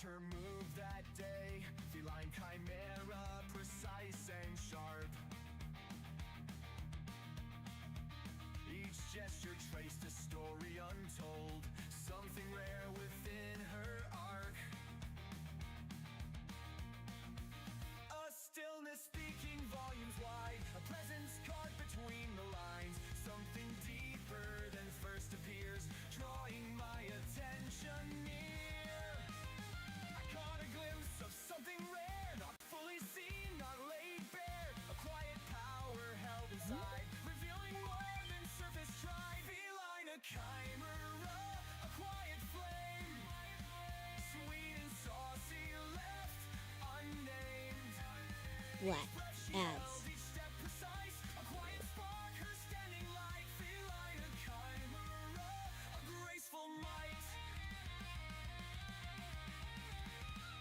her move that day. Feline chimera, precise and sharp. Each gesture traced a story untold, something rare within her arc. A stillness speaking volumes wide, a presence caught between the lines, something deeper than first appears, drawing my attention near. I caught a glimpse of something rare, not fully seen, not laid bare. A quiet power held inside, revealing more than surface tried. Feline a chimera, a quiet flame, sweet and saucy, left unnamed. What? Ads. Each step precise, a quiet spark, her standing light. Feline a chimera, a graceful might.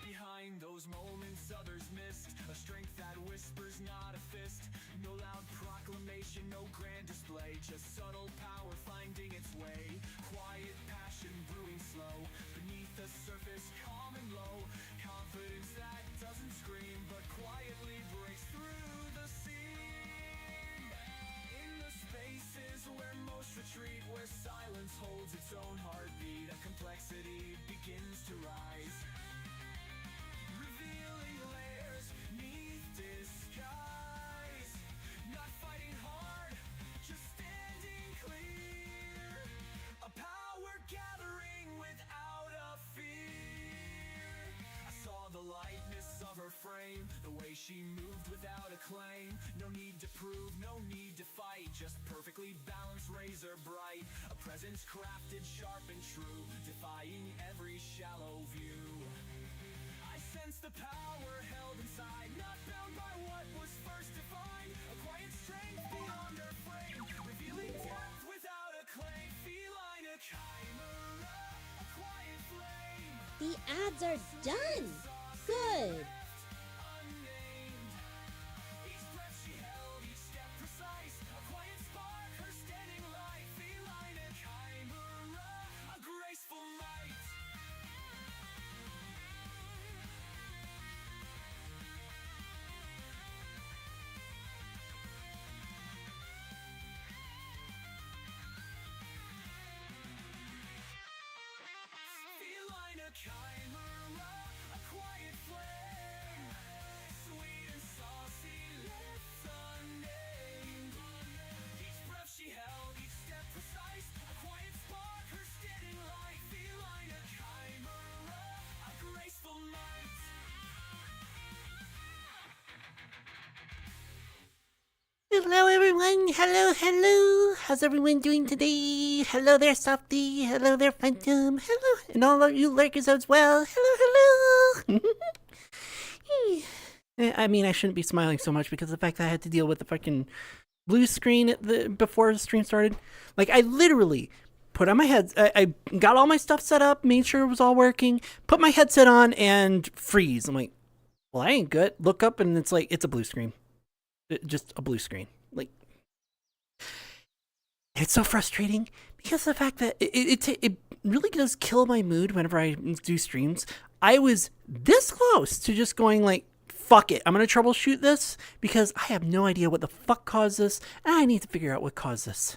Behind those moments others missed, a strength that whispers, not a fist. No loud proclamation, no grand display, just subtle power finding its way. Quiet passion brewing slow, beneath the surface calm and low. Confidence that doesn't scream, but quietly breaks through the scene. In the spaces where most retreat, where silence holds its own heartbeat, a complexity begins to rise, revealing layers neath disguise. Not fighting hard, just standing clear. A power gathering without a fear. I saw the lightness of her frame, the way she moved without a claim. No need to prove, no need to fight, just perfectly balanced, razor bright. A presence crafted, sharp and true, defying every shallow view. I sense the power held inside, not bound by what was first defined. A quiet strength beyond her frame, revealing depth without a claim. Feline a chimera, a quiet flame. The ads are done. Good. Unnamed. Each breath she held, each step precise. A quiet spark, her standing light. Feline a chimera, a graceful might. Feline a chimera, a quiet flame, sweet and saucy, left unnamed. Each breath she held, each step precise, a quiet spark, her steadying light. Feline a chimera, a graceful might. Hello everyone, hello. How's everyone doing today? Hello there, Softy. Hello there, Phantom. Hello, and all of you lurkers as well. Hello. I mean, I shouldn't be smiling so much because of the fact that I had to deal with the fucking blue screen before the stream started. Like, I literally put on my headset. I got all my stuff set up, made sure it was all working, put my headset on, and freeze. I'm like, well, I ain't good. Look up, and it's like, it's a blue screen. Just a blue screen. Like, it's so frustrating because of the fact that it really does kill my mood whenever I do streams. I was this close to just going like, fuck it, I'm gonna troubleshoot this because I have no idea what the fuck caused this, and I need to figure out what caused this.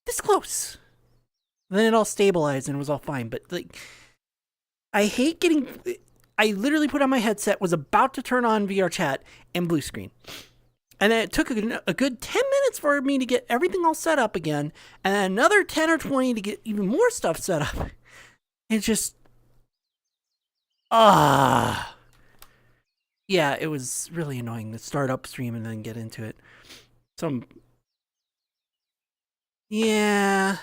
This close. Then it all stabilized and it was all fine. But like, I hate getting. I literally put on my headset, was about to turn on VRChat, and blue screen. And then it took a good 10 minutes for me to get everything all set up again, and then another 10 or 20 to get even more stuff set up. It's just, yeah, it was really annoying to start up stream and then get into it. Yeah.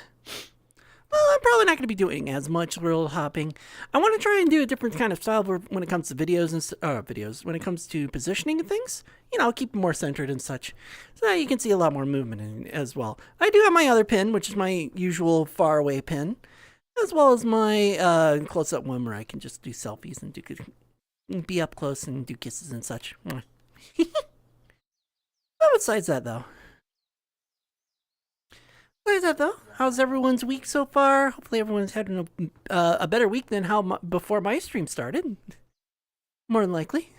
Well, I'm probably not going to be doing as much world hopping. I want to try and do a different kind of style when it comes to videos and when it comes to positioning and things. You know, keep them more centered and such, so that you can see a lot more movement as well. I do have my other pin, which is my usual far away pin, as well as my close up one where I can just do selfies and be up close and do kisses and such. But besides that, though. What is that though? How's everyone's week so far? Hopefully everyone's having a better week than before my stream started. More than likely.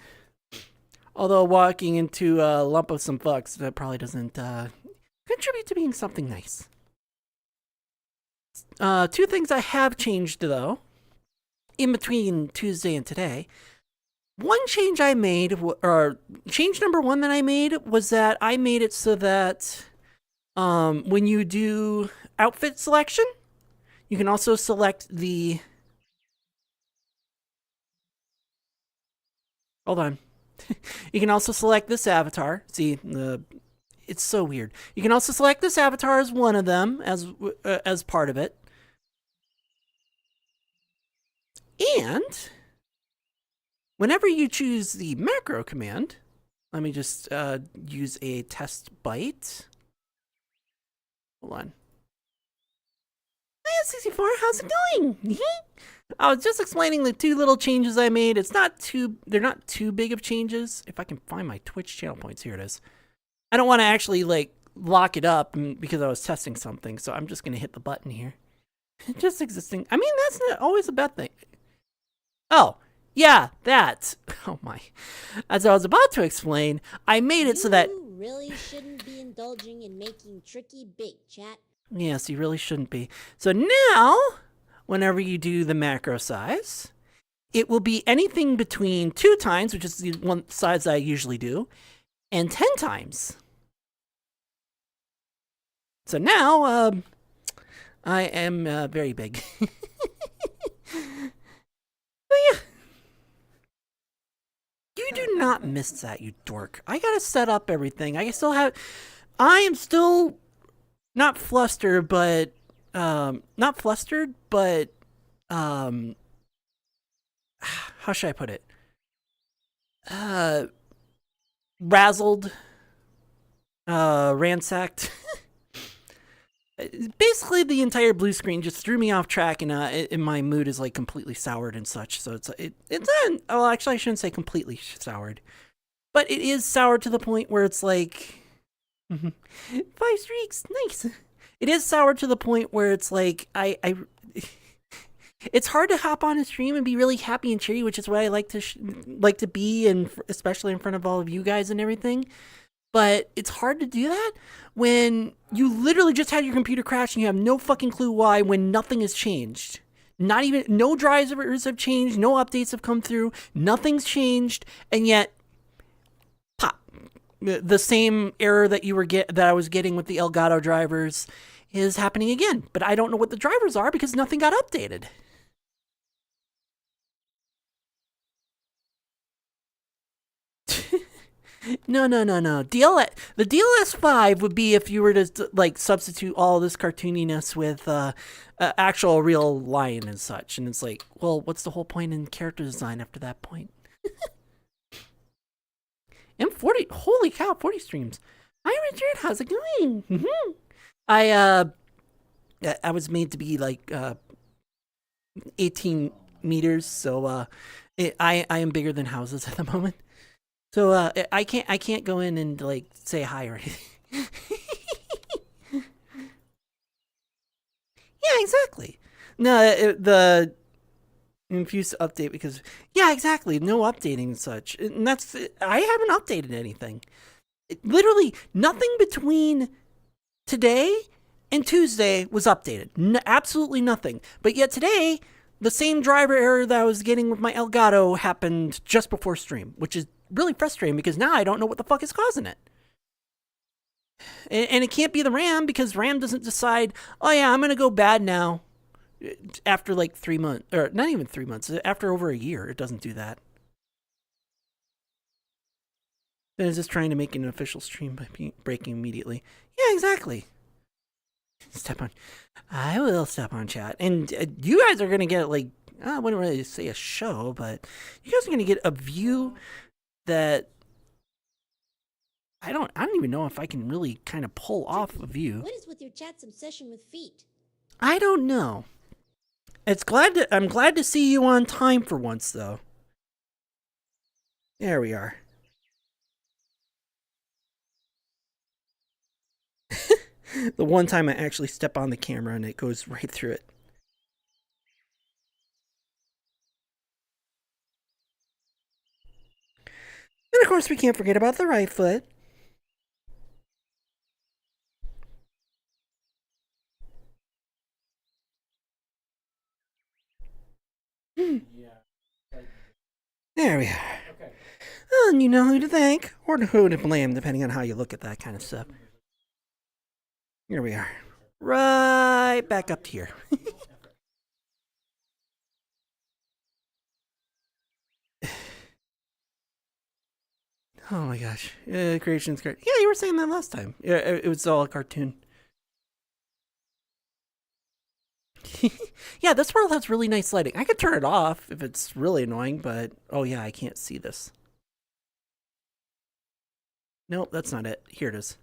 Although walking into a lump of some fucks, that probably doesn't contribute to being something nice. Two things I have changed though, in between Tuesday and today. One change I made, or change number one that I made, was that I made it so that when you do outfit selection, you can also select the... Hold on. You can also select this avatar. See, it's so weird. You can also select this avatar as one of them, as part of it. And whenever you choose the macro command, let me just use a test byte. Hold on. Hi, 64, how's it going? I was just explaining the two little changes I made. They're not too big of changes. If I can find my Twitch channel points, here it is. I don't want to actually like lock it up because I was testing something, so I'm just gonna hit the button here. Just existing. I mean, that's not always a bad thing. Oh, yeah, that. Oh my. As I was about to explain, I made it so that... You really shouldn't be indulging in making tricky big chat. Yes, you really shouldn't be. So now, whenever you do the macro size, it will be anything between 2 times, which is the one size I usually do, and 10 times. So now, I am very big. But yeah. You do not miss that, you dork. I gotta set up everything. I am still not flustered, but how should I put it? Razzled, ransacked. Basically, the entire blue screen just threw me off track, and my mood is like completely soured and such. So it's not. Oh, actually, I shouldn't say completely soured, but it is soured to the point where it's like 5 streaks, nice. It is soured to the point where it's like it's hard to hop on a stream and be really happy and cheery, which is what I like to be, and especially in front of all of you guys and everything. But it's hard to do that when you literally just had your computer crash and you have no fucking clue why, when nothing has changed. No drivers have changed, no updates have come through, nothing's changed, and yet, pop. The same error that I was getting with the Elgato drivers is happening again. But I don't know what the drivers are because nothing got updated. No. The DLS5 would be if you were to like substitute all this cartooniness with actual real lion and such. And it's like, well, what's the whole point in character design after that point? And 40, holy cow, 40 streams. Hi Richard, how's it going? I was made to be like 18 meters, so I am bigger than houses at the moment. So I can't go in and like say hi or anything. Yeah, exactly. No, the Infuse update because yeah, exactly. No updating and such. And I haven't updated anything. Literally nothing between today and Tuesday was updated. Absolutely nothing. But yet today, the same driver error that I was getting with my Elgato happened just before stream, which is really frustrating because now I don't know what the fuck is causing it. And it can't be the RAM because RAM doesn't decide, oh yeah, I'm going to go bad now after like 3 months, or not even 3 months, after over a year. It doesn't do that. Then it's just trying to make an official stream by breaking immediately. Yeah, exactly. I will step on chat. And you guys are going to get like, I wouldn't really say a show, but you guys are going to get a view that I don't even know if I can really kind of pull off a view. What is with your chat's obsession with feet? I don't know. I'm glad to see you on time for once, though. There we are. The one time I actually step on the camera and it goes right through it. And of course, we can't forget about the right foot. There we are. And you know who to thank or who to blame, depending on how you look at that kind of stuff. Here we are. Right back up here. Oh my gosh. Creation's great. Yeah, you were saying that last time. Yeah, it was all a cartoon. Yeah, this world has really nice lighting. I could turn it off if it's really annoying, but oh yeah, I can't see this. Nope, that's not it. Here it is.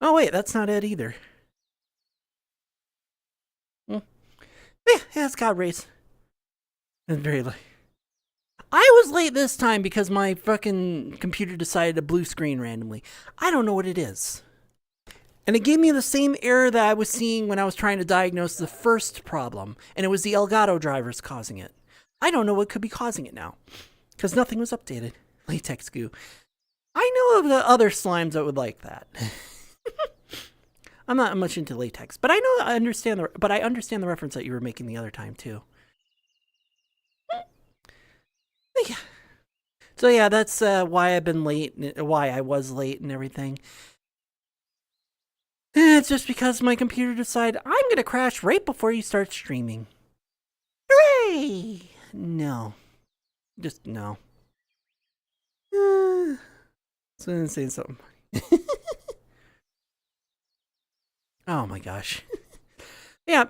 Oh wait, that's not it either. Hmm. Yeah, it's got race. It's very late. I was late this time because my fucking computer decided to blue screen randomly. I don't know what it is. And it gave me the same error that I was seeing when I was trying to diagnose the first problem, and it was the Elgato drivers causing it. I don't know what could be causing it now, because nothing was updated. Latex goo. I know of the other slimes that would like that. I'm not much into latex, but I understand the reference that you were making the other time too. Yeah. So yeah, that's why I've been late, why I was late and everything. It's just because my computer decided I'm gonna crash right before you start streaming. Hooray! No. Just no. So I'm saying something. Oh my gosh. Yeah,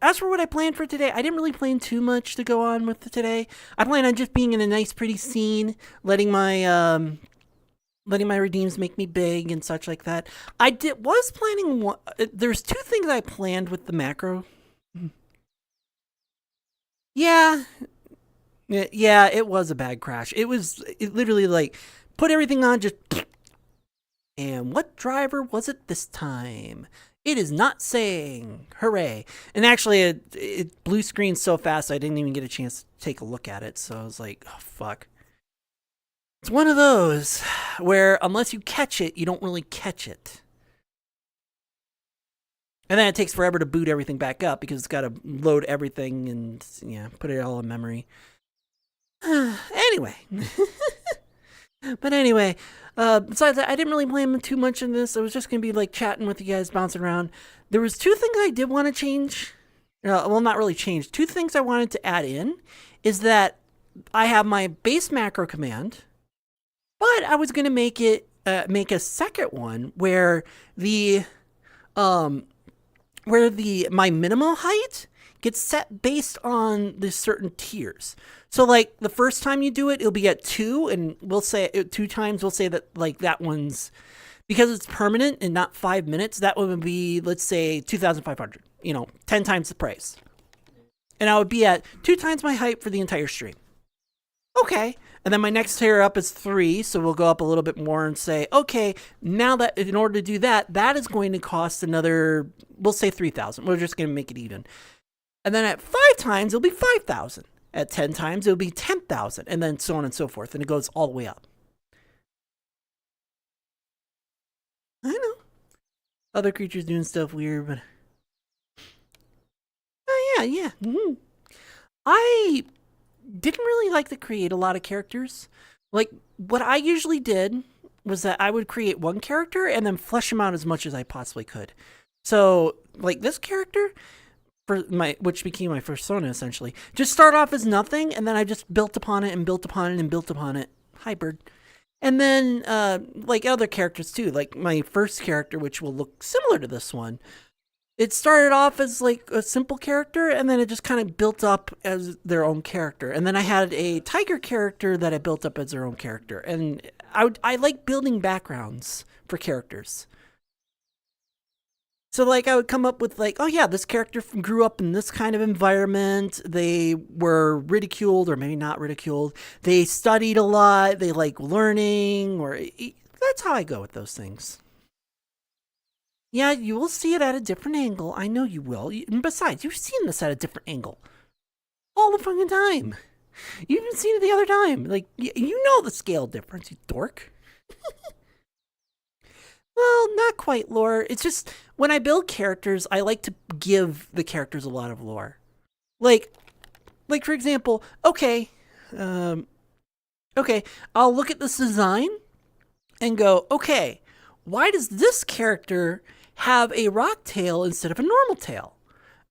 as for what I planned for today, I didn't really plan too much to go on with today. I plan on just being in a nice, pretty scene, letting my redeems make me big and such like that. Was planning one. There's two things I planned with the macro. Yeah, yeah, it was a bad crash. It literally like put everything on just. And what driver was it this time? It is not saying. Hooray. And actually, it blue screened so fast I didn't even get a chance to take a look at it. So I was like, oh, fuck. It's one of those where unless you catch it, you don't really catch it. And then it takes forever to boot everything back up because it's got to load everything and, yeah, put it all in memory. Anyway. But anyway, besides that, I didn't really plan too much in this. I was just going to be like chatting with you guys, bouncing around. There was two things I did want to change. Well, not really change. Two things I wanted to add in is that I have my base macro command, but I was going to make a second one where my minimal height gets set based on the certain tiers. So like the first time you do it, it'll be at 2, and we'll say 2 times. We'll say that like that one's because it's permanent and not 5 minutes. That one would be, let's say, 2,500. 10 times the price, and I would be at 2 times my height for the entire stream. Okay. And then my next tier up is 3, so we'll go up a little bit more and say, okay, now that in order to do that, that is going to cost another, we'll say 3,000. We're just going to make it even. And then at 5 times, it'll be 5,000. At 10 times, it'll be 10,000, and then so on and so forth, and it goes all the way up. I know. Other creatures doing stuff weird, but... Oh, yeah. Mm-hmm. I didn't really like to create a lot of characters. Like, what I usually did was that I would create one character and then flesh him out as much as I possibly could. So, like, this character... which became my persona essentially, just start off as nothing, and then I just built upon it and built upon it and built upon it. Hi, bird. And then like other characters too, like my first character, which will look similar to this one. It started off as like a simple character, and then it just kind of built up as their own character. And then I had a tiger character that I built up as their own character. And I like building backgrounds for characters. So, like, I would come up with, like, oh, yeah, this character grew up in this kind of environment. They were ridiculed, or maybe not ridiculed. They studied a lot. They like learning, or that's how I go with those things. Yeah, you will see it at a different angle. I know you will. And besides, you've seen this at a different angle all the fucking time. You even seen it the other time. Like, you know the scale difference, you dork. Well, not quite lore. It's just when I build characters, I like to give the characters a lot of lore. Like for example, okay, I'll look at this design and go, okay, why does this character have a rock tail instead of a normal tail?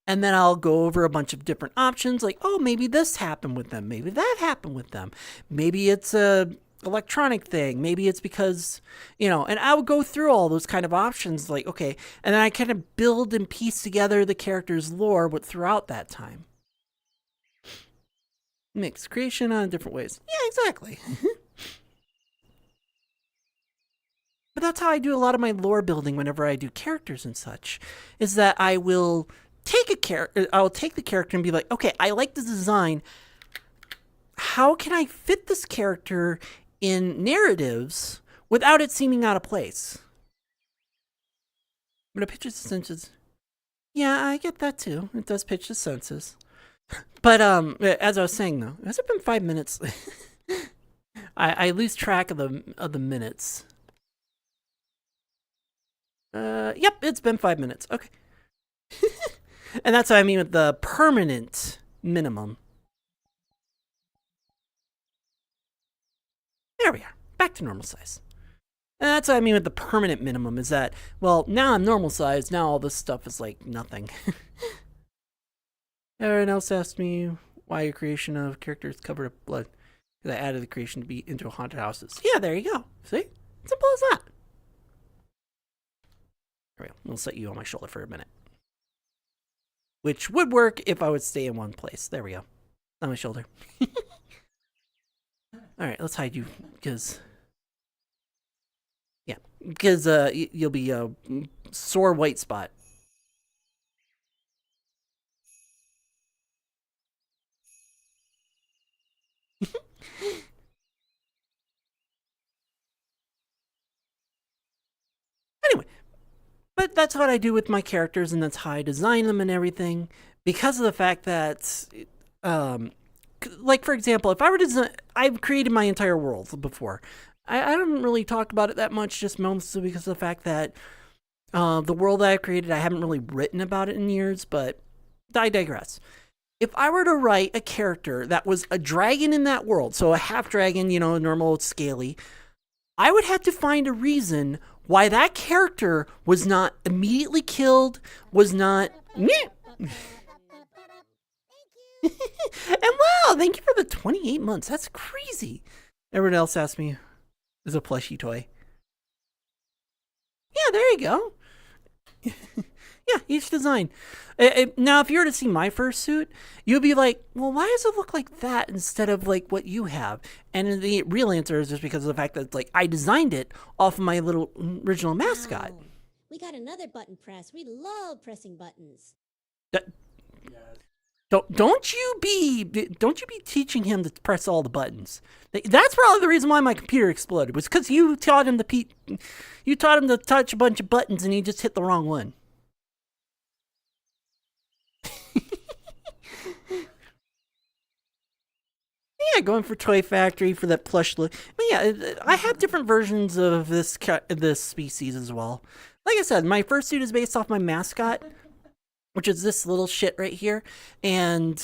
And then I'll go over a bunch of different options, like, oh, maybe this happened with them, maybe that happened with them, maybe it's a electronic thing, maybe it's because, and I would go through all those kind of options, like, okay, and then I kind of build and piece together the character's lore throughout that time. Mix creation on different ways. Yeah, exactly. But that's how I do a lot of my lore building whenever I do characters and such, is that I will take the character and be like, okay, I like the design. How can I fit this character in narratives without it seeming out of place? But it pitches the senses. Yeah, I get that too. It does pitch the senses. But as I was saying though, has it been 5 minutes? I lose track of the minutes. Yep, it's been 5 minutes. Okay. And that's what I mean with the permanent minimum. There we are. Back to normal size. And that's what I mean with the permanent minimum, is that, well, now I'm normal size, now all this stuff is like nothing. Everyone else asked me why your creation of characters covered with blood. Because I added the creation to be into haunted houses. Yeah, there you go. See? Simple as that. There we go. We'll set you on my shoulder for a minute. Which would work if I would stay in one place. There we go. On my shoulder. Alright, let's hide you, because... Yeah, because you'll be a sore white spot. Anyway, but that's what I do with my characters, and that's how I design them and everything. Because of the fact that, like for example, if I were to design, I've created my entire world before. I haven't really talked about it that much, just mostly because of the fact that the world that I've created, I haven't really written about it in years, but I digress. If I were to write a character that was a dragon in that world, so a half dragon, normal scaly, I would have to find a reason why that character was not immediately killed, was not... And wow, thank you for the 28 months. That's crazy. Everyone else asked me, is a plushie toy. Yeah, there you go. Yeah, each design. Now, if you were to see my fursuit, you'd be like, well, why does it look like that instead of like what you have? And the real answer is just because of the fact that like I designed it off of my little original mascot. Wow. We got another button press. We love pressing buttons. Don't you be teaching him to press all the buttons. That's probably the reason why my computer exploded, was because you taught him to touch a bunch of buttons and he just hit the wrong one. Yeah, going for Toy Factory for that plush look. But yeah, I have different versions of this species as well. Like I said, my fursuit is based off my mascot, which is this little shit right here, and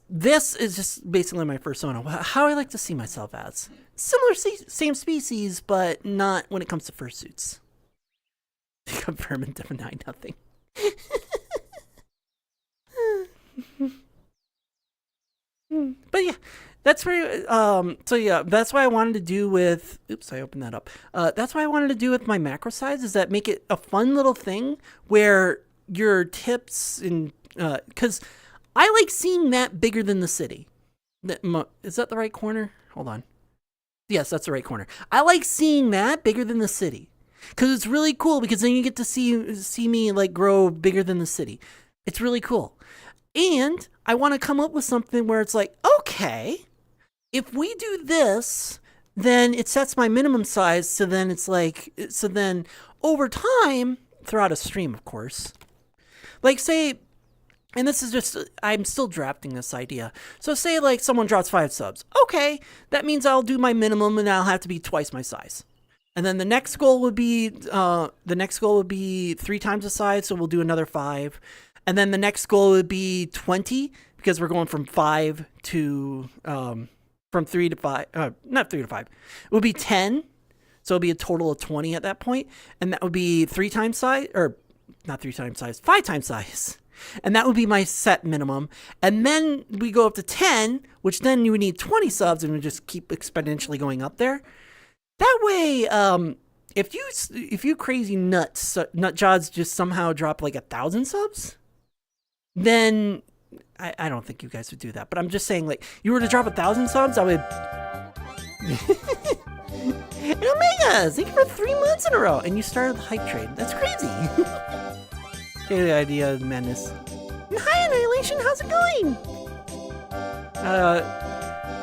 this is just basically my persona, how I like to see myself as. Similar, same species, but not when it comes to fursuits. Confirm and deny nothing. But yeah, that's where so yeah, that's what I wanted to do with I opened that up. That's what I wanted to do with my macro size, is that make it a fun little thing where your tips and because I like seeing that bigger than the city. Is that the right corner? Hold on. Yes, that's the right corner. I like seeing that bigger than the city because it's really cool, because then you get to see me like grow bigger than the city. It's really cool. And I want to come up with something where it's like, okay, if we do this, then it sets my minimum size. So then it's like, so then over time, throughout a stream, of course, like say, and this is just, I'm still drafting this idea. So say like someone drops 5 subs. Okay, that means I'll do my minimum and I'll have to be twice my size. And then the next goal would be 3 times the size. So we'll do another 5. And then the next goal would be 20 because we're going from 5 to, from 3 to 5, not 3 to 5. It would be 10. So it'll be a total of 20 at that point. And that would be 3 times size, or not 3 times size, 5 times size. And that would be my set minimum. And then we go up to 10, which then you would need 20 subs and we just keep exponentially going up there. That way, if you crazy nut jods just somehow drop like 1,000 subs, then I don't think you guys would do that. But I'm just saying, like, you were to drop 1,000 subs, I would. And Omega, thank you for 3 months in a row, and you started the hype trade. That's crazy. Get the idea of madness. Hi, Annihilation, how's it going?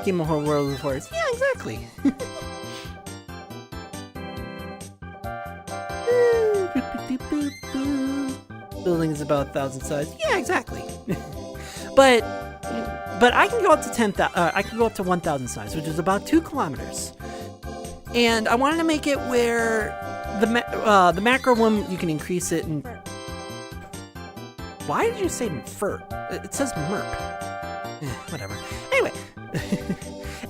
Game of Horror World of Horrors. Yeah, exactly. Building is about 1,000 size. Yeah, exactly. but I can go up to 10,000. I can go up to 1,000 size, which is about 2 kilometers. And I wanted to make it where the macro one you can increase it. And why did you say fur? It says merp. Whatever. Anyway.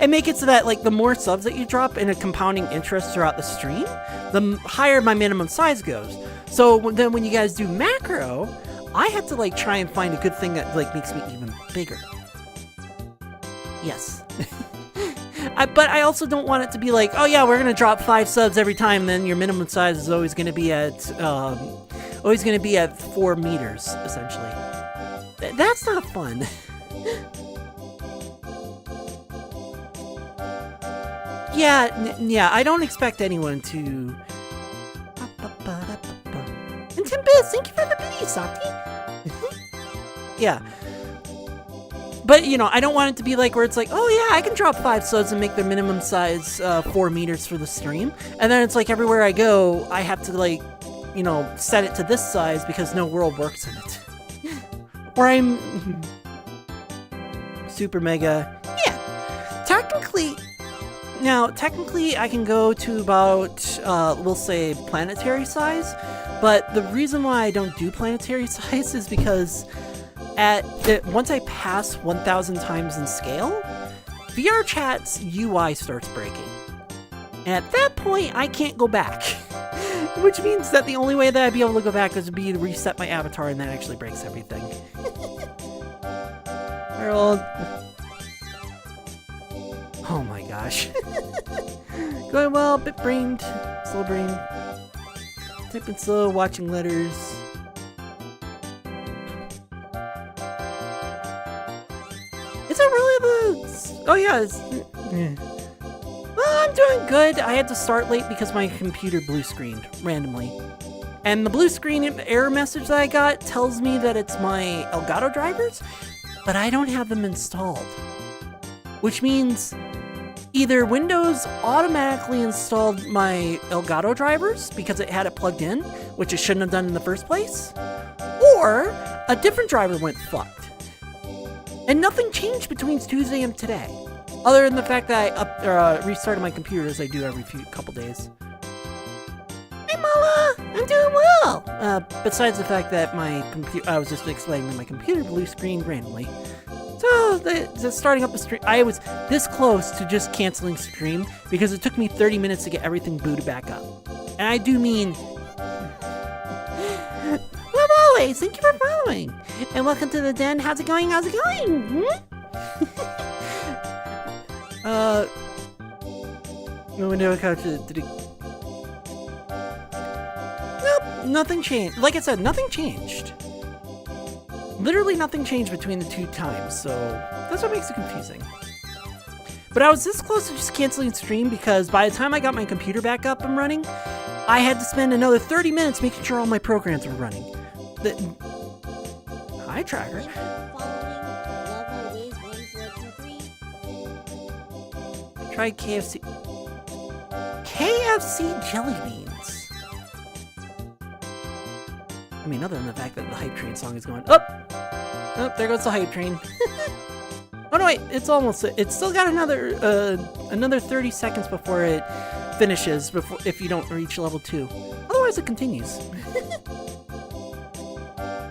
And make it so that like the more subs that you drop in a compounding interest throughout the stream, the higher my minimum size goes. So then when you guys do macro, I have to like try and find a good thing that like makes me even bigger. Yes. But I also don't want it to be like, oh yeah, we're gonna drop 5 subs every time. Then your minimum size is always gonna be at 4 meters essentially. That's not fun. Yeah, I don't expect anyone to. And Timbis, thank you for the biddy, Softy. Yeah. But, you know, I don't want it to be like where it's like, oh yeah, I can drop 5 subs and make their minimum size 4 meters for the stream. And then it's like everywhere I go, I have to like, you know, set it to this size because no world works in it. Or I'm super mega. Yeah. Technically, I can go to about, we'll say, planetary size. But the reason why I don't do planetary size is because once I pass 1,000 times in scale, VRChat's UI starts breaking. And at that point, I can't go back. Which means that the only way that I'd be able to go back is to reset my avatar, and that actually breaks everything. Harold. Oh my gosh. Going well, bit-brained, slow-brained. Typing slow, watching letters. Is it really the... Oh yeah, Well, I'm doing good. I had to start late because my computer blue screened randomly. And the blue screen error message that I got tells me that it's my Elgato drivers, but I don't have them installed. Which means either Windows automatically installed my Elgato drivers because it had it plugged in, which it shouldn't have done in the first place, or a different driver went fucked. And nothing changed between Tuesday and today, other than the fact that I restarted my computer as I do every couple days. Hey Mala, I'm doing well! Besides the fact that I was just explaining that my computer blue screened randomly. So, the starting up the stream, I was this close to just canceling stream because it took me 30 minutes to get everything booted back up. And I do mean... Love always, thank you for following! And welcome to the den, how's it going, how's it going? No window couch, did it... Nope, nothing changed. Like I said, nothing changed. Literally nothing changed between the 2 times, so that's what makes it confusing. But I was this close to just canceling stream because by the time I got my computer back up and running, I had to spend another 30 minutes making sure all my programs were running. Hi, Tracker. Try KFC. KFC jelly beans. I mean, other than the fact that the hype train song is going up. Oh, there goes the hype train. Oh no, wait, it's still got another 30 seconds before it finishes, if you don't reach level 2. Otherwise, it continues.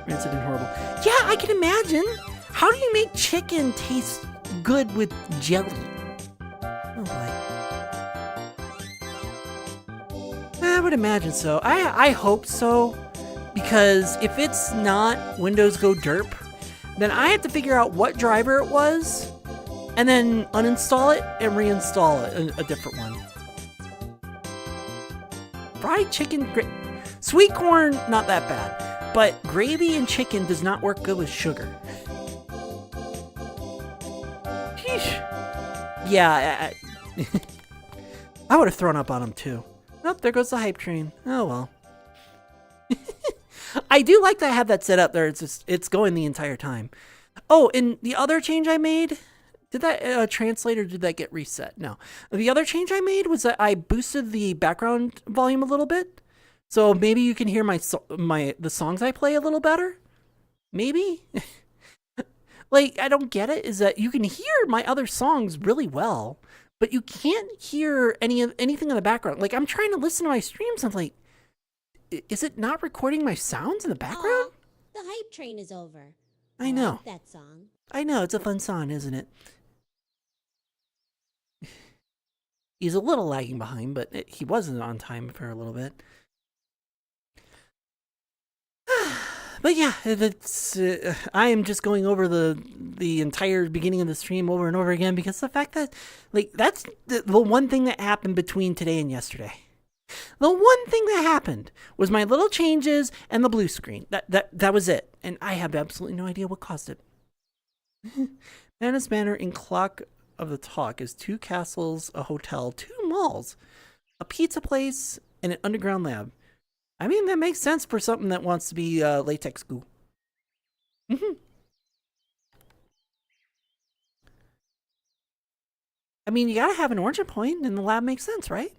Rancid and horrible. Yeah, I can imagine. How do you make chicken taste good with jelly? Oh boy. I would imagine so. I hope so, because if it's not Windows Go Derp, then I have to figure out what driver it was, and then uninstall it and reinstall it, a different one. Fried chicken, sweet corn, not that bad, but gravy and chicken does not work good with sugar. Sheesh. Yeah, I would have thrown up on him too. Oh, there goes the hype train. Oh well. I do like that I have that set up there. It's going the entire time. Oh, and the other change I made, did that translate or did that get reset? No. The other change I made was that I boosted the background volume a little bit. So maybe you can hear the songs I play a little better. Maybe. Like, I don't get it, is that you can hear my other songs really well, but you can't hear anything in the background. Like, I'm trying to listen to my streams, and I'm like, is it not recording my sounds in the background? The hype train is over. I know. Like that song. I know, it's a fun song, isn't it? He's a little lagging behind, but he wasn't on time for a little bit. But yeah, I am just going over the entire beginning of the stream over and over again, because the fact that, like, that's the one thing that happened between today and yesterday. The one thing that happened was my little changes and the blue screen. That was it. And I have absolutely no idea what caused it. Manus Manor in Clock of the Talk is 2 castles, a hotel, 2 malls, a pizza place, and an underground lab. I mean, that makes sense for something that wants to be latex school. I mean, you gotta have an origin point, and the lab makes sense, right?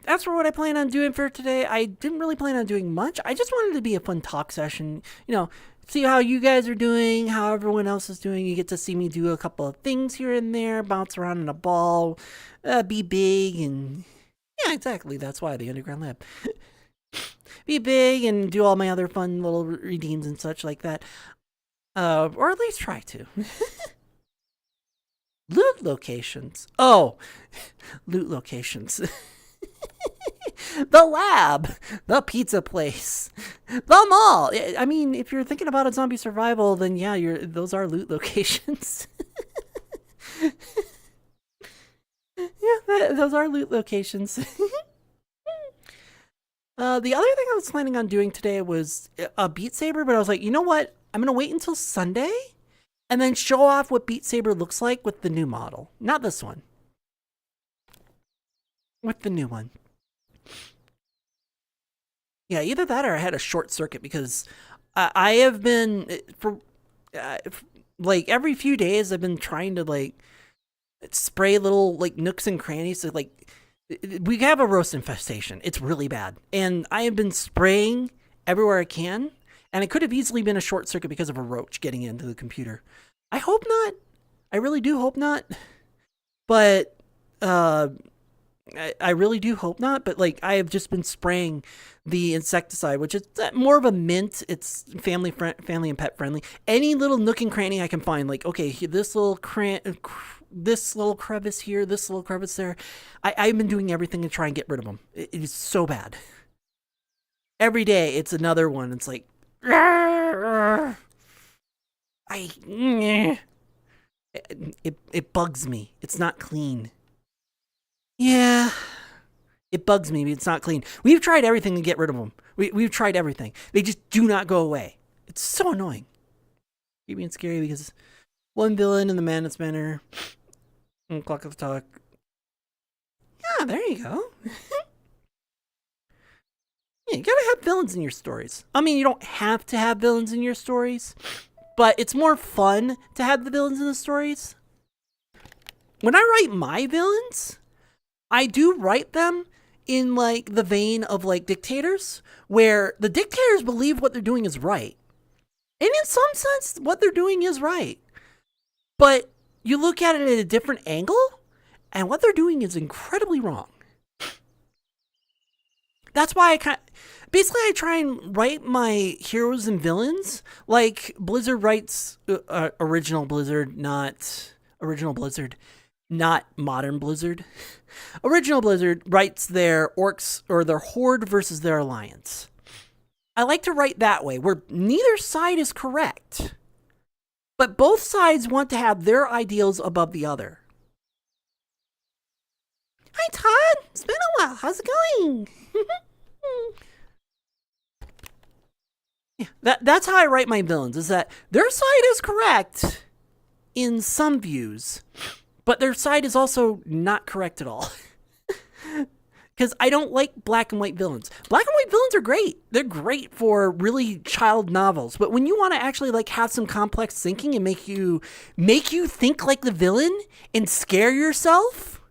As for what I plan on doing for today, I didn't really plan on doing much. I just wanted it to be a fun talk session. You know, see how you guys are doing, how everyone else is doing. You get to see me do a couple of things here and there, bounce around in a ball, be big, and yeah, exactly. That's why the underground lab. Be big and do all my other fun little redeems and such like that. Or at least try to. Loot locations. Oh, loot locations. The lab, the pizza place, the mall. I mean, if you're thinking about a zombie survival, then yeah, those are loot locations. Yeah, those are loot locations. The other thing I was planning on doing today was a Beat Saber, but I was like, you know what? I'm gonna wait until Sunday and then show off what Beat Saber looks like with the new model. Not this one. With the new one. Yeah, either that or I had a short circuit, because I have been, like, every few days I've been trying to, like, spray little, like, nooks and crannies. So, like, we have a roast infestation. It's really bad. And I have been spraying everywhere I can. And it could have easily been a short circuit because of a roach getting into the computer. I hope not. I really do hope not. But, I really do hope not, but like I have just been spraying the insecticide, which is more of a mint. It's family and pet friendly. Any little nook and cranny I can find, like, okay, this little this little crevice here, this little crevice there. I've been doing everything to try and get rid of them. It is so bad. Every day it's another one. It's like, it bugs me. It's not clean. Yeah, it bugs me, but it's not clean. We've tried everything to get rid of them. We've tried everything. They just do not go away. It's so annoying. Creepy and scary because one villain in the Madness Manor. And Clock of the Talk. Yeah, there you go. Yeah, you gotta have villains in your stories. I mean, you don't have to have villains in your stories, but it's more fun to have the villains in the stories. When I write my villains, I do write them in like the vein of like dictators, where the dictators believe what they're doing is right. And in some sense, what they're doing is right. But you look at it at a different angle, and what they're doing is incredibly wrong. That's why basically I try and write my heroes and villains like Blizzard writes original Blizzard, not modern Blizzard. Original Blizzard writes their orcs or their horde versus their alliance. I like to write that way, where neither side is correct, but both sides want to have their ideals above the other. Hi, Todd. It's been a while. How's it going? Yeah, that's how I write my villains, is that their side is correct in some views, but their side is also not correct at all. Because I don't like black and white villains. Black and white villains are great. They're great for really child novels. But when you want to actually like have some complex thinking and make you think like the villain and scare yourself,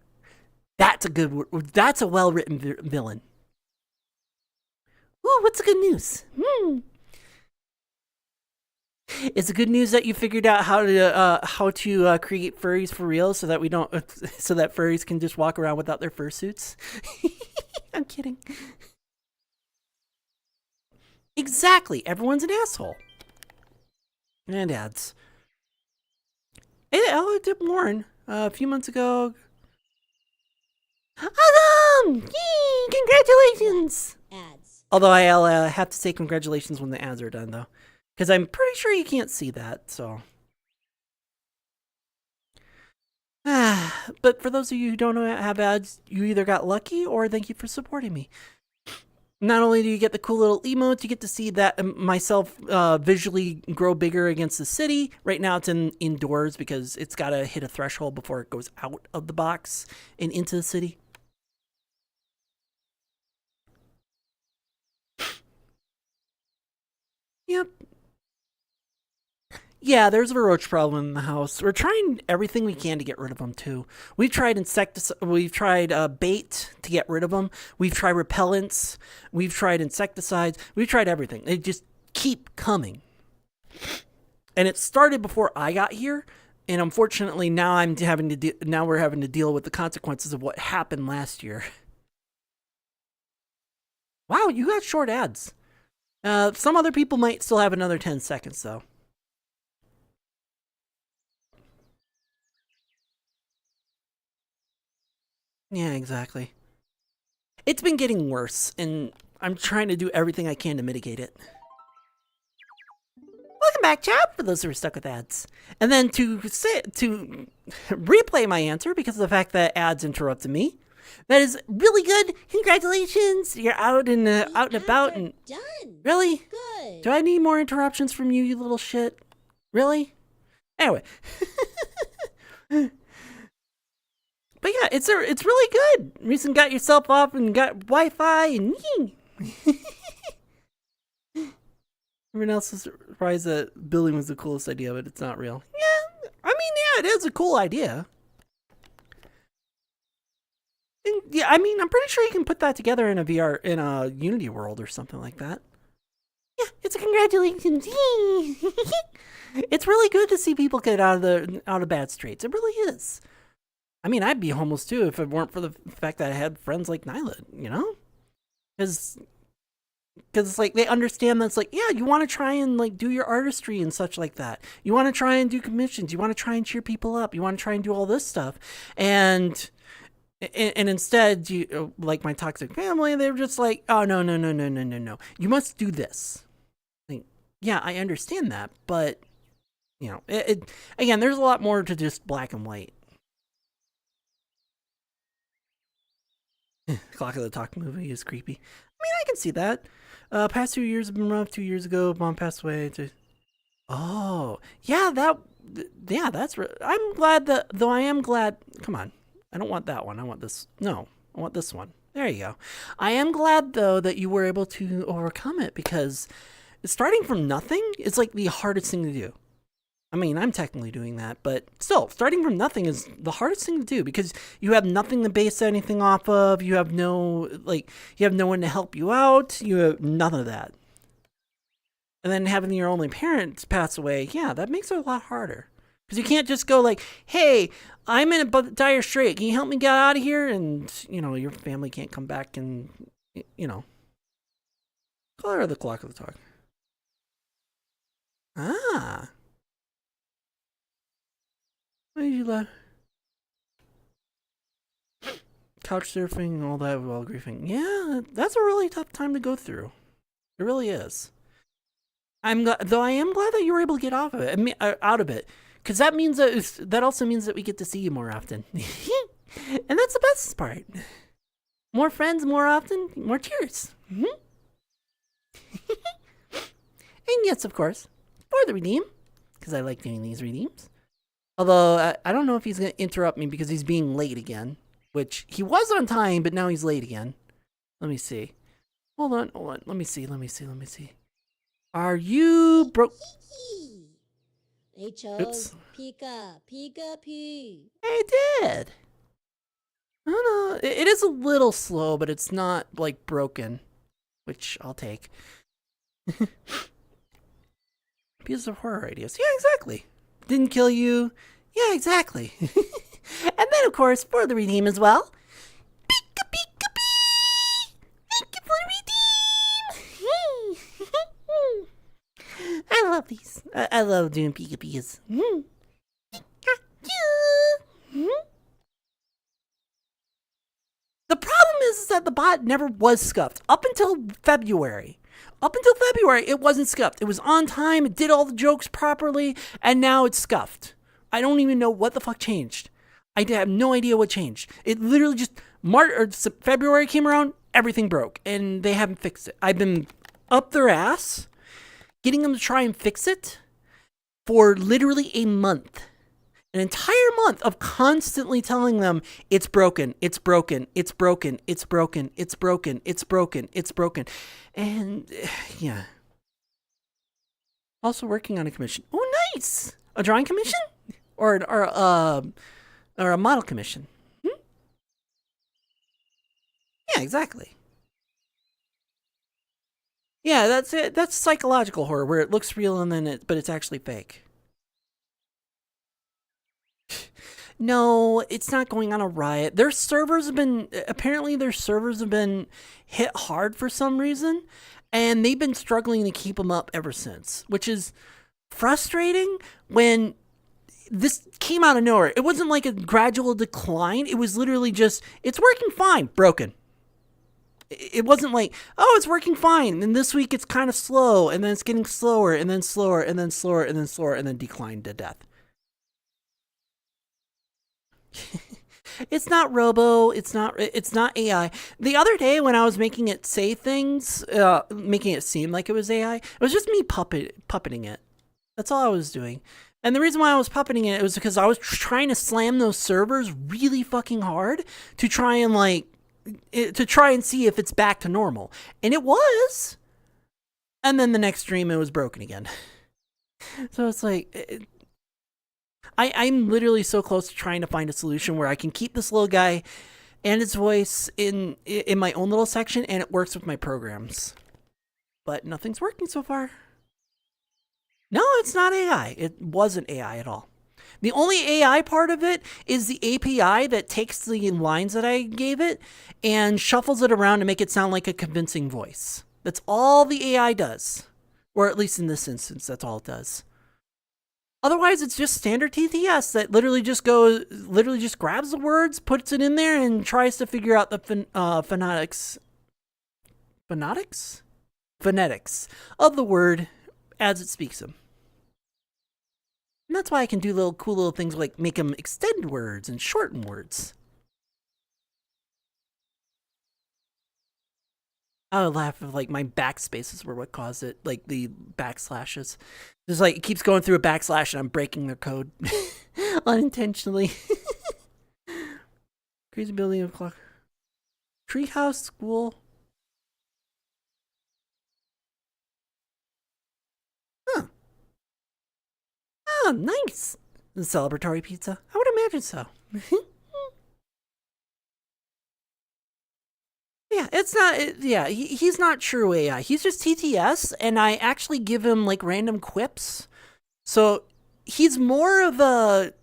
that's a well-written villain. Ooh, what's the good news? Is the good news that you figured out how to create furries for real, so that so that furries can just walk around without their fursuits? I'm kidding. Exactly. Everyone's an asshole. And ads. Hey, I did Warren a few months ago. Awesome! Yay! Congratulations! Ads. Although I'll have to say congratulations when the ads are done, though. Because I'm pretty sure you can't see that, so. But for those of you who don't have ads, you either got lucky or thank you for supporting me. Not only do you get the cool little emotes, you get to see that myself visually grow bigger against the city. Right now it's indoors because it's got to hit a threshold before it goes out of the box and into the city. Yep. Yeah, there's a roach problem in the house. We're trying everything we can to get rid of them too. We've tried bait to get rid of them. We've tried repellents. We've tried insecticides. We've tried everything. They just keep coming. And it started before I got here, and unfortunately now we're having to deal with the consequences of what happened last year. Wow, you got short ads. Some other people might still have another 10 seconds though. Yeah, exactly. It's been getting worse, and I'm trying to do everything I can to mitigate it. Welcome back, chat, for those who are stuck with ads. And then to replay my answer because of the fact that ads interrupted me. That is really good. Congratulations. You're out and about. And done. Really? Good. Do I need more interruptions from you, you little shit? Really? Anyway. But yeah, it's really good. Recent got yourself off and got Wi-Fi and everyone else is surprised that building was the coolest idea, but it's not real. Yeah, I mean, yeah, it is a cool idea. And yeah, I mean, I'm pretty sure you can put that together in a Unity world or something like that. Yeah, it's a congratulations. It's really good to see people get out of bad straits. It really is. I mean, I'd be homeless too if it weren't for the fact that I had friends like Nyla, you know? Because it's like they understand that it's like, yeah, you want to try and like do your artistry and such like that. You want to try and do commissions. You want to try and cheer people up. You want to try and do all this stuff. And instead, you like my toxic family, they're just like, oh, no. You must do this. Like, yeah, I understand that. But, you know, again, there's a lot more to just black and white. Clock of the Talk movie is creepy. I mean, I can see that. Past 2 years have been rough. 2 years ago, mom passed away. Oh, yeah, that's. I'm glad that, though I am glad. Come on, I don't want that one. I want this. No, I want this one. There you go. I am glad though that you were able to overcome it because starting from nothing is like the hardest thing to do. I mean, I'm technically doing that, but still, starting from nothing is the hardest thing to do because you have nothing to base anything off of. You have you have no one to help you out. You have none of that. And then having your only parents pass away, yeah, that makes it a lot harder. Because you can't just go like, hey, I'm in a dire strait. Can you help me get out of here? And, your family can't come back and, color of the clock of the talk. Ah. Why did you let couch surfing and all that while grieving? Yeah, that's a really tough time to go through. It really is. Though I am glad that you were able to get off of it. Out of it, because that means that also means that we get to see you more often, and that's the best part. More friends, more often, more tears. And yes, of course, for the redeem, because I like doing these redeems. Although, I don't know if he's going to interrupt me because he's being late again. Which, he was on time, but now he's late again. Let me see. Hold on. Let me see. Are you broke? They chose Pika Pee. I did. I don't know. It is a little slow, but it's not, like, broken. Which I'll take. Piece of horror ideas. Yeah, exactly. Didn't kill you. Yeah, exactly. And then, of course, for the redeem as well. Pika Pika Pee! Thank you for the redeem! I love these. I love doing Pika Pikas. The problem is that the bot never was scuffed. Up until February, it wasn't scuffed. It was on time, it did all the jokes properly, and now it's scuffed. I don't even know what the fuck changed. I have no idea what changed. It literally just February came around, everything broke, and they haven't fixed it. I've been up their ass, getting them to try and fix it for literally a month. An entire month of constantly telling them it's broken. And yeah. Also working on a commission. Oh, nice! A drawing commission? Or a model commission. Yeah, exactly. Yeah, that's it. That's psychological horror where it looks real but it's actually fake. No, it's not going on a riot. Their servers have been hit hard for some reason, and they've been struggling to keep them up ever since, which is frustrating when this came out of nowhere. It wasn't like a gradual decline. It was literally just, it's working fine, broken. It wasn't like, oh, it's working fine, and this week it's kind of slow, and then it's getting slower, and then slower, and then slower, and then slower, and then declined to death. It's not robo, it's not AI. The other day when I was making it say things, making it seem like it was AI, it was just me puppeting it. That's all I was doing. And the reason why I was puppeting it was because I was trying to slam those servers really fucking hard to try and see if it's back to normal. And it was. And then the next stream, it was broken again. So it's like, I'm literally so close to trying to find a solution where I can keep this little guy and his voice in my own little section, and it works with my programs. But nothing's working so far. No, it's not AI. It wasn't AI at all. The only AI part of it is the API that takes the lines that I gave it and shuffles it around to make it sound like a convincing voice. That's all the AI does. Or at least in this instance, that's all it does. Otherwise, it's just standard TTS that literally just grabs the words, puts it in there, and tries to figure out the phonetics of the word as it speaks them. And that's why I can do cool little things like make them extend words and shorten words. I would laugh if my backspaces were what caused it, like the backslashes. Just it keeps going through a backslash and I'm breaking their code unintentionally. Crazy building of clock. Treehouse school. Huh. Oh, nice. The celebratory pizza. I would imagine so. Yeah, it's not. Yeah, he's not true AI. He's just TTS, and I actually give him like random quips. So he's more of a.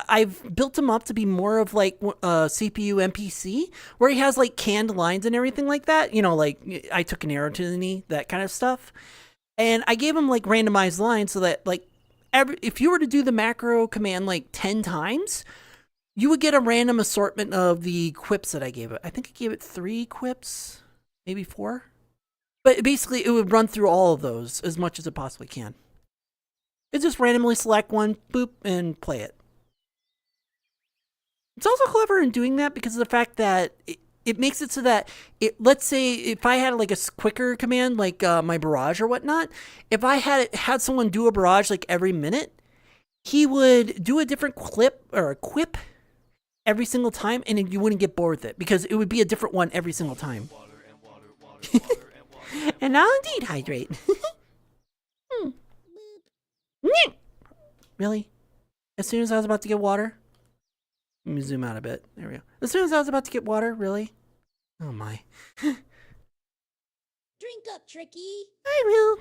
I've built him up to be more of like a CPU NPC, where he has like canned lines and everything like that. You know, like I took an arrow to the knee, that kind of stuff. And I gave him like randomized lines so that like if you were to do the macro command like 10 times, you would get a random assortment of the quips that I gave it. I think I gave it 3 quips, maybe 4. But basically, it would run through all of those as much as it possibly can. It just randomly select one, boop, and play it. It's also clever in doing that because of the fact that it makes it so that let's say if I had like a quicker command like my barrage or whatnot, if I had someone do a barrage like every minute, he would do a different clip or a quip every single time, and you wouldn't get bored with it because it would be a different one every single time. And I'll indeed hydrate. Really? As soon as I was about to get water? Let me zoom out a bit. There we go. As soon as I was about to get water, really? Oh my. Drink up, Tricky. I will.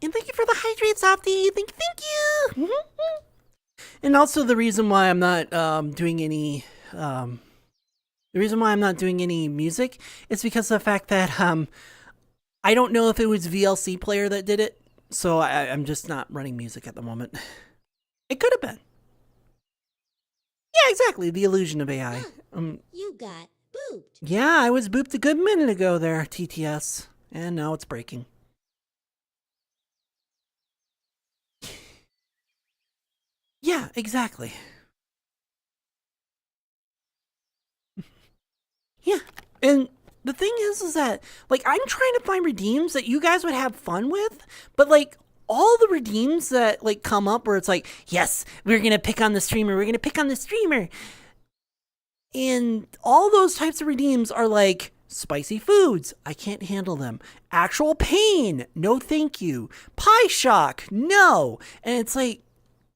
And thank you for the hydrate, Softy. Thank you. And also the reason why I'm not doing any music is because of the fact that I don't know if it was VLC player that did it, so I'm just not running music at the moment. It could have been. Yeah, exactly. The illusion of AI. You got booped. Yeah, I was booped a good minute ago there, TTS, and now it's breaking. Yeah, exactly. Yeah, and the thing is that like I'm trying to find redeems that you guys would have fun with, but like all the redeems that like come up where it's like, yes, we're gonna pick on the streamer, and all those types of redeems are like spicy foods, I can't handle them. Actual pain, no thank you. Pie shock, no. And it's like,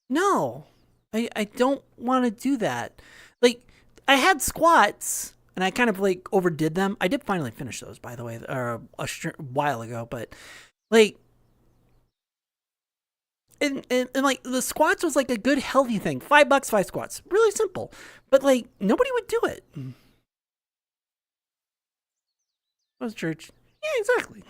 no, I don't want to do that. Like, I had squats, and I kind of like overdid them. I did finally finish those, by the way, a while ago. But like, and like the squats was like a good healthy thing. $5, 5 squats, really simple. But like nobody would do it. That was church. Yeah, exactly.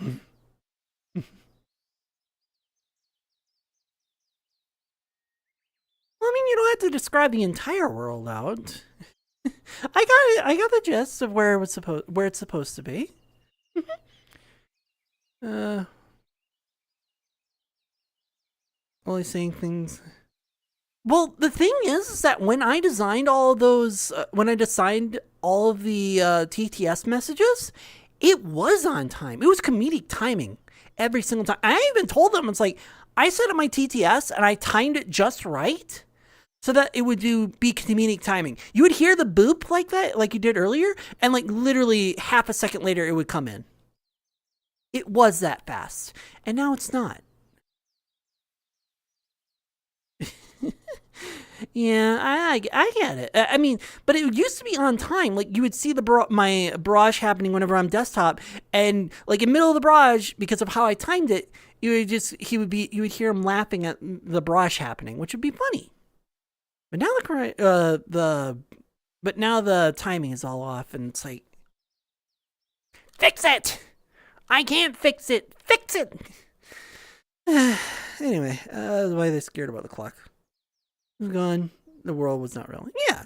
Well, I mean, you don't have to describe the entire world out. I got it. I got the gist of where it's supposed to be. uh, only saying things. Well, the thing is that when I designed all of those, when I designed all of the TTS messages, it was on time. It was comedic timing every single time. I even told them, it's like, I set up my TTS and I timed it just right so that it would be comedic timing. You would hear the boop like that, like you did earlier, and like literally half a second later, it would come in. It was that fast. And now it's not. Yeah, I get it. I mean, but it used to be on time. Like you would see my barrage happening whenever I'm desktop, and like in the middle of the barrage, because of how I timed it, you would hear him laughing at the barrage happening, which would be funny. But now now the timing is all off, and it's like, fix it. I can't fix it. Fix it. Anyway, that's why they're scared about the clock. Was gone. The world was not real. Yeah.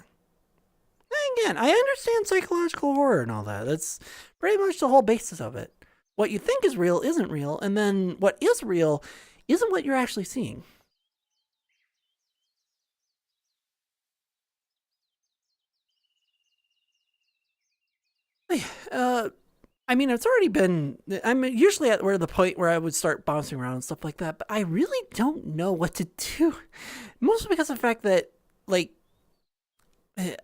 Again, I understand psychological horror and all that. That's pretty much the whole basis of it. What you think is real isn't real, and then what is real isn't what you're actually seeing. I mean, it's already been. I'm usually at where the point where I would start bouncing around and stuff like that, but I really don't know what to do. Mostly because of the fact that, like,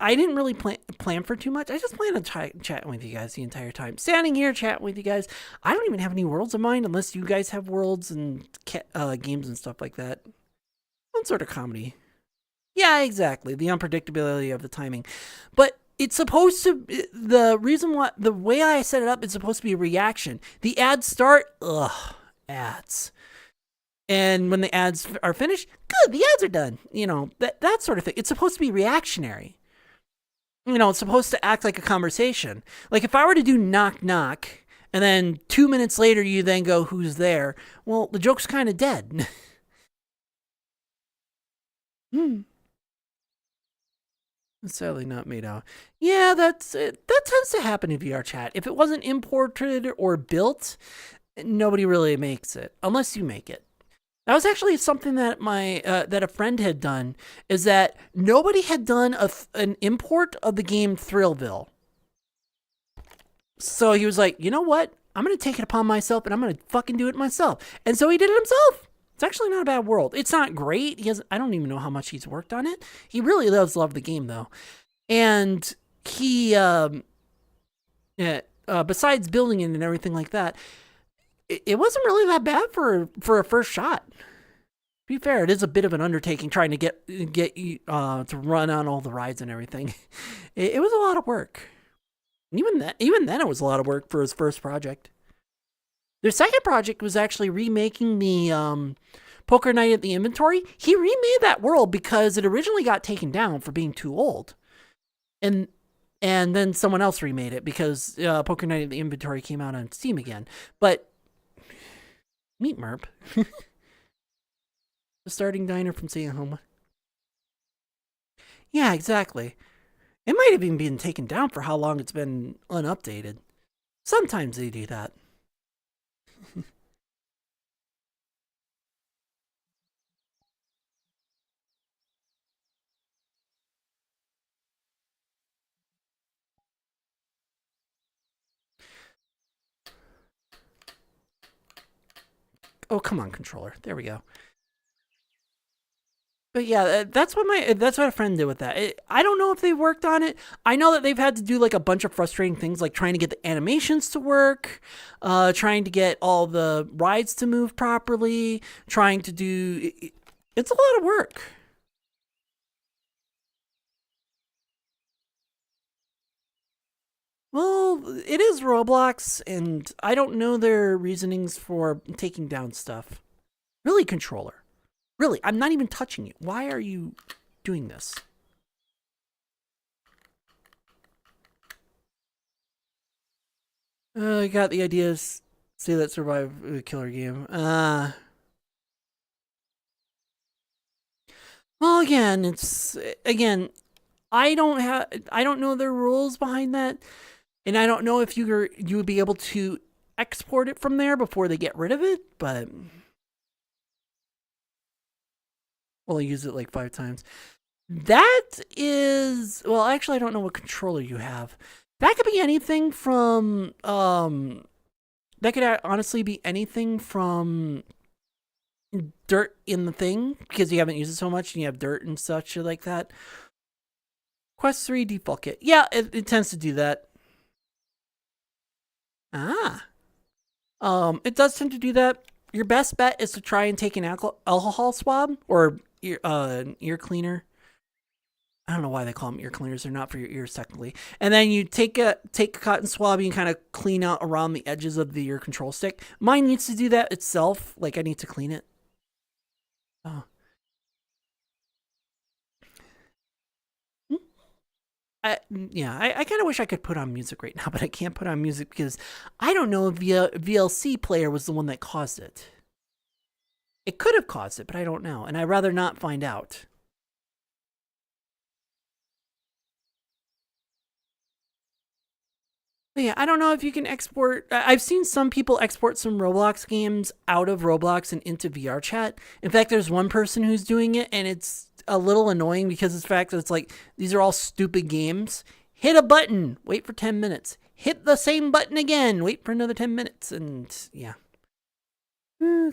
I didn't really plan for too much. I just plan on chatting with you guys the entire time. Standing here chatting with you guys. I don't even have any worlds in mind unless you guys have worlds and games and stuff like that. One sort of comedy. Yeah, exactly. The unpredictability of the timing. But it's supposed to, the way I set it up, it's supposed to be a reaction. The ads start, ads. And when the ads are finished, good, the ads are done. You know, that sort of thing. It's supposed to be reactionary. You know, it's supposed to act like a conversation. Like if I were to do knock knock, and then 2 minutes later you then go, who's there? Well, the joke's kind of dead. Sadly not made out. Yeah, that's it. That tends to happen in VR chat. If it wasn't imported or built, nobody really makes it unless you make it. That was actually something that that a friend had done. Is that nobody had done an import of the game Thrillville. So he was like, you know what? I'm gonna take it upon myself and I'm gonna fucking do it myself. And so he did it himself. It's actually not a bad world. It's not great. I don't even know how much he's worked on it. He really does love the game though. And he, besides building it and everything like that, it wasn't really that bad for a first shot. To be fair, it is a bit of an undertaking trying to get you to run on all the rides and everything. It was a lot of work. Even then, it was a lot of work for his first project. Their second project was actually remaking the Poker Night at the Inventory. He remade that world because it originally got taken down for being too old. And then someone else remade it because Poker Night at the Inventory came out on Steam again. But, meet Merp. The starting diner from Staying Home. Yeah, exactly. It might have even been taken down for how long it's been unupdated. Sometimes they do that. Oh, come on, controller. There we go. But yeah, that's what a friend did with that. I don't know if they worked on it. I know that they've had to do like a bunch of frustrating things, like trying to get the animations to work, trying to get all the rides to move properly, trying to do. It's a lot of work. Well, it is Roblox, and I don't know their reasonings for taking down stuff. Really, controller. Really, I'm not even touching you. Why are you doing this? I got the ideas. Say that survive a killer game. Well, again. I don't know the rules behind that, and I don't know if you would be able to export it from there before they get rid of it. But well, I use it like 5 times. That is, well, actually, I don't know what controller you have. That could be anything from, that could honestly be anything from dirt in the thing, because you haven't used it so much and you have dirt and such like that. Quest 3 default kit. Yeah, it tends to do that. It does tend to do that. Your best bet is to try and take an alcohol swab or ear cleaner. I don't know why they call them ear cleaners. They're not for your ears technically. And then you take a cotton swab and kind of clean out around the edges of your control stick. Mine needs to do that itself. Like I need to clean it. Oh. I kind of wish I could put on music right now, but I can't put on music because I don't know if VLC player was the one that caused it. It could have caused it, but I don't know, and I'd rather not find out. But yeah, I don't know if you can export. I've seen some people export some Roblox games out of Roblox and into VRChat. In fact, there's one person who's doing it, and it's a little annoying because of the fact that it's like, these are all stupid games. Hit a button, wait for 10 minutes. hit the same button again, wait for another 10 minutes, and yeah. Yeah.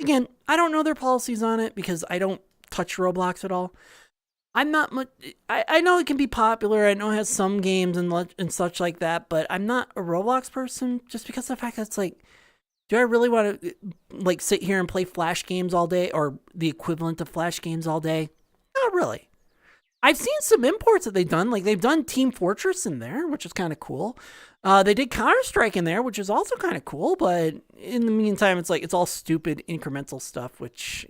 Again, I don't know their policies on it because I don't touch Roblox at all. I'm not much. I know it can be popular. I know it has some games and such like that, but I'm not a Roblox person just because of the fact that it's like, do I really want to like sit here and play Flash games all day or the equivalent of Flash games all day? Not really. I've seen some imports that they've done. Like they've done Team Fortress in there, which is kind of cool. They did Counter Strike in there, which is also kind of cool. But in the meantime, it's like it's all stupid incremental stuff, which.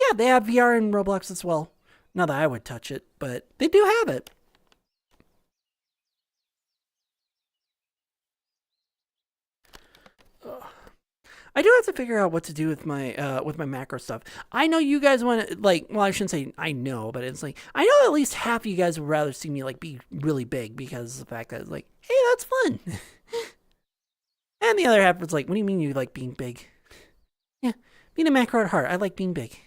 Yeah, they have VR in Roblox as well. Not that I would touch it, but they do have it. I do have to figure out what to do with my macro stuff. I know you guys want to like. Well, I shouldn't say I know, but it's like I know at least half of you guys would rather see me like be really big because of the fact that it's like, hey, that's fun. And the other half is like, what do you mean you like being big? Yeah, being a macro at heart, I like being big.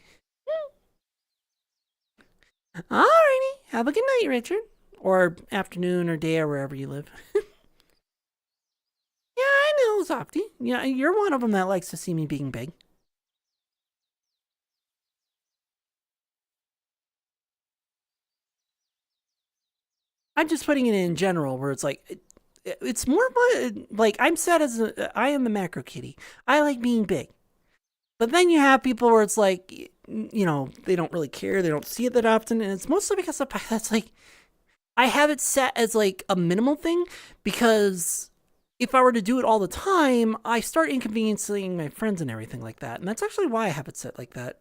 Alrighty, have a good night, Richard, or afternoon or day or wherever you live. Yeah, I know, Softy. Yeah, you're one of them that likes to see me being big. I'm just putting it in general, where it's like, it's more like I'm set as I am the macro kitty. I like being big, but then you have people where it's like, they don't really care. They don't see it that often, and it's mostly because of the fact that's like, I have it set as like a minimal thing because if I were to do it all the time, I start inconveniencing my friends and everything like that. And that's actually why I have it set like that.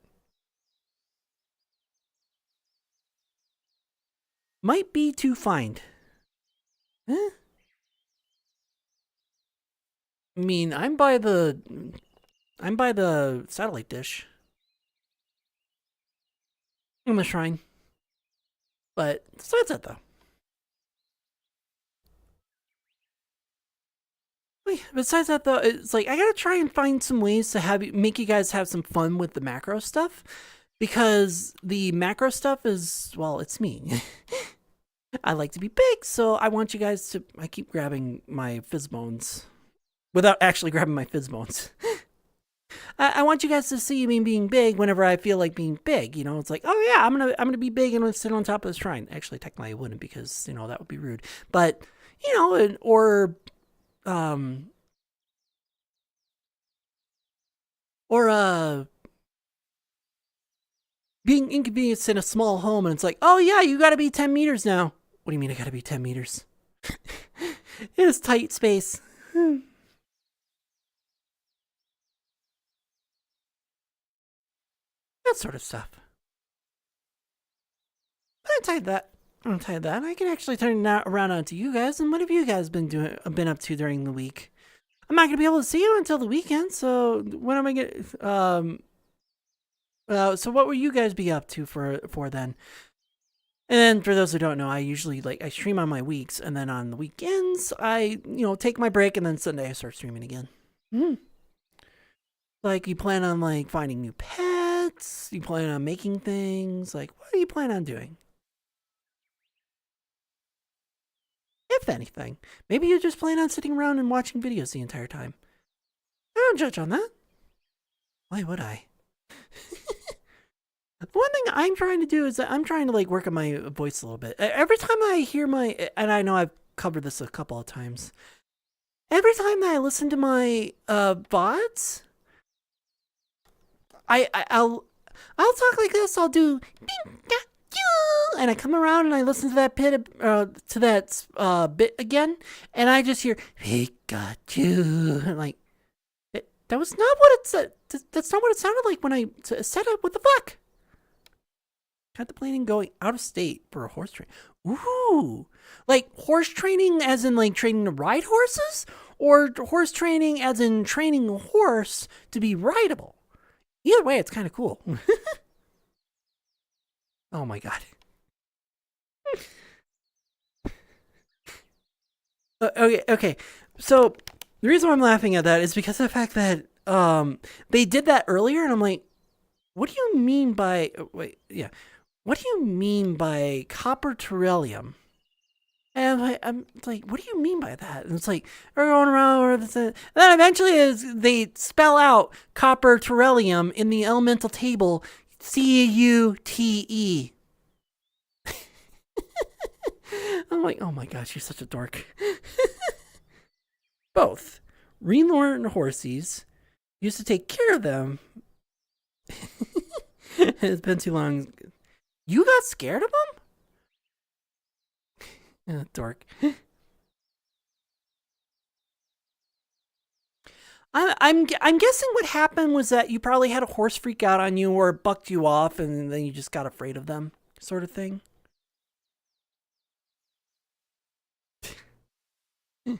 Might be to find. Eh? I mean, I'm by the satellite dish. On the shrine. But besides that though. Besides that though, it's like I gotta try and find some ways to make you guys have some fun with the macro stuff. Because the macro stuff is, well, it's me. I like to be big, so I want you guys to. I keep grabbing my fizz bones without actually grabbing my fizz bones. I want you guys to see me being big whenever I feel like being big. It's like, oh yeah, I'm gonna be big and I'm gonna sit on top of the shrine. Actually, technically, I wouldn't because that would be rude. But um, or being inconvenienced in a small home, and it's like, oh yeah, you got to be 10 meters now. What do you mean I got to be 10 meters? It is tight space. That sort of stuff. But I'm tired of that. I can actually turn that around onto you guys. And what have you guys been up to during the week? I'm not gonna be able to see you until the weekend. So when am I gonna? So what will you guys be up to for then? And then for those who don't know, I usually I stream on my weeks, and then on the weekends I take my break, and then Sunday I start streaming again. Like, you plan on finding new pets? You plan on making things? Like, what do you plan on doing? If anything, maybe you just plan on sitting around and watching videos the entire time. I don't judge on that. Why would I? One thing I'm trying to do is that I'm trying to work on my voice a little bit. Every time I hear and I know I've covered this a couple of times. Every time that I listen to my VODs, I'll talk like this. I'll do and I come around and I listen to that bit again, and I just hear Pikachu. Like, that was not what it said. That's not what it sounded like when I said it. What the fuck? Contemplating going out of state for a horse train. Ooh, like horse training as in training to ride horses, or horse training as in training a horse to be rideable. Either way, it's kind of cool. Oh my god. Okay. So the reason why I'm laughing at that is because of the fact that they did that earlier, and I'm like, What do you mean by wait? Yeah, what do you mean by copper beryllium? And I'm like, what do you mean by that? And it's like, we're going around. And then eventually, as they spell out copper beryllium in the elemental table, CUTE. I'm like, oh my gosh, you're such a dork. Both. Renor and Horsies used to take care of them. It's been too long. You got scared of them? Dork. I'm guessing what happened was that you probably had a horse freak out on you or bucked you off, and then you just got afraid of them, sort of thing. Or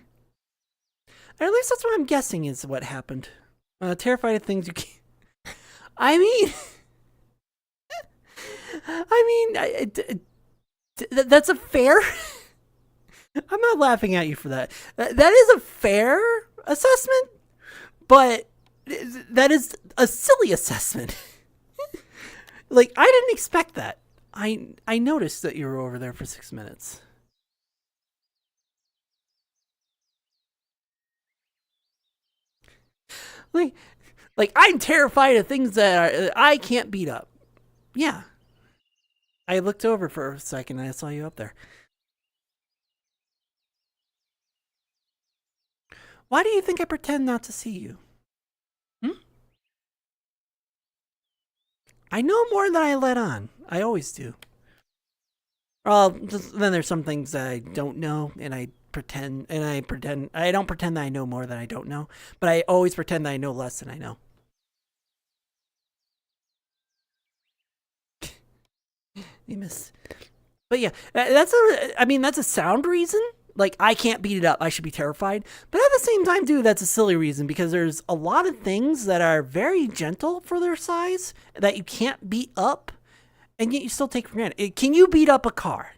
at least that's what I'm guessing is what happened. Terrified of things you can't. I mean, that's a fair. I'm not laughing at you for that. That is a fair assessment, but that is a silly assessment. Like, I didn't expect that. I noticed that you were over there for 6 minutes. Like I'm terrified of things that I can't beat up. Yeah. I looked over for a second and I saw you up there. Why do you think I pretend not to see you? I know more than I let on. I always do. Well, then there's some things that I don't know, and I don't pretend that I know more than I don't know, but I always pretend that I know less than I know. You miss. But yeah, that's a sound reason. Like, I can't beat it up. I should be terrified. But at the same time, dude, that's a silly reason because there's a lot of things that are very gentle for their size that you can't beat up, and yet you still take for granted. Can you beat up a car?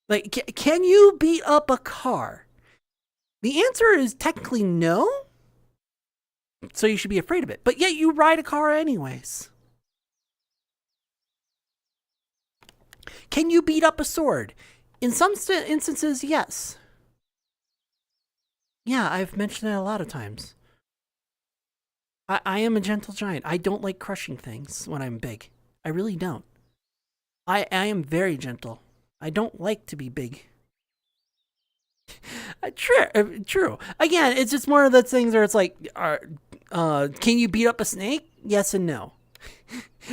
Like, can you beat up a car? The answer is technically no. So you should be afraid of it. But yet you ride a car anyways. Can you beat up a sword? In some instances, yes. Yeah, I've mentioned that a lot of times. I am a gentle giant. I don't like crushing things when I'm big. I really don't. I am very gentle. I don't like to be big. True. Again, it's just more of those things where it's like, can you beat up a snake? Yes and no.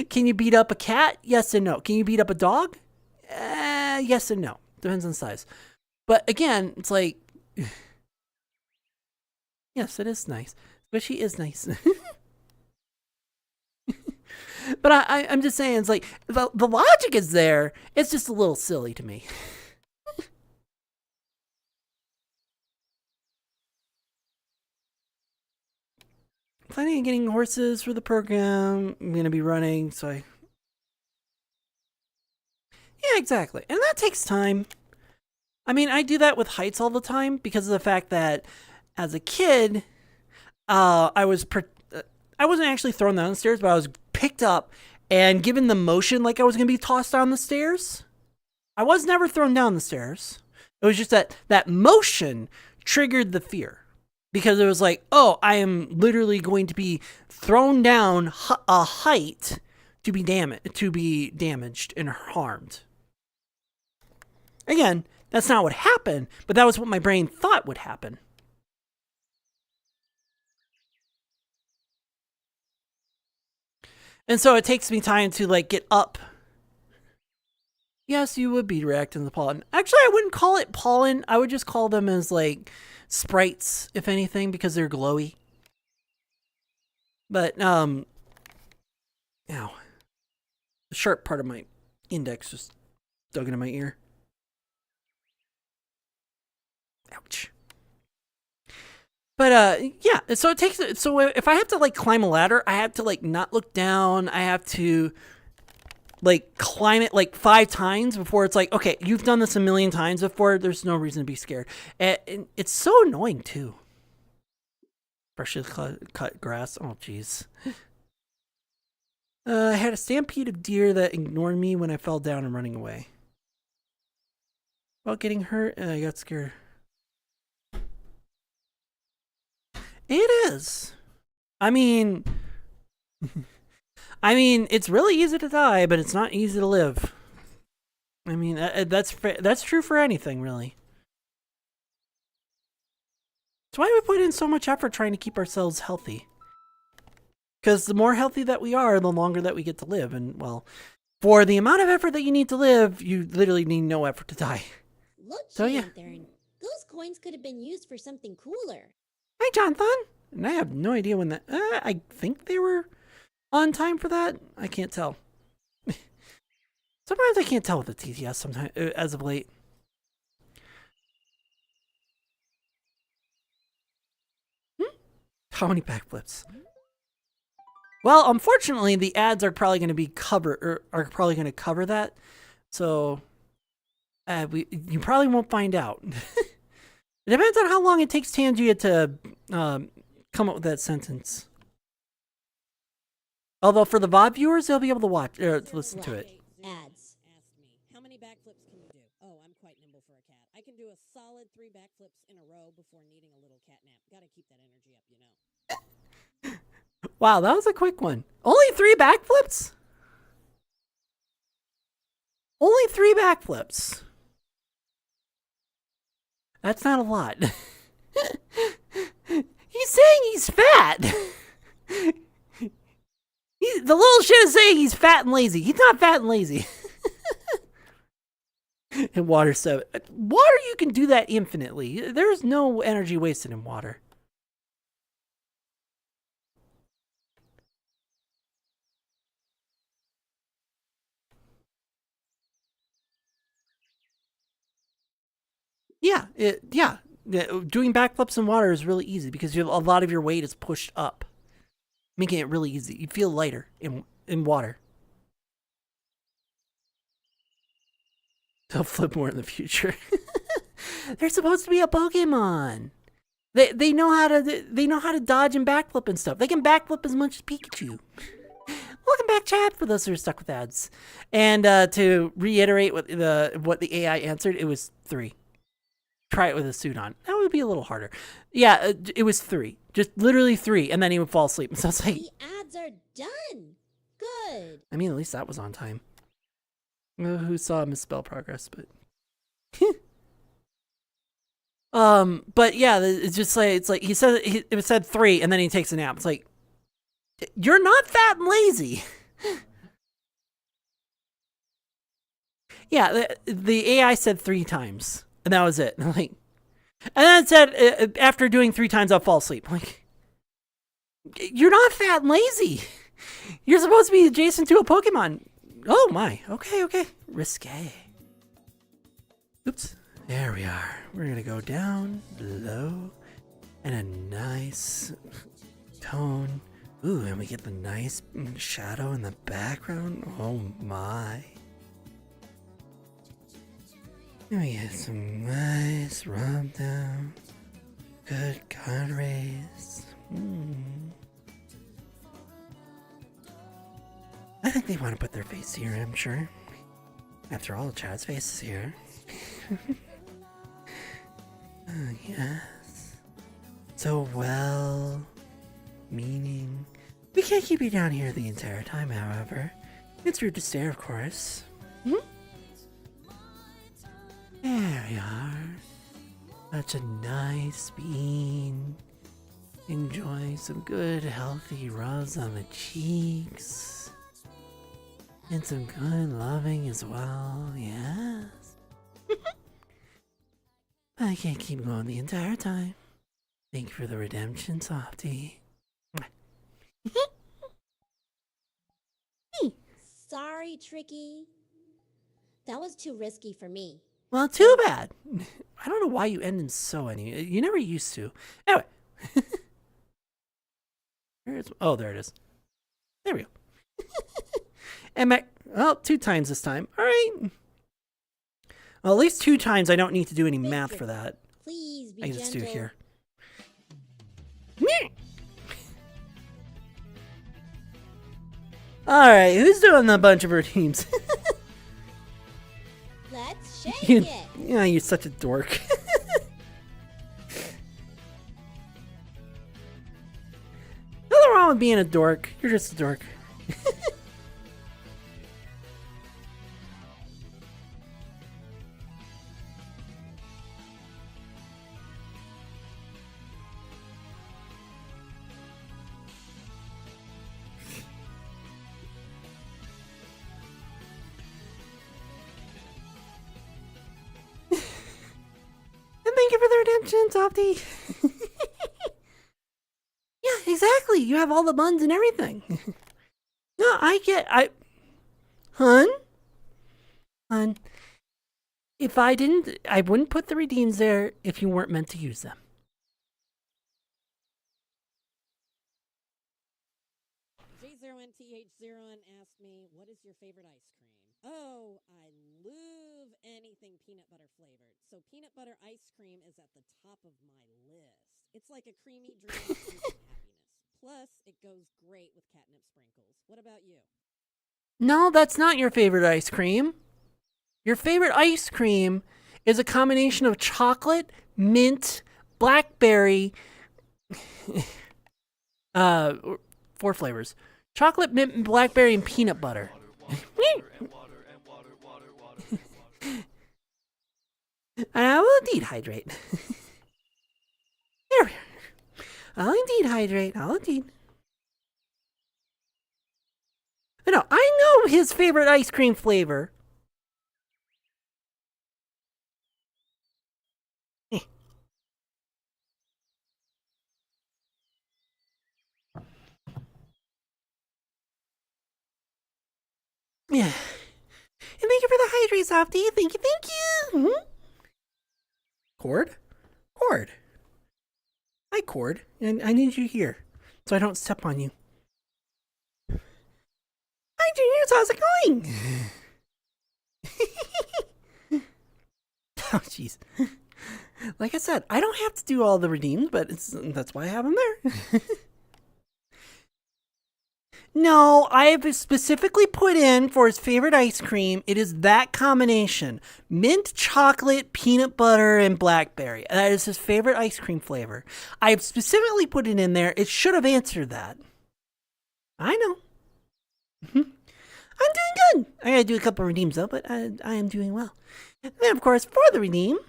Can you beat up a cat? Yes and no. Can you beat up a dog? Yes and no. Depends on the size. But again, it's like, yes, it is nice. Squishy is nice. But I'm just saying, it's like, the logic is there. It's just a little silly to me. Planning on getting horses for the program. I'm going to be running, so yeah, exactly. And that takes time. I mean, I do that with heights all the time because of the fact that as a kid, I wasn't actually thrown down the stairs, but I was picked up and given the motion like I was going to be tossed down the stairs. I was never thrown down the stairs. It was just that motion triggered the fear. Because it was like, oh, I am literally going to be thrown down a height to be damaged and harmed. Again, that's not what happened, but that was what my brain thought would happen. And so it takes me time to like get up. Yes, you would be reacting to the pollen. Actually, I wouldn't call it pollen. I would just call them as like sprites, if anything, because they're glowy. But ow, the sharp part of my index just dug into my ear. Ouch. But yeah, so it takes. So if I have to like climb a ladder, I have to like not look down. I have to like climb it like 5 times before it's like, okay, you've done this a million times before. There's no reason to be scared. And it's so annoying too. Freshly cut grass. Oh, jeez. I had a stampede of deer that ignored me when I fell down and running away. About getting hurt, and I got scared. It is. I mean, it's really easy to die, but it's not easy to live. I mean, that's true for anything, really. That's why we put in so much effort trying to keep ourselves healthy. Because the more healthy that we are, the longer that we get to live. And, well, for the amount of effort that you need to live, you literally need no effort to die. Look, So, yeah. Chanthern. Those coins could have been used for something cooler. Hi, Jonathan. And I have no idea when that... I think they were on time for that. I can't tell. Sometimes I can't tell with the TTS sometimes, as of late. How many backflips? Well, unfortunately, the ads are probably going to be probably going to cover that. So, you probably won't find out. It depends on how long it takes Tangia to come up with that sentence. Although for the VOD viewers, they'll be able to watch or listen to it. Ads. Asked me, how many backflips can you do? Oh, I'm quite nimble for a cat. I can do a solid 3 backflips in a row before needing a little cat nap. Gotta keep that energy up, you know. Wow, that was a quick one. Only 3 backflips? Only 3 backflips. That's not a lot. He's saying he's fat. The little shit is saying he's fat and lazy. He's not fat and lazy. And water 7. Water, you can do that infinitely. There's no energy wasted in water. Yeah, doing backflips in water is really easy because a lot of your weight is pushed up, making it really easy. You feel lighter in water. They'll flip more in the future. They're supposed to be a Pokemon. They know how to dodge and backflip and stuff. They can backflip as much as Pikachu. Welcome back, chat, for those who are stuck with ads. And to reiterate what the AI answered, it was 3. Try it with a suit on. That would be a little harder. Yeah, it was 3. Just literally 3, and then he would fall asleep. So it's like, The ads are done. Good. I mean, at least that was on time. Who saw misspell progress, but but yeah, it's just like it said 3, and then he takes a nap. It's like, you're not fat and lazy. Yeah, the AI said 3 times. And that was it. And then it said, after doing 3 times, I'll fall asleep. Like, you're not fat and lazy. You're supposed to be adjacent to a Pokemon. Oh my. Okay. Risque. Oops. There we are. We're going to go down, low, and a nice tone. Ooh, and we get the nice shadow in the background. Oh my. We get some nice rub down. Good card raise. I think they want to put their face here, I'm sure. After all, Chad's face is here. Yes. So well meaning. We can't keep you down here the entire time, however. It's rude to stare, of course. There we are. Such a nice bean. Enjoying some good healthy rubs on the cheeks. And some good loving as well, yes. I can't keep going the entire time. Thank you for the redemption, Softy. Sorry, Tricky. That was too risky for me. Well, too bad. I don't know why you end in so any. You never used to. Anyway. There it is. There we go. And back. Well, 2 times this time. All right. Well, at least 2 times I don't need to do any math for that. Please be I can just do it gentle. here. Alright, who's doing the bunch of redeems? Let's shake you, it. yeah, you're such a dork. Nothing wrong with being a dork. You're just a dork. And thank you for the redemption, Softy. Yeah, exactly. You have all the buns and everything. No, Hun? Hun, if I didn't, I wouldn't put the redeems there if you weren't meant to use them. J0NTH0N asked me, what is your favorite ice cream? Oh, I love anything peanut butter flavored. So peanut butter ice cream is at the top of my list. It's like a creamy dream of happiness. Plus, it goes great with catnip sprinkles. What about you? No, that's not your favorite ice cream. Your favorite ice cream is a combination of chocolate, mint, blackberry, 4 flavors. Chocolate, mint, blackberry, and peanut butter. I will indeed hydrate. There we are. I'll indeed hydrate. I'll indeed. No, I know his favorite ice cream flavor. Yeah. And thank you for the hydrate, Softy. Thank you, thank you. Mm-hmm. Cord? Cord. Hi, Cord. And I need you here so I don't step on you. Hi, Juniors. How's it going? Oh, jeez. Like I said, I don't have to do all the redeems, but that's why I have them there. No, I have specifically put in for his favorite ice cream. It is that combination. Mint chocolate, peanut butter, and blackberry. That is his favorite ice cream flavor. I have specifically put it in there. It should have answered that. I know. I'm doing good. I gotta do a couple of redeems though, but I am doing well. And then, of course, for the redeem,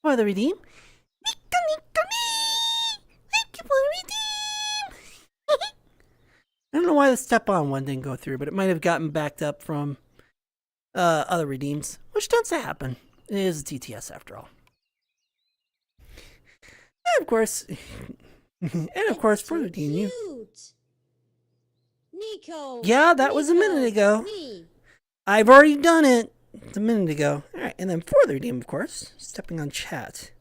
Nika Nika thank you for the redeem. I don't know why the step-on one didn't go through, but it might have gotten backed up from other redeems, which tends to happen. It is a TTS after all. And of course, for the redeem, you. Nico. Yeah, that was a minute ago. I've already done it. It's a minute ago. All right, and then for the redeem, of course, stepping on chat.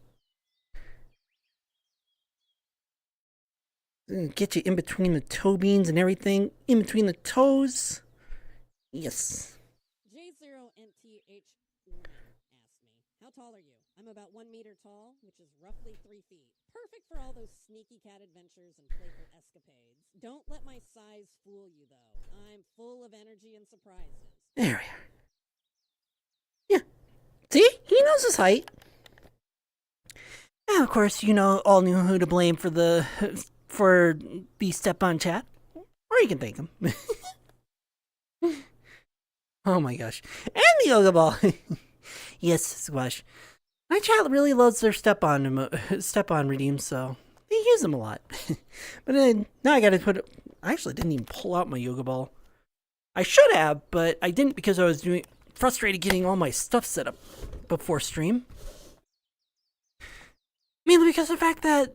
Get you in between the toe beans and everything. In between the toes. Yes. J0NTH asked me, how tall are you? I'm about 1 meter tall, which is roughly 3 feet. Perfect for all those sneaky cat adventures and playful escapades. Don't let my size fool you, though. I'm full of energy and surprises. There we are. Yeah. See? He knows his height. And of course, you know, all knew who to blame for the step on chat. Or you can thank him. Oh my gosh. And the yoga ball. Yes, Squash. My chat really loves their step on redeems, so they use them a lot. But then now I gotta I actually didn't even pull out my yoga ball. I should have, but I didn't because I was frustrated getting all my stuff set up before stream. Mainly because of the fact that,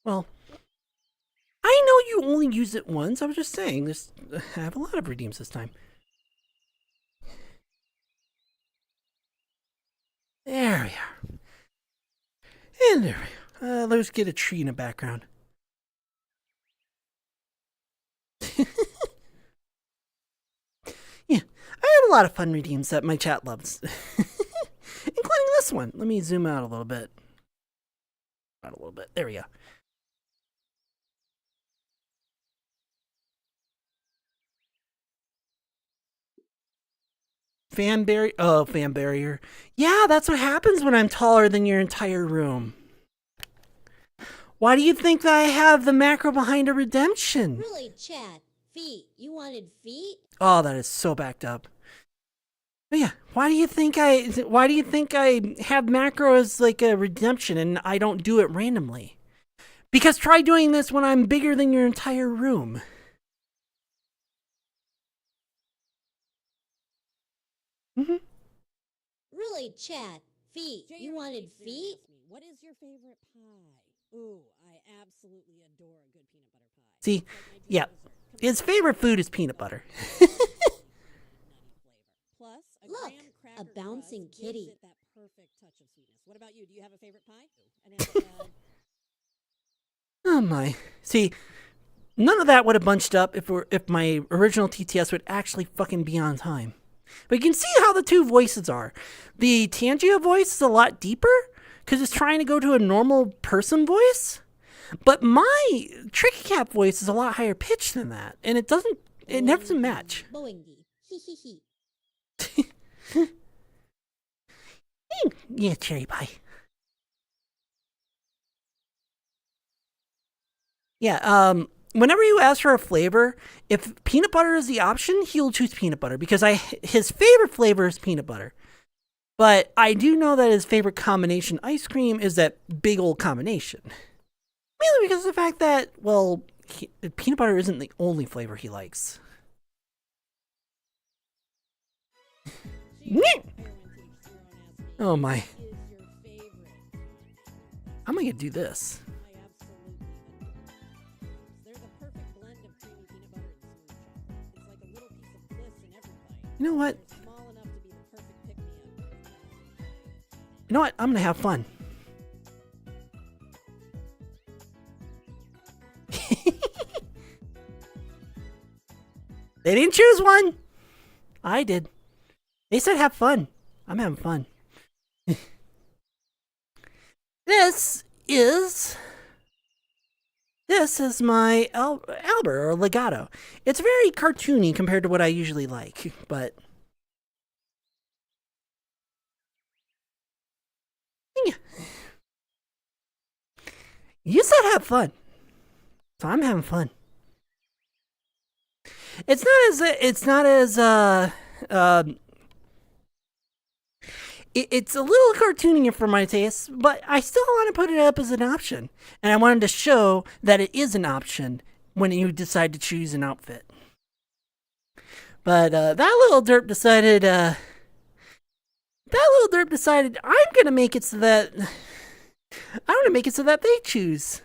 well, I know you only use it once. I was just saying, I have a lot of redeems this time. There we are. And there we go. Let's get a tree in the background. Yeah, I have a lot of fun redeems that my chat loves. Including this one. Let me zoom out a little bit. There we go. Fan barrier. Oh, fan barrier. Yeah, that's what happens when I'm taller than your entire room. Why do you think that I have the macro behind a redemption? Really, Chad? Feet. You wanted feet? Oh, that is so backed up. But yeah, why do you think I have macro as like a redemption and I don't do it randomly? Because try doing this when I'm bigger than your entire room. Mm-hmm. Really, Chad? Feet. You wanted feet? What is your favorite pie? Ooh, I absolutely adore a good peanut butter pie. See, It's like my dream yeah, dessert. his favorite food is peanut butter. Plus, a Look, graham a cracker bouncing crust kitty. gives it that perfect touch of sweetness. What about you? Do you have a favorite pie? And Oh my. See, none of that would have bunched up if my original TTS would actually fucking be on time. But you can see how the two voices are. The Tangia voice is a lot deeper because it's trying to go to a normal person voice. But my Tricky Cat voice is a lot higher pitched than that, and it never doesn't match. Boingy. Hee hee hee. Yeah, cherry pie. Yeah, whenever you ask for a flavor, if peanut butter is the option, he'll choose peanut butter because his favorite flavor is peanut butter. But I do know that his favorite combination ice cream is that big old combination. Mainly because of the fact that, well, peanut butter isn't the only flavor he likes. Oh my. I'm gonna do this. They're the perfect blend of creamy peanut butter and smooth chocolate. It's like a little piece of bliss in every bite. You know what? They're small enough to be the perfect pick-me-up. You know what? I'm gonna have fun. They didn't choose one. I did. They said have fun. I'm having fun. This is my Albert or Legato. It's very cartoony compared to what I usually like, but yeah. You said have fun, so I'm having fun. It's not as it's a little cartoonier for my taste, but I still want to put it up as an option. And I wanted to show that it is an option when you decide to choose an outfit. But that little derp decided I'm gonna make it so that they choose.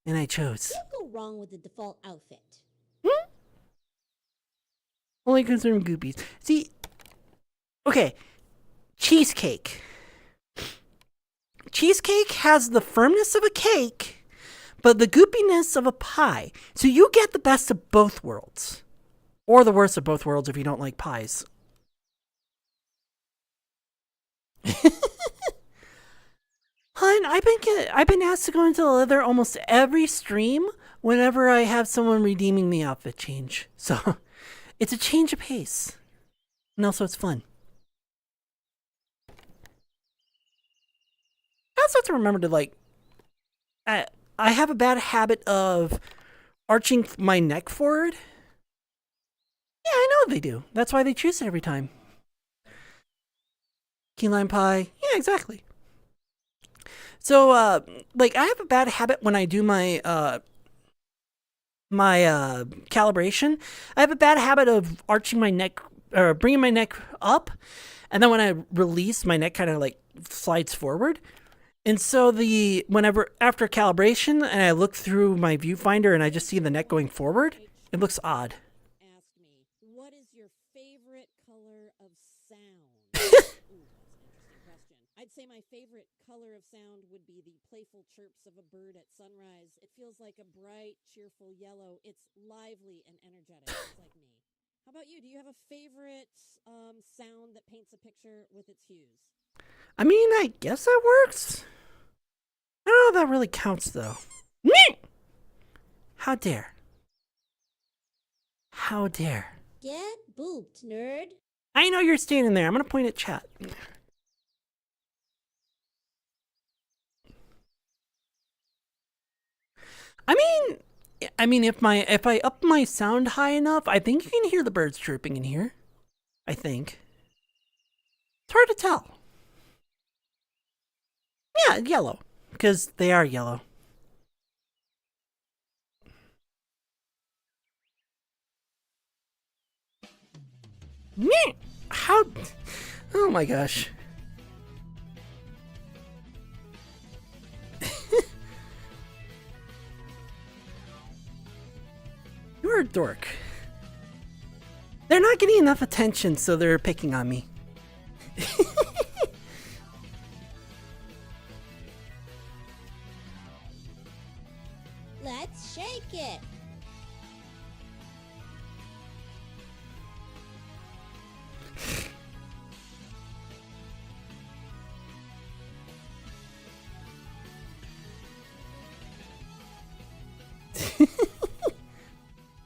And I chose. Can't go wrong with the default outfit. Only concern goopies. See, okay, cheesecake. Cheesecake has the firmness of a cake, but the goopiness of a pie. So you get the best of both worlds. Or the worst of both worlds if you don't like pies. Hun, I've been asked to go into the leather almost every stream whenever I have someone redeeming the outfit change. So it's a change of pace. And also it's fun. I also have to remember to I have a bad habit of arching my neck forward. Yeah, I know they do. That's why they choose it every time. Key lime pie. Yeah, exactly. So, I have a bad habit when I do my calibration. I have a bad habit of arching my neck, or bringing my neck up, and then when I release, my neck kind of slides forward. And so after calibration, and I look through my viewfinder and I just see the neck going forward, it looks odd. Asked me, what is your favorite color of sound? Ooh, that's an interesting question. I'd say my favorite color of sound would be the playful chirps of a bird at sunrise. It feels like a bright, cheerful yellow. It's lively and energetic. It's like me. How about you? Do you have a favorite sound that paints a picture with its hues? I mean, I guess that works. I don't know if that really counts, though. How dare. How dare. Get booped, nerd. I know you're standing there. I'm going to point at chat. I mean, if I up my sound high enough, I think you can hear the birds chirping in here. I think. It's hard to tell. Yeah, yellow, because they are yellow. How? Oh my gosh. You're a dork. They're not getting enough attention, so they're picking on me. Let's shake it.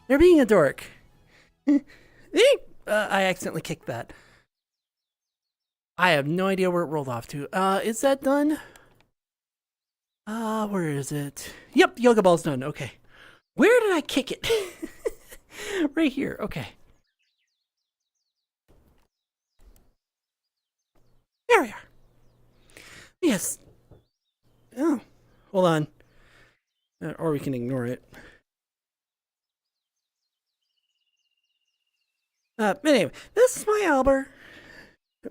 They're being a dork. I accidentally kicked that. I have no idea where it rolled off to. Is that done? Where is it? Yep, yoga ball's done. Okay. Where did I kick it? Right here. Okay. There we are. Yes. Oh, hold on. Or we can ignore it. But anyway, this is my Albert,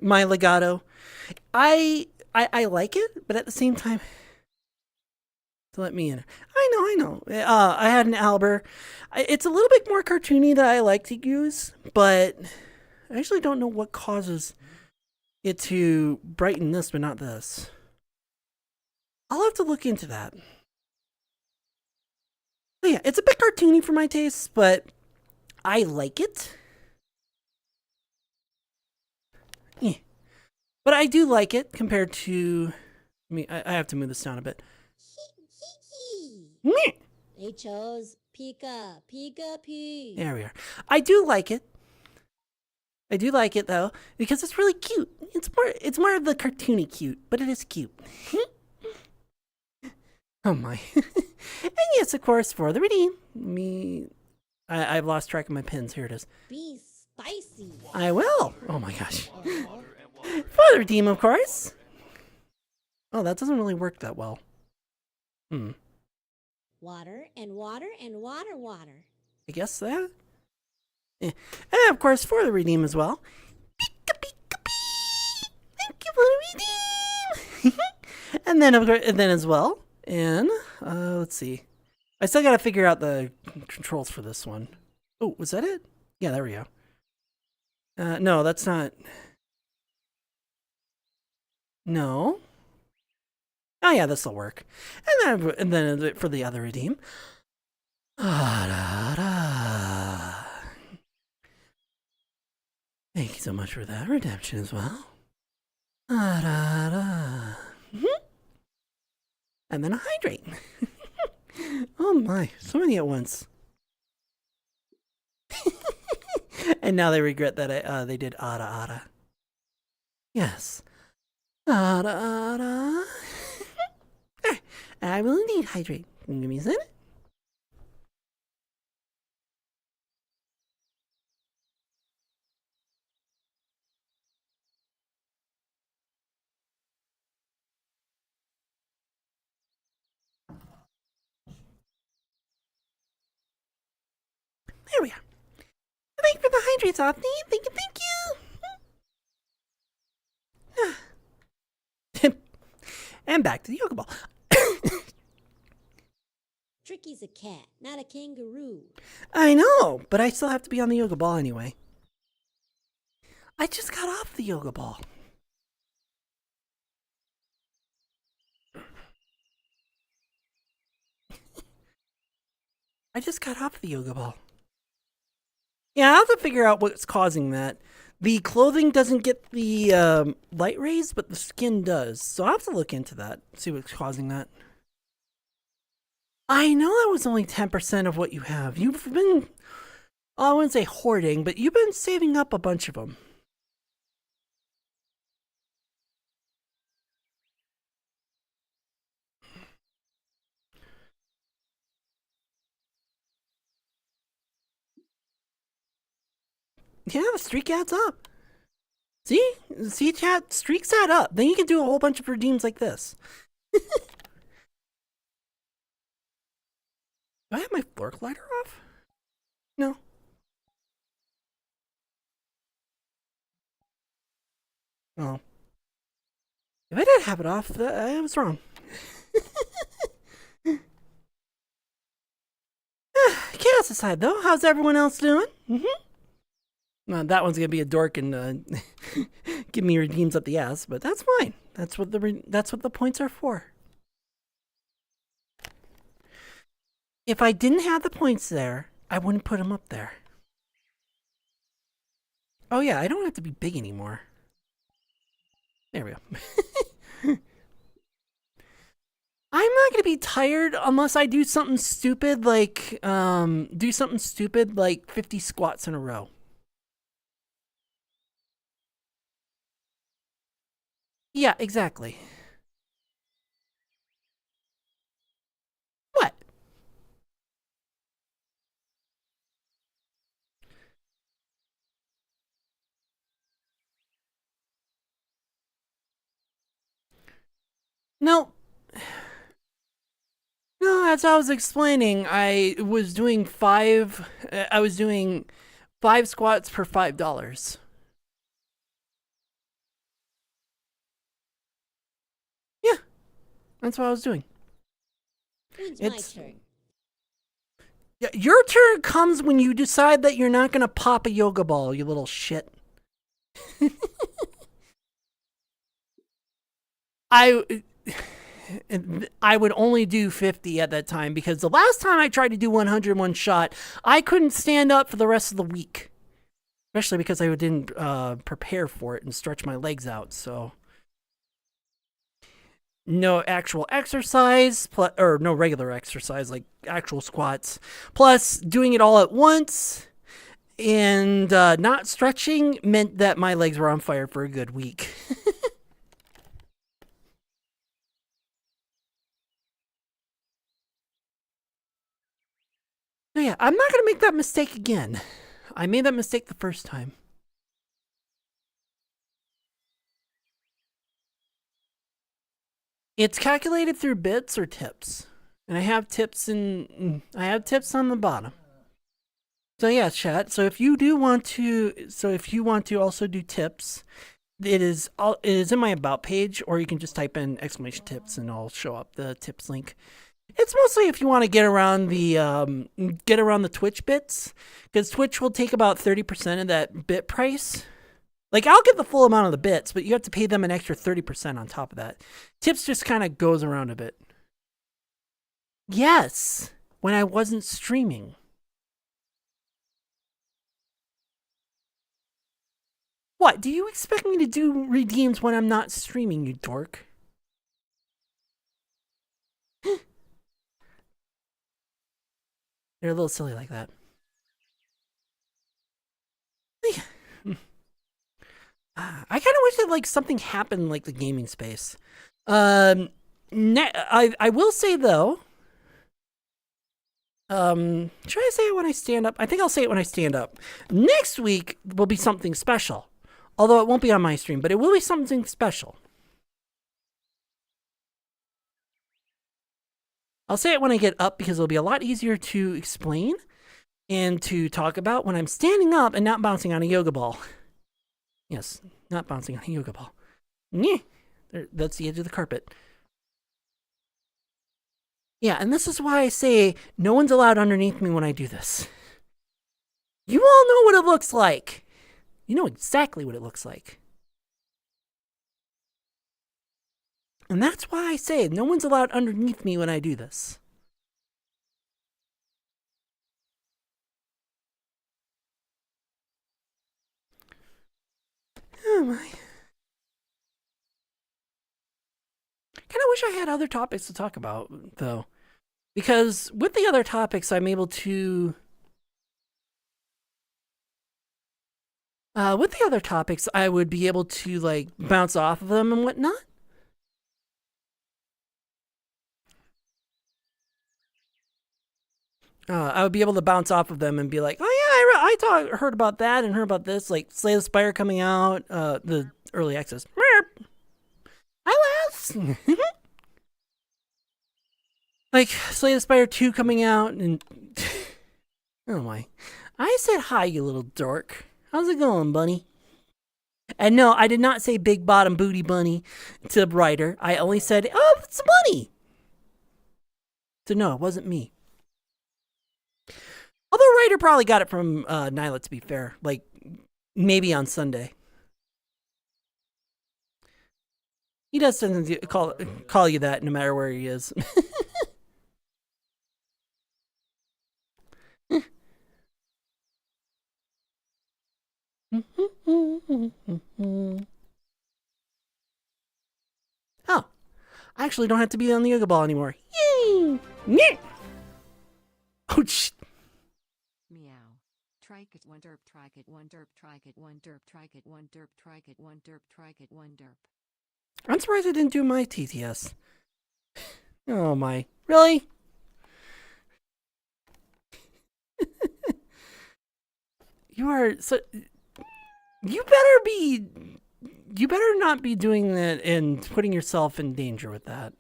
my legato. I like it, but at the same time, to let me in. I know. I had an Albert. It's a little bit more cartoony that I like to use, but I actually don't know what causes it to brighten this, but not this. I'll have to look into that. But yeah, it's a bit cartoony for my tastes, but I like it. Yeah. But I do like it compared to. I have to move this down a bit. They chose Pika Pee. There we are. I do like it. I do like it though because it's really cute. It's more of the cartoony cute, but it is cute. Oh my! And yes, of course, for the redeem, I've lost track of my pins. Here it is. Be spicy. I will. Oh my gosh! For the redeem, of course. Oh, that doesn't really work that well. Water and water and water. I guess that. And of course, for the redeem as well. Thank you for the redeem. And then as well. And let's see. I still gotta figure out the controls for this one. Oh, was that it? Yeah, there we go. No, that's not. No. Oh yeah, this will work. And then for the other redeem. Thank you so much for that redemption as well. And then a hydrate. Oh my, so many at once. And now they regret that they did ada. Yes. Ada. I will indeed hydrate. Give me a second. There we are. Thank you for the hydrates, Opti. Thank you. And back to the yoga ball. Tricky's a cat, not a kangaroo. I know, but I still have to be on the yoga ball anyway. I just got off the yoga ball. I just got off the yoga ball. Yeah, I'll have to figure out what's causing that. The clothing doesn't get the light rays, but the skin does. So I'll have to look into that, see what's causing that. I know that was only 10% of what you have. You've been, I wouldn't say hoarding, but you've been saving up a bunch of them. Yeah, the streak adds up. See, chat, streaks add up. Then you can do a whole bunch of redeems like this. Do I have my floor collider off? No. Oh. If I did have it off, I was wrong. Chaos aside, though, how's everyone else doing? That one's gonna be a dork and give me redeems up the ass, but that's fine. That's what the points are for. If I didn't have the points there, I wouldn't put them up there. Oh yeah, I don't have to be big anymore. There we go. I'm not gonna be tired unless I do something stupid like 50 squats in a row. Yeah, exactly. What? No. No, as I was explaining, I was doing five squats per $5. Yeah, that's what I was doing. It's It's- my turn. Yeah, your turn comes when you decide that you're not gonna pop a yoga ball, you little shit. I would only do 50 at that time because the last time I tried to do 100 one shot, I couldn't stand up for the rest of the week. Especially because I didn't prepare for it and stretch my legs out, so no actual exercise, or no regular exercise like actual squats. Plus, doing it all at once and not stretching meant that my legs were on fire for a good week. So yeah, I'm not gonna make that mistake again. I made that mistake the first time. It's calculated through bits or tips, and I have tips on the bottom. So yeah, chat. So if you want to also do tips, it is in my about page, or you can just type in exclamation tips and I'll show up the tips link. It's mostly if you want to get around the Twitch bits, because Twitch will take about 30% of that bit price. Like, I'll get the full amount of the bits, but you have to pay them an extra 30% on top of that. Tips just kind of goes around a bit. Yes, when I wasn't streaming. What, do you expect me to do redeems when I'm not streaming, you dork? They're a little silly like that. I kind of wish that like something happened like the gaming space. I will say though. Should I say it when I stand up? I think I'll say it when I stand up. Next week will be something special, although it won't be on my stream, but it will be something special. I'll say it when I get up because it'll be a lot easier to explain and to talk about when I'm standing up and not bouncing on a yoga ball. Yes, not bouncing on a yoga ball. That's the edge of the carpet. Yeah, and this is why I say no one's allowed underneath me when I do this. You all know what it looks like. You know exactly what it looks like. And that's why I say no one's allowed underneath me when I do this. Oh my. Kind of wish I had other topics to talk about, though. Because with the other topics, I'm able to... with the other topics, I would be able to, like, bounce off of them and whatnot. I would be able to bounce off of them and be like, oh yeah, heard about that and heard about this, like Slay the Spire coming out, the early access. Merp. Hi, lads. Like Slay the Spire 2 coming out, and oh my. I said hi, you little dork. How's it going, bunny? And no, I did not say big bottom booty bunny to the writer. I only said, oh, it's a bunny. So no, it wasn't me. Although writer probably got it from Nyla, to be fair. Like, maybe on Sunday. He does tend to call you that no matter where he is. Oh, I actually don't have to be on the Yoga Ball anymore. Yay! Oh, shit. Meow. Trike it one derp, trike it one derp, trike it one derp, trike it one derp, trike it one derp, trike it one derp. I'm surprised I didn't do my TTS. Oh my. Really? You are so... You better not be doing that and putting yourself in danger with that.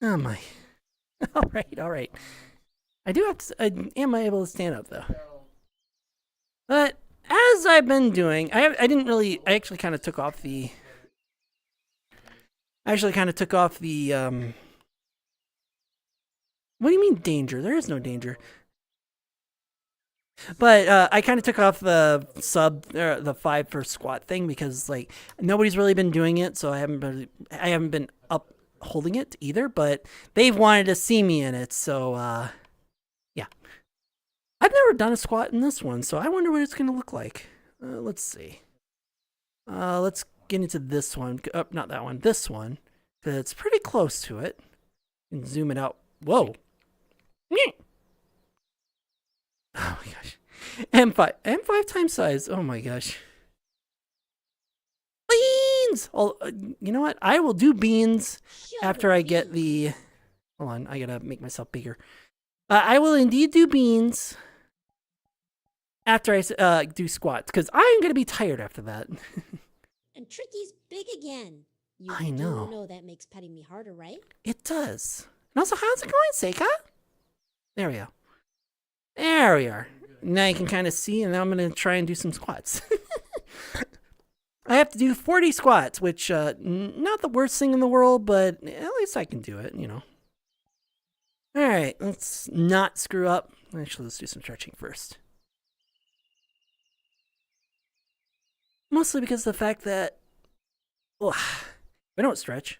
Oh my. All right. I do have to, am I able to stand up though? But as I've been doing, I actually kind of took off the, what do you mean danger? There is no danger. But I kind of took off the the 5 for squat thing because like nobody's really been doing it, so I haven't been up holding it either. But they've wanted to see me in it, so yeah. I've never done a squat in this one, so I wonder what it's gonna look like. Let's see. Let's get into this one. Not that one. This one, because it's pretty close to it. And zoom it out. Whoa. Oh my gosh. M5 time size. Oh my gosh. Beans! Oh, you know what? I will do beans after I get the... Hold on, I gotta make myself bigger. I will indeed do beans after I do squats, because I am gonna be tired after that. And Tricky's big again. You I know. do know that makes petting me harder, right? It does. And also, how's it going, Seika? There we go. There we are. Now you can kind of see, and now I'm going to try and do some squats. I have to do 40 squats, which, not the worst thing in the world, but at least I can do it, you know. All right, let's not screw up. Actually, let's do some stretching first. Mostly because of the fact that, if I don't stretch,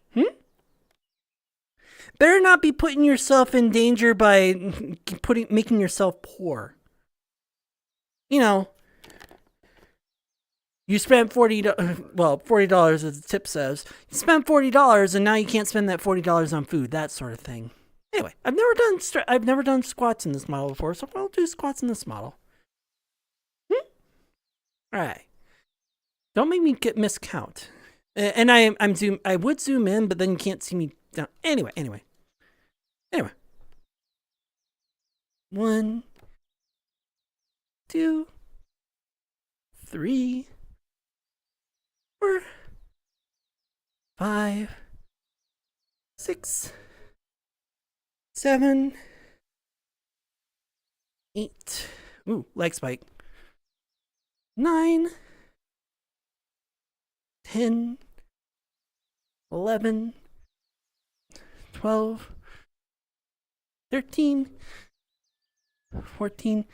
better not be putting yourself in danger by making yourself poor. You know, you spent $40 as the tip says. You spent $40 and now you can't spend that $40 on food, that sort of thing. Anyway, I've never done squats in this model before, so I'll do squats in this model. All right. Don't make me miscount. And I would zoom in, but then you can't see me down. Anyway. 1, 2, 3, 4, 5, 6, 7, 8. Ooh, leg spike. 9, 10, 11, 12, 13, 14,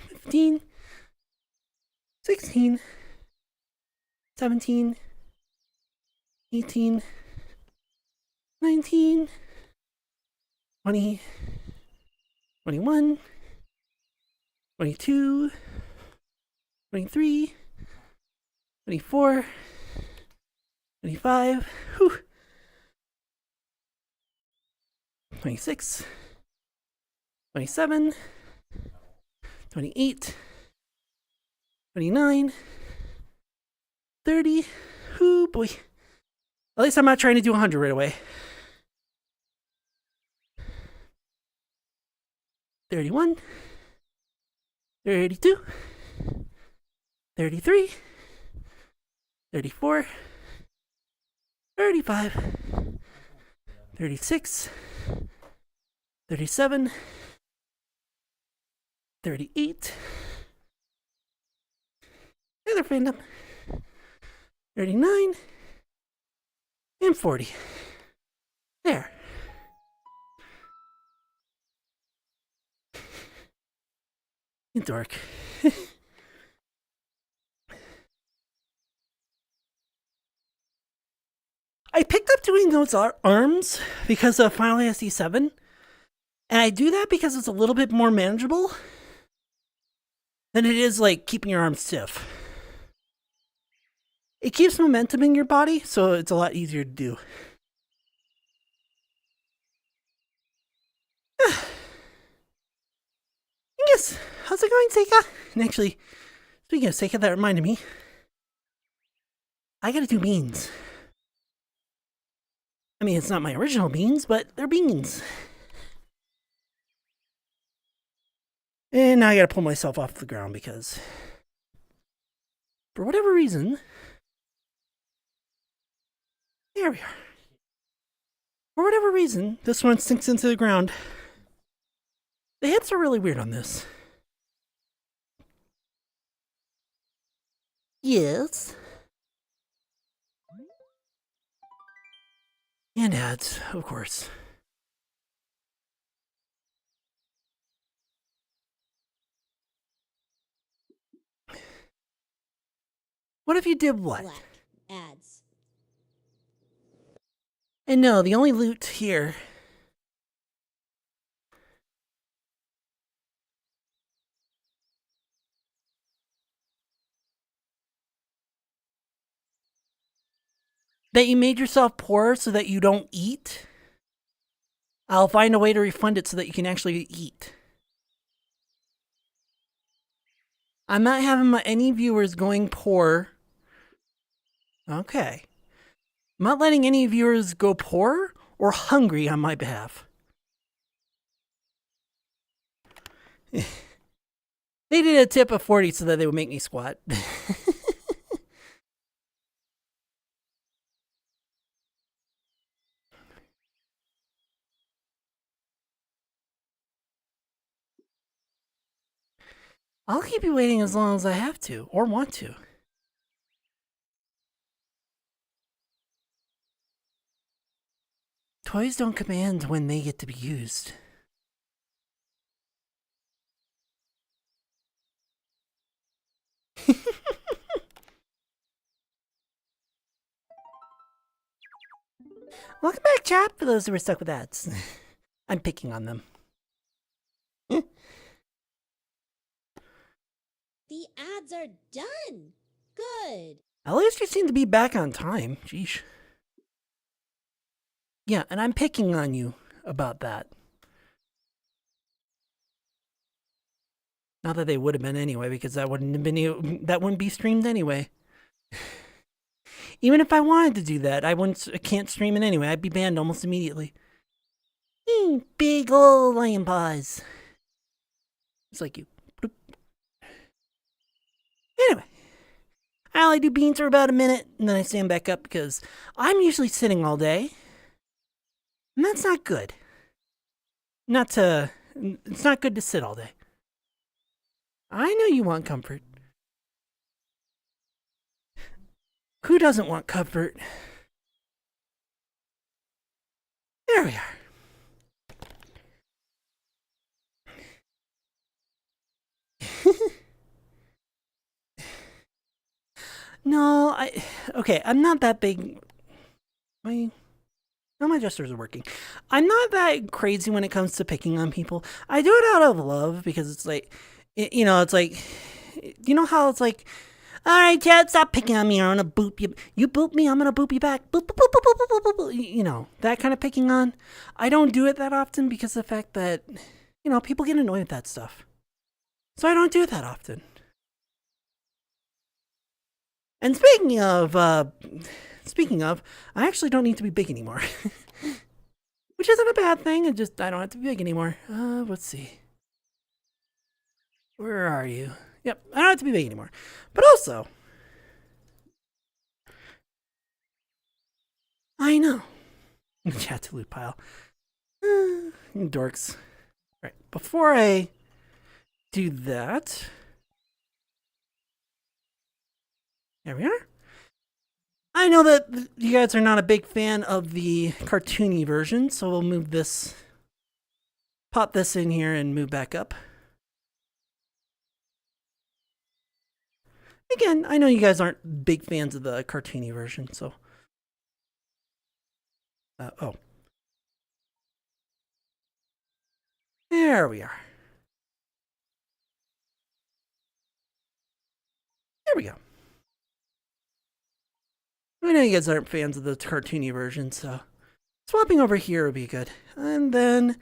15, 16, 17, 18, 19, 20, 21, 22, 23, 24, 25, 26, 27, 28, 29, 30. Ooh, boy. At least I'm not trying to do 100 right away. 31, 32, 33, 34, 35, 36, 37, 38, another fandom, 39, and 40. There. You dork. I picked up doing those arms because of Final Fantasy VII, and I do that because it's a little bit more manageable than it is like keeping your arms stiff. It keeps momentum in your body, so it's a lot easier to do. Yes, how's it going, Seika? And actually, speaking of Seika, that reminded me, I gotta do beans. I mean, it's not my original beans, but they're beans. And now I gotta pull myself off the ground because, for whatever reason, there we are. For whatever reason, this one sinks into the ground. The hips are really weird on this. Yes. And ads, of course. What if you did what? Black. Ads. And no, the only loot here that you made yourself poor so that you don't eat, I'll find a way to refund it so that you can actually eat. I'm not having any viewers going poor. Okay. I'm not letting any viewers go poor or hungry on my behalf. They did a tip of 40 so that they would make me squat. I'll keep you waiting as long as I have to or want to. Toys don't command when they get to be used. Welcome back, chat, for those who were stuck with ads. I'm picking on them. The ads are done. Good. At least you seem to be back on time. Sheesh. Yeah, and I'm picking on you about that. Not that they would have been anyway, because that wouldn't be streamed anyway. Even if I wanted to do that, I can't stream it anyway. I'd be banned almost immediately. Big ol' lion paws. It's like you. Bloop. Anyway. I only do beans for about a minute, and then I stand back up because I'm usually sitting all day. And that's not good. It's not good to sit all day. I know you want comfort. Who doesn't want comfort? There we are. No, I'm not that big. My gestures are working. I'm not that crazy when it comes to picking on people. I do it out of love because it's like, it's like, you know how it's like, all right, Chad, stop picking on me. I'm gonna boop you. You boop me, I'm gonna boop you back. Boop, boop, boop, boop, boop, boop, boop, boop. You know, that kind of picking on. I don't do it that often because of the fact that, people get annoyed with that stuff. So I don't do it that often. And speaking of, I actually don't need to be big anymore. Which isn't a bad thing, I don't have to be big anymore. Let's see. Where are you? Yep, I don't have to be big anymore. But also, I know. Chat to loot pile. Dorks. Right, before I do that, there we are. I know that you guys are not a big fan of the cartoony version, so we'll move this, pop this in here and move back up. Again, I know you guys aren't big fans of the cartoony version, so. Oh. There we are. There we go. I know you guys aren't fans of the cartoony version, so swapping over here would be good. And then,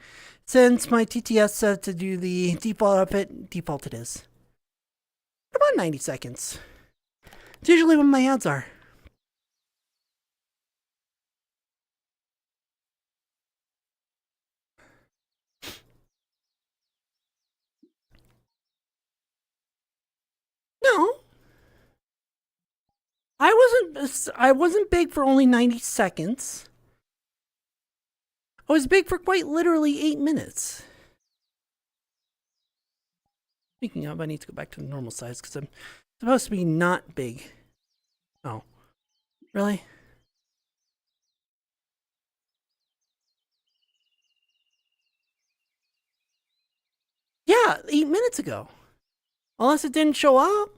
since my TTS set to do the default outfit, default it is. About 90 seconds. It's usually when my ads are. No. I wasn't big for only 90 seconds. I was big for quite literally 8 minutes. Speaking of, I need to go back to the normal size because I'm supposed to be not big. Oh. Really? Yeah, 8 minutes ago. Unless it didn't show up.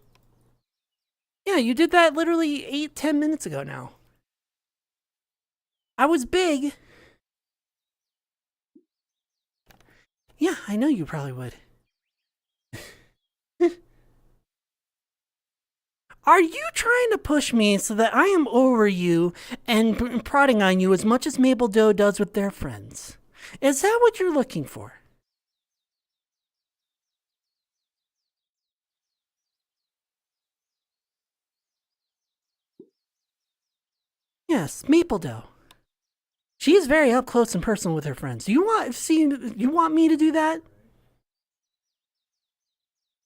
Yeah, you did that literally 8-10 minutes ago now. I was big. Yeah, I know you probably would. Are you trying to push me so that I am over you and prodding on you as much as Maple Doe does with their friends? Is that what you're looking for? Yes, Maple Doe. She's very up close and personal with her friends. You want me to do that?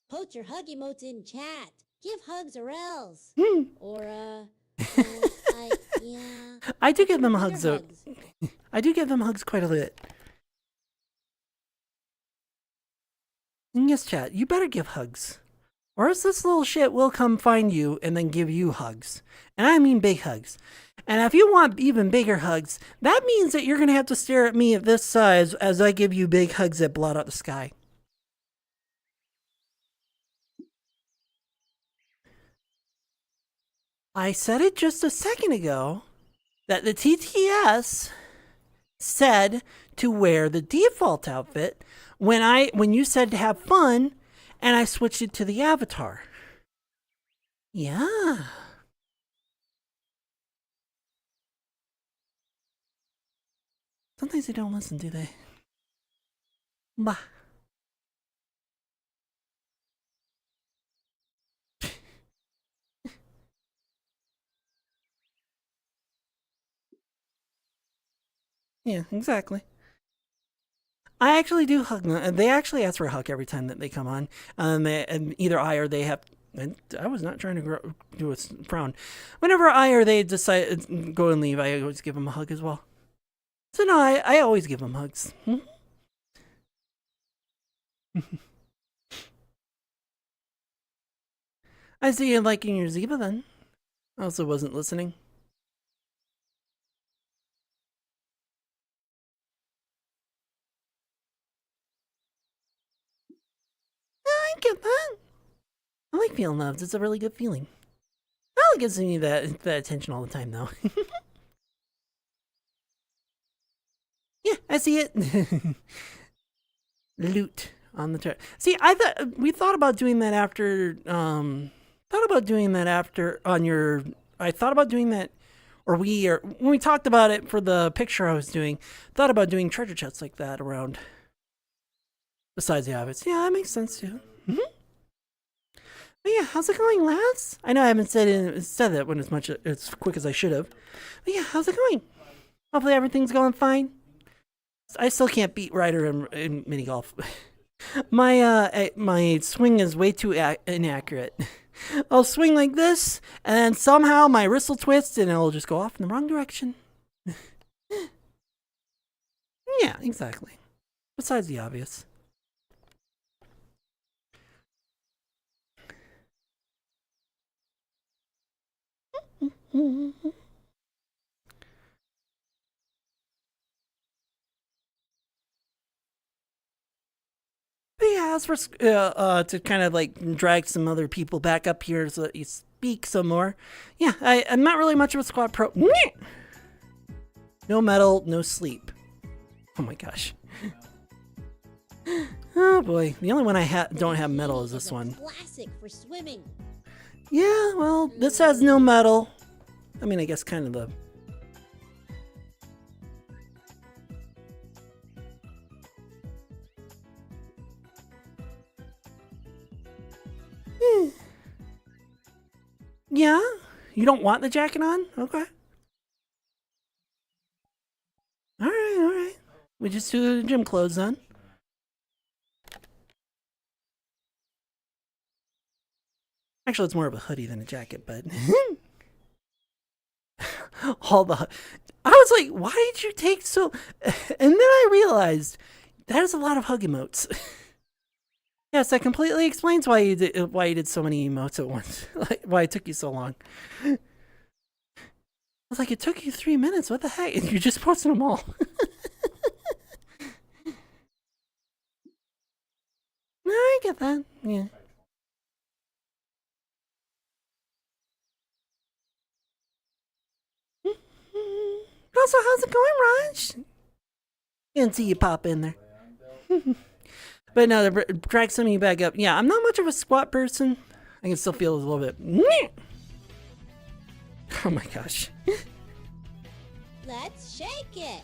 Post your hug emotes in chat. Give hugs or else. Or, yeah. I do give them Bigger hugs, though. I do give them hugs quite a bit. And yes, chat, you better give hugs. Or else this little shit will come find you and then give you hugs. And I mean big hugs. And if you want even bigger hugs, that means that you're going to have to stare at me at this size as I give you big hugs that blot out the sky. I said it just a second ago that the TTS said to wear the default outfit when you said to have fun and I switched it to the avatar. Yeah. Sometimes they don't listen, do they? Bah. Yeah, exactly. I actually do hug them. They actually ask for a hug every time that they come on. And either I or they have. And I was not trying to do a frown. Whenever I or they decide go and leave, I always give them a hug as well. So no, I always give them hugs. I see you liking your Ziva then. I also wasn't listening. I get that. I like feeling loved. It's a really good feeling. I don't get me that attention all the time though. Yeah, I see it. Loot on the chart. See, we thought about doing that after. I thought about doing that, or when we talked about it for the picture I was doing. Thought about doing treasure chests like that around. Besides the habits, yeah, that makes sense too. Mm-hmm. But yeah, how's it going, lads? I know I haven't said that one as quick as I should have. But yeah, how's it going? Hopefully everything's going fine. I still can't beat Ryder in mini golf. My swing is way too inaccurate. I'll swing like this, and then somehow my wrist will twist, and it'll just go off in the wrong direction. Yeah, exactly. Besides the obvious. But yeah, as for to kind of like drag some other people back up here so that you speak some more. Yeah, I'm not really much of a squat pro. No metal, no sleep. Oh my gosh. Oh boy, the only one I don't have metal is this one. Classic for swimming. Yeah, well, this has no metal. I mean, I guess kind of the. Yeah? You don't want the jacket on? Okay. Alright, alright. We just do the gym clothes on. Actually, it's more of a hoodie than a jacket, but. All the. I was like, why did you take so. And then I realized that is a lot of hug emotes. Yes, that completely explains why you did so many emotes at once. Like why it took you so long. I was like, it took you 3 minutes. What the heck? And you just posted them all. No, I get that. Yeah. Also, how's it going, Raj? Didn't see you pop in there. But no, drag some of you back up. Yeah, I'm not much of a squat person. I can still feel a little bit. Oh my gosh. Let's shake it.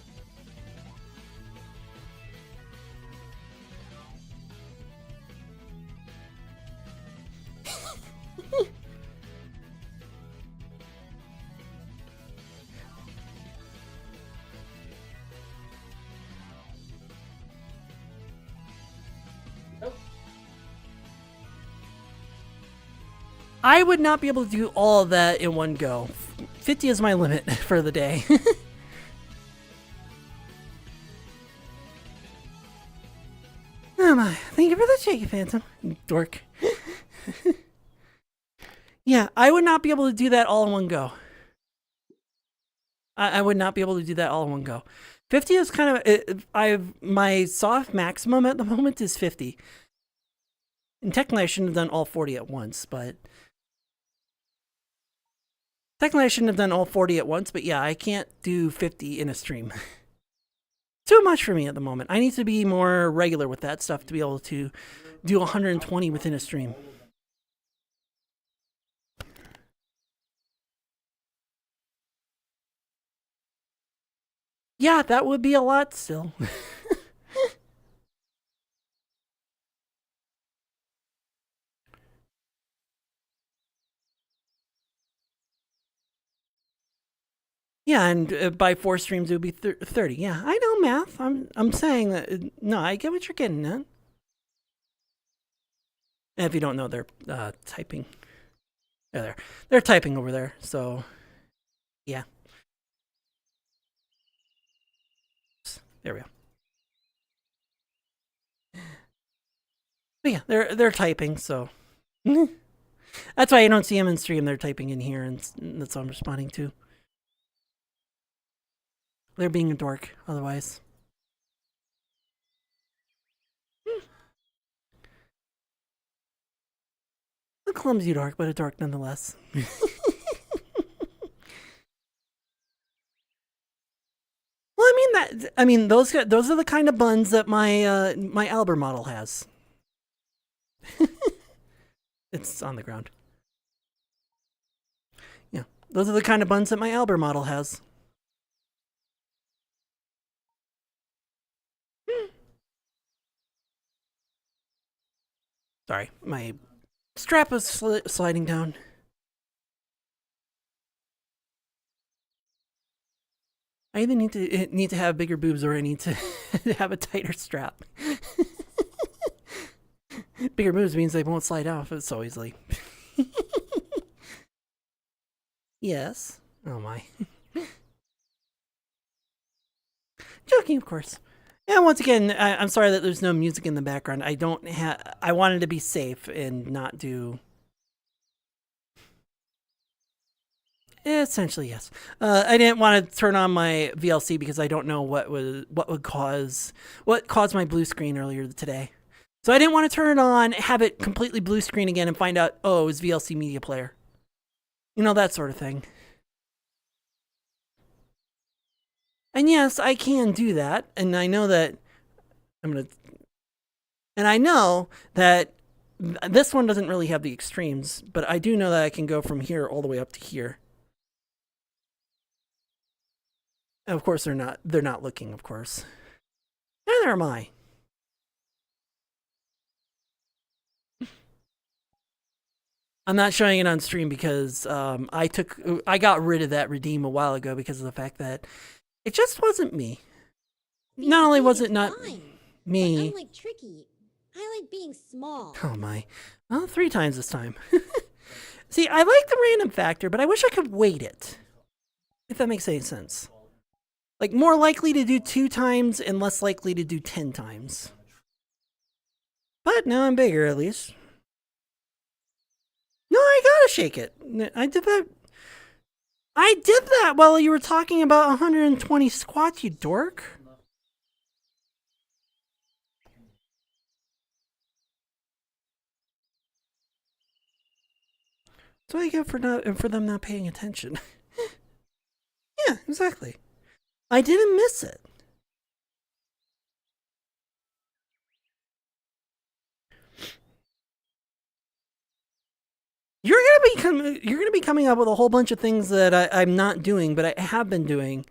I would not be able to do all of that in one go. 50 is my limit for the day. Oh my, thank you for the shaky phantom, dork. Yeah, I would not be able to do that all in one go. I would not be able to do that all in one go. 50 is kind of, my soft maximum at the moment is 50. And technically I shouldn't have done all 40 at once, but yeah, I can't do 50 in a stream. Too much for me at the moment. I need to be more regular with that stuff to be able to do 120 within a stream. Yeah, that would be a lot still. Yeah, and by 4 streams it would be 30. Yeah, I know math. I'm saying that. No, I get what you're getting at. And if you don't know, they're typing. Yeah, they're typing over there. So, yeah. There we go. But yeah, they're typing. So that's why you don't see them in stream. They're typing in here, and that's what I'm responding to. They're being a dork, otherwise. A clumsy dork, but a dork nonetheless. Well, I mean those are the kind of buns that my Albert model has. It's on the ground. Yeah, those are the kind of buns that my Albert model has. Sorry, my strap was sliding down. I either need to have bigger boobs or I need to have a tighter strap. Bigger moves means they won't slide off so easily. Yes. Oh my. Joking, of course. And once again, I'm sorry that there's no music in the background. I wanted to be safe and not do. Essentially, yes. I didn't want to turn on my VLC because I don't know what caused my blue screen earlier today. So I didn't want to turn it on, have it completely blue screen again, and find out, oh, it was VLC Media Player. You know, that sort of thing. And yes, I can do that, and I know that I know that this one doesn't really have the extremes, but I do know that I can go from here all the way up to here. And of course, they're not looking, of course. Neither am I. I'm not showing it on stream because I got rid of that redeem a while ago because of the fact that it just wasn't me. Not only was it not me. But unlike Tricky, I like being small. Oh my. Well, 3 times this time. See, I like the random factor, but I wish I could weight it. If that makes any sense. Like, more likely to do 2 times and less likely to do 10 times. But now I'm bigger, at least. No, I gotta shake it. I did that while you were talking about 120 squats, you dork. That's what I get for them not paying attention. Yeah, exactly. I didn't miss it. You're gonna be coming up with a whole bunch of things that I'm not doing, but I have been doing.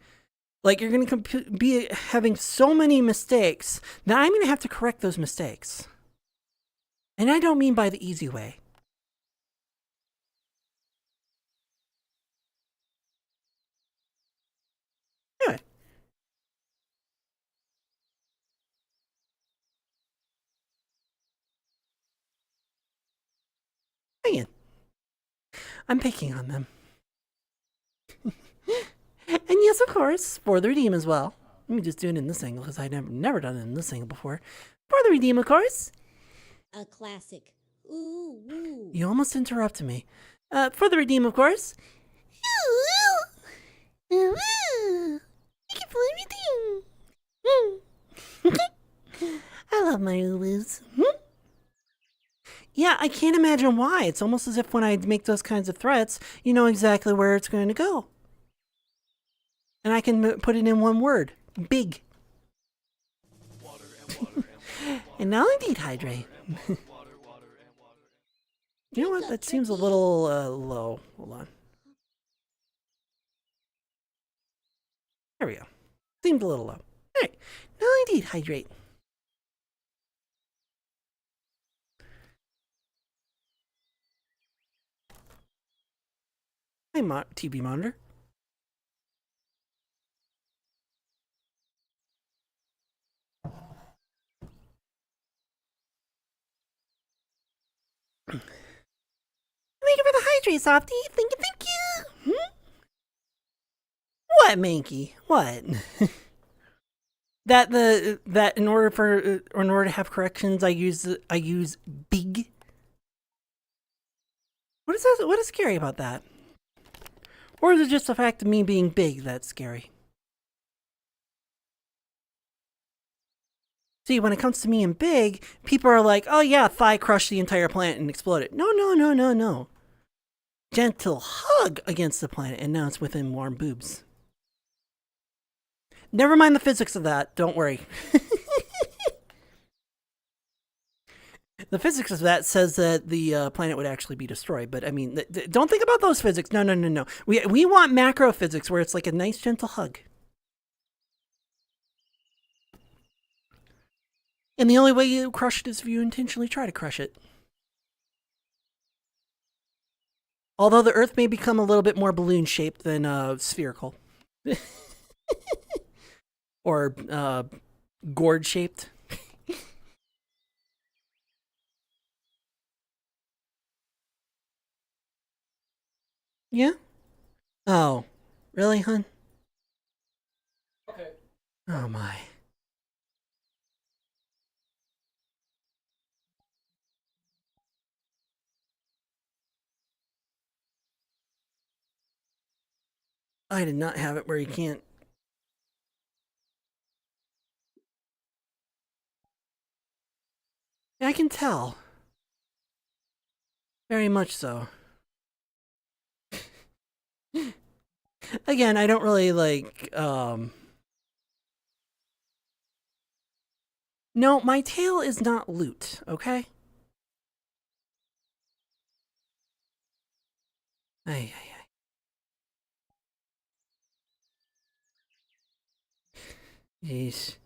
Like, you're gonna be having so many mistakes that I'm gonna have to correct those mistakes. And I don't mean by the easy way. Anyway. Hang in. I'm picking on them. And yes, of course, for the redeem as well. Let me just do it in this angle because I've never done it in this angle before. For the redeem, of course. A classic. Ooh, woo. You almost interrupted me. For the redeem, of course. Thank you for everything. I love my Ulus. Yeah, I can't imagine why. It's almost as if when I make those kinds of threats, you know exactly where it's going to go. And I can put it in one word. Big. And now I dehydrate. You know what? That seems a little low. Hold on. There we go. Seems a little low. All right. Now I dehydrate. Hi, TV monitor. Thank you for the hydrate, Softy. Thank you. What, Mankey? What? that in order to have corrections, I use big. What is that? What is scary about that? Or is it just the fact of me being big that's scary? See, when it comes to me and big, people are like, oh yeah, thigh crush the entire planet and explode it. No. Gentle hug against the planet, and now it's within warm boobs. Never mind the physics of that. Don't worry. The physics of that says that the planet would actually be destroyed. But I mean, don't think about those physics. No. We want macro physics where it's like a nice gentle hug. And the only way you crush it is if you intentionally try to crush it. Although the Earth may become a little bit more balloon-shaped than spherical. Or gourd-shaped. Yeah? Oh, really, hun? Okay. Oh my. I did not have it where you can't. I can tell. Very much so. Again, I don't really like, No, my tail is not loot, okay? Ay, ay, ay. Jeez.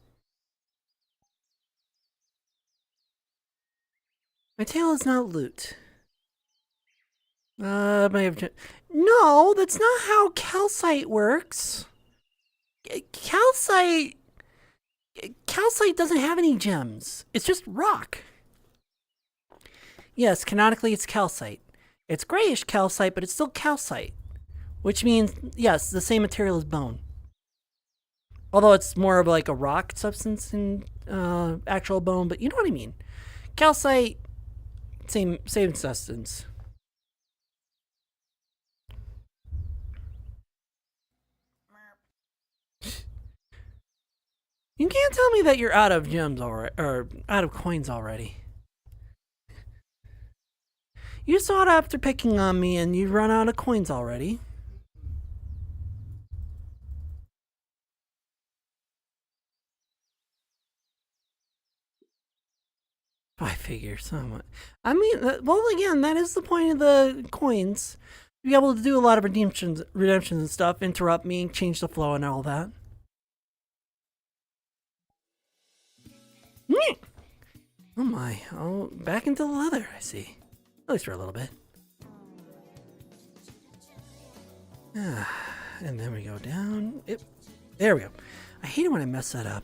My tail is not loot. May have. No, that's not how calcite works. Calcite. Calcite doesn't have any gems. It's just rock. Yes, canonically it's calcite. It's grayish calcite, but it's still calcite. Which means, yes, the same material as bone. Although it's more of like a rock substance than actual bone, but you know what I mean. Calcite, same substance. You can't tell me that you're out of gems already, or out of coins already. You saw it after picking on me and you run out of coins already. I figure somewhat. I mean, well, again, that is the point of the coins. To be able to do a lot of redemptions and stuff, interrupt me, change the flow and all that. Oh my, oh, back into the leather, I see. At least for a little bit. And then we go down. There we go. I hate it when I mess that up.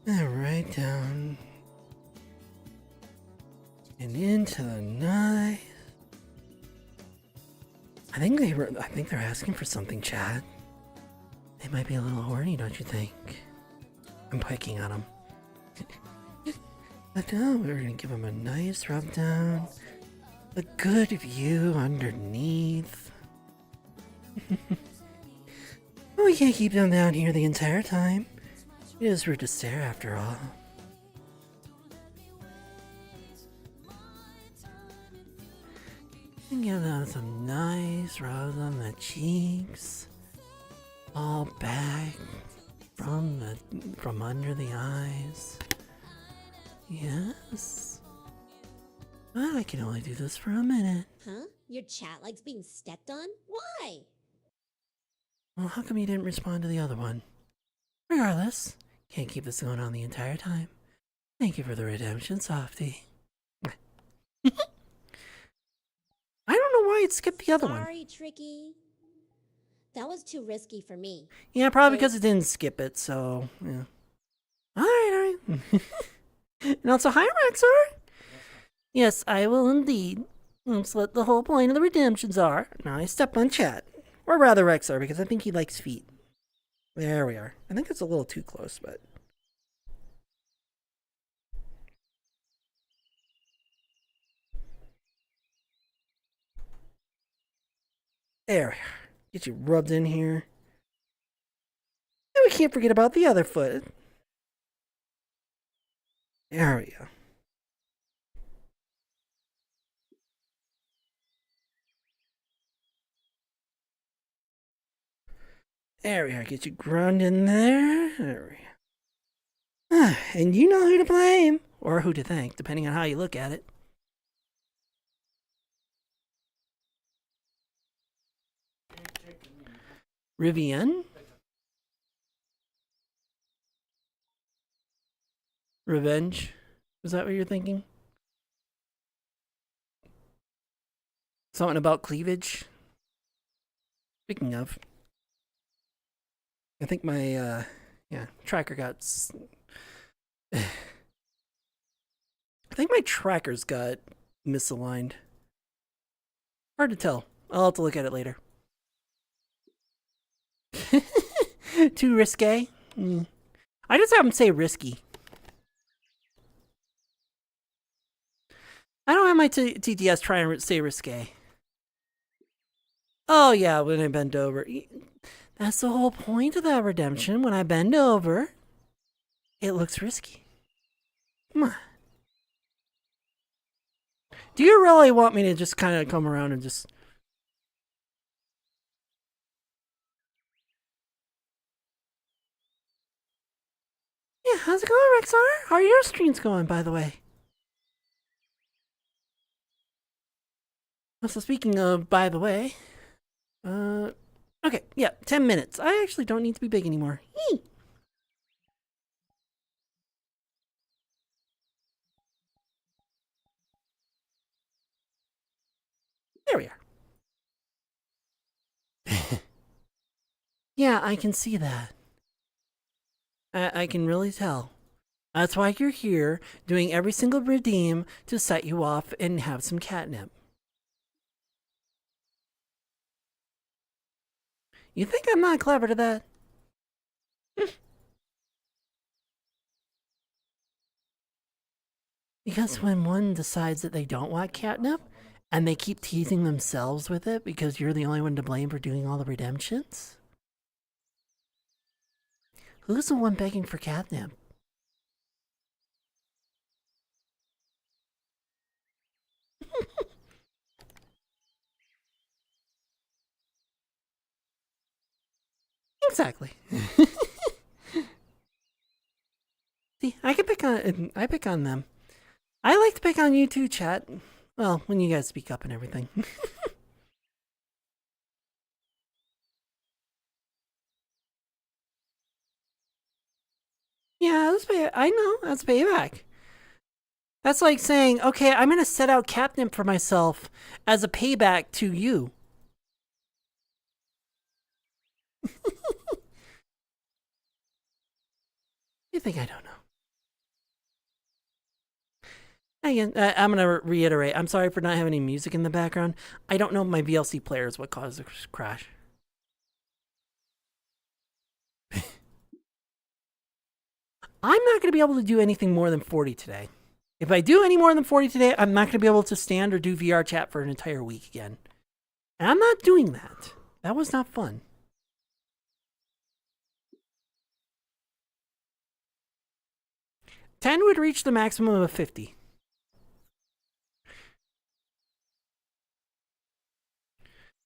Right down. And into the knife. I think they're asking for something, Chad. They might be a little horny, don't you think? I'm picking on them. But no, we're gonna give them a nice rub down. A good view underneath. Well, we can't keep them down here the entire time. It is rude to stare after all. And give them some nice rubs on the cheeks. All back from under the eyes. Yes. But I can only do this for a minute. Huh? Your chat likes being stepped on? Why? Well, how come you didn't respond to the other one? Regardless, can't keep this going on the entire time. Thank you for the redemption, Softy. I don't know why it skipped the other one. Sorry, Tricky. That was too risky for me. Yeah, probably because it didn't skip it, so, yeah. Alright. And also, hi, Rexar. Yes, I will indeed. That's what the whole point of the redemptions are. Now I step on Chat. Or rather Rexar, because I think he likes feet. There we are. I think it's a little too close, but... There we are. Get you rubbed in here. And we can't forget about the other foot. There we go. There we are. Get you ground in there. There we go. And you know who to blame. Or who to thank, depending on how you look at it. Rivian? Revenge? Is that what you're thinking? Something about cleavage? Speaking of, I think my, tracker got... I think my trackers got misaligned. Hard to tell. I'll have to look at it later. Too risque? I just have them say risky. I don't have my TTS try and say risque. Oh yeah, when I bend over. That's the whole point of that redemption. When I bend over, it looks risky. Come on. Do you really want me to just kind of come around and just... Yeah, how's it going, Rexar? How are your streams going, by the way? So speaking of, by the way, okay, yeah, 10 minutes. I actually don't need to be big anymore. Yee. There we are. Yeah, I can see that. I can really tell. That's why you're here, doing every single redeem to set you off and have some catnip. You think I'm not clever to that? Because when one decides that they don't want catnip, and they keep teasing themselves with it because you're the only one to blame for doing all the redemptions? Who's the one begging for catnip? Exactly. See, I pick on them. I like to pick on you too, chat. Well, when you guys speak up and everything. Yeah, I know, that's payback. That's like saying, okay, I'm gonna set out catnip for myself as a payback to you. You think I don't know? Again, I'm gonna reiterate. I'm sorry for not having any music in the background. I don't know if my VLC player is what caused the crash. I'm not gonna be able to do anything more than 40 today. If I do any more than 40 today, I'm not gonna be able to stand or do VR chat for an entire week again. And I'm not doing that. That was not fun. $10 would reach the maximum of 50.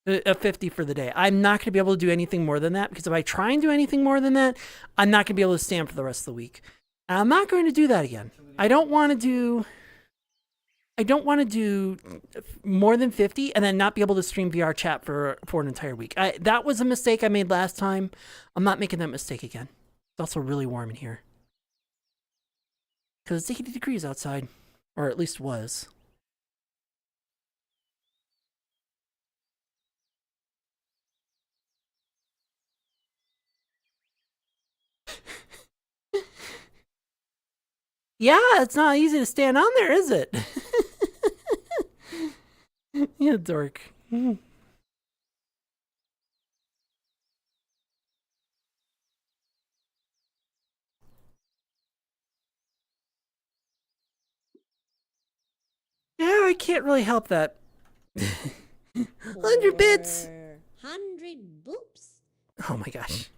A 50 for the day. I'm not going to be able to do anything more than that because if I try and do anything more than that, I'm not going to be able to stand for the rest of the week. And I'm not going to do that again. I don't want to do more than 50 and then not be able to stream VR chat for an entire week. That was a mistake I made last time. I'm not making that mistake again. It's also really warm in here. Because it's 80 degrees outside. Or at least was. Yeah, it's not easy to stand on there, is it? You dork. Yeah, I can't really help that. 100 bits! 100 boops. Oh my gosh.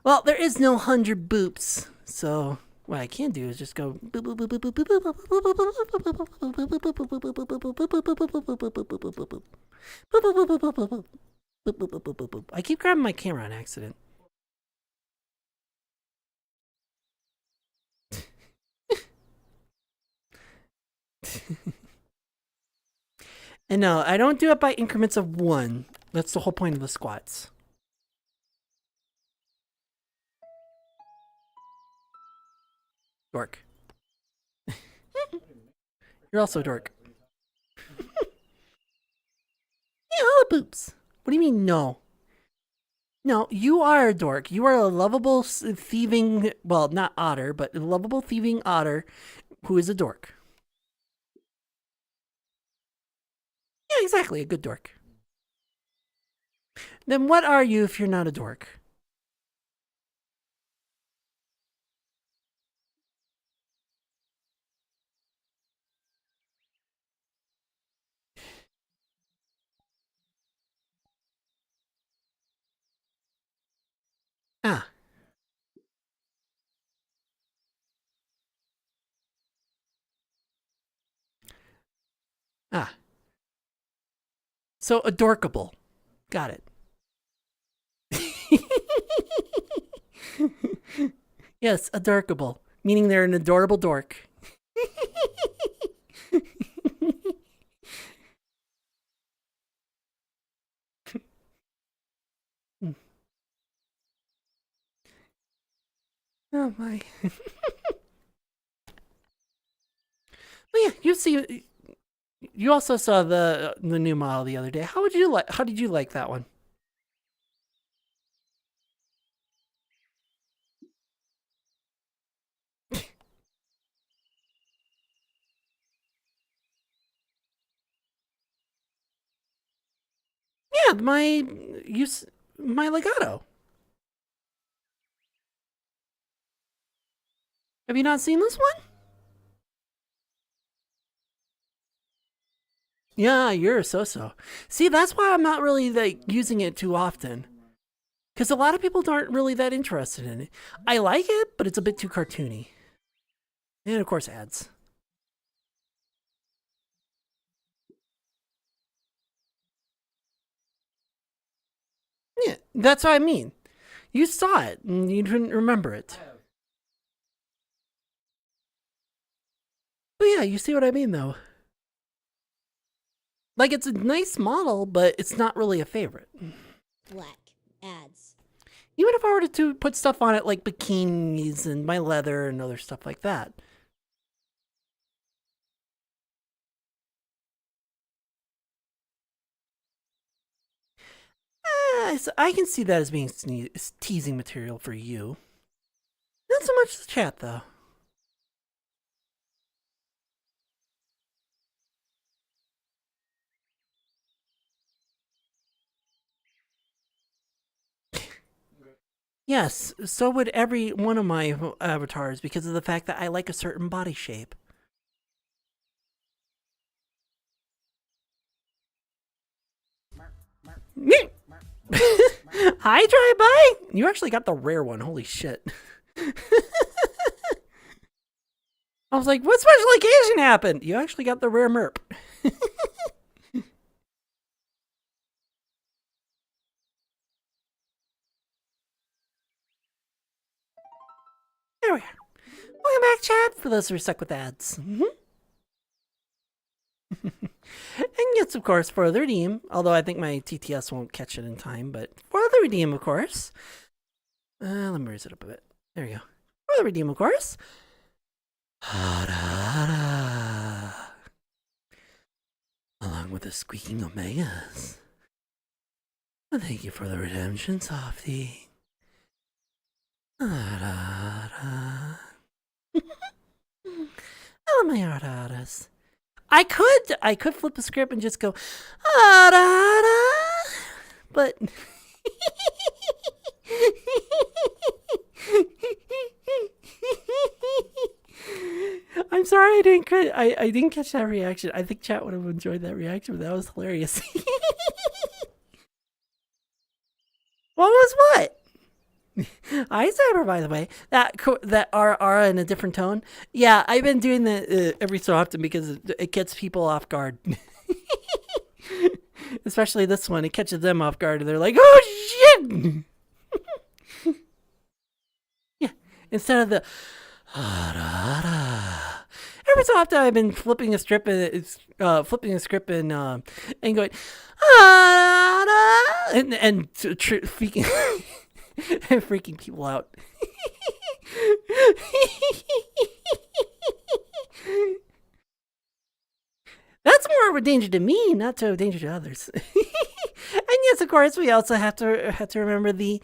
Well, there is no 100 boops, so what I can do is just go. I keep grabbing my camera on accident. And no, I don't do it by increments of 1. That's the whole point of the squats. Dork. You're also a dork. Yeah, all the boops. What do you mean, no? No, you are a dork. You are a lovable thieving, well, not otter, but a lovable thieving otter who is a dork. Yeah, exactly, a good dork. Then what are you if you're not a dork? Ah. Ah. So adorkable. Got it. Yes, adorkable. Meaning they're an adorable dork. Oh my. But yeah, you also saw the new model the other day. How did you like that one? Yeah, my legato. Have you not seen this one? Yeah, you're a so-so. See, that's why I'm not really like using it too often. Because a lot of people aren't really that interested in it. I like it, but it's a bit too cartoony. And of course, ads. Yeah, that's what I mean. You saw it and you didn't remember it. But yeah, you see what I mean though. Like it's a nice model, but it's not really a favorite. Black ads. Even if I were to put stuff on it like bikinis and my leather and other stuff like that. So I can see that as being teasing material for you. Not so much the chat though. Yes, so would every one of my avatars because of the fact that I like a certain body shape. Hi, Drive By! You actually got the rare one. Holy shit. I was like, what special occasion happened? You actually got the rare merp. There we are. Welcome back, chat, for those who are stuck with ads. And yes, of course, for the redeem, although I think my TTS won't catch it in time, but for the redeem, of course. Let me raise it up a bit. There we go. For the redeem, of course. Along with the squeaking omegas. Well, thank you for the redemption, Softy. Oh, my araras. I could flip the script and just go, but I'm sorry I didn't catch that reaction. I think chat would have enjoyed that reaction, but that was hilarious. What was what? I Cyber, by the way, that R in a different tone. Yeah, I've been doing that every so often because it gets people off guard. Especially this one, it catches them off guard, and they're like, "Oh shit!" Yeah, instead of the every so often I've been flipping a script and and going and freaking and freaking people out. That's more of a danger to me, not to a danger to others. And yes, of course, we also have to remember the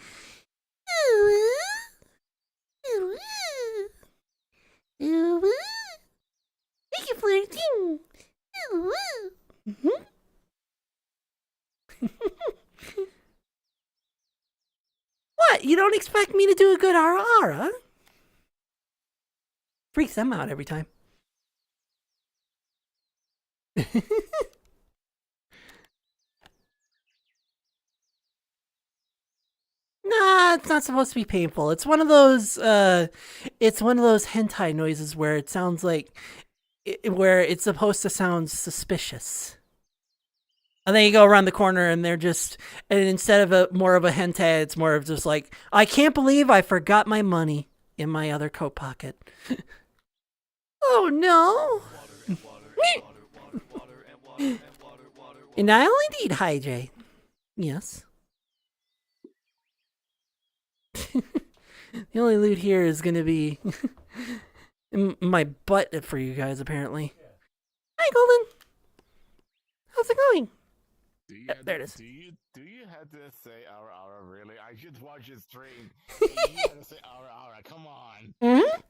thank you, flirting. What? You don't expect me to do a good ara? Freaks them out every time. Nah, it's not supposed to be painful. It's one of those hentai noises where it sounds like where it's supposed to sound suspicious. And then you go around the corner and instead of more of a hentai, it's more of just like, I can't believe I forgot my money in my other coat pocket. Oh no. And I only need hydrate. Yes. The only loot here is going to be my butt for you guys, apparently. Hi, Golden. How's it going? There it is. Do you have to say our really? I just watched your stream. You have to say our. Come on. Mm-hmm.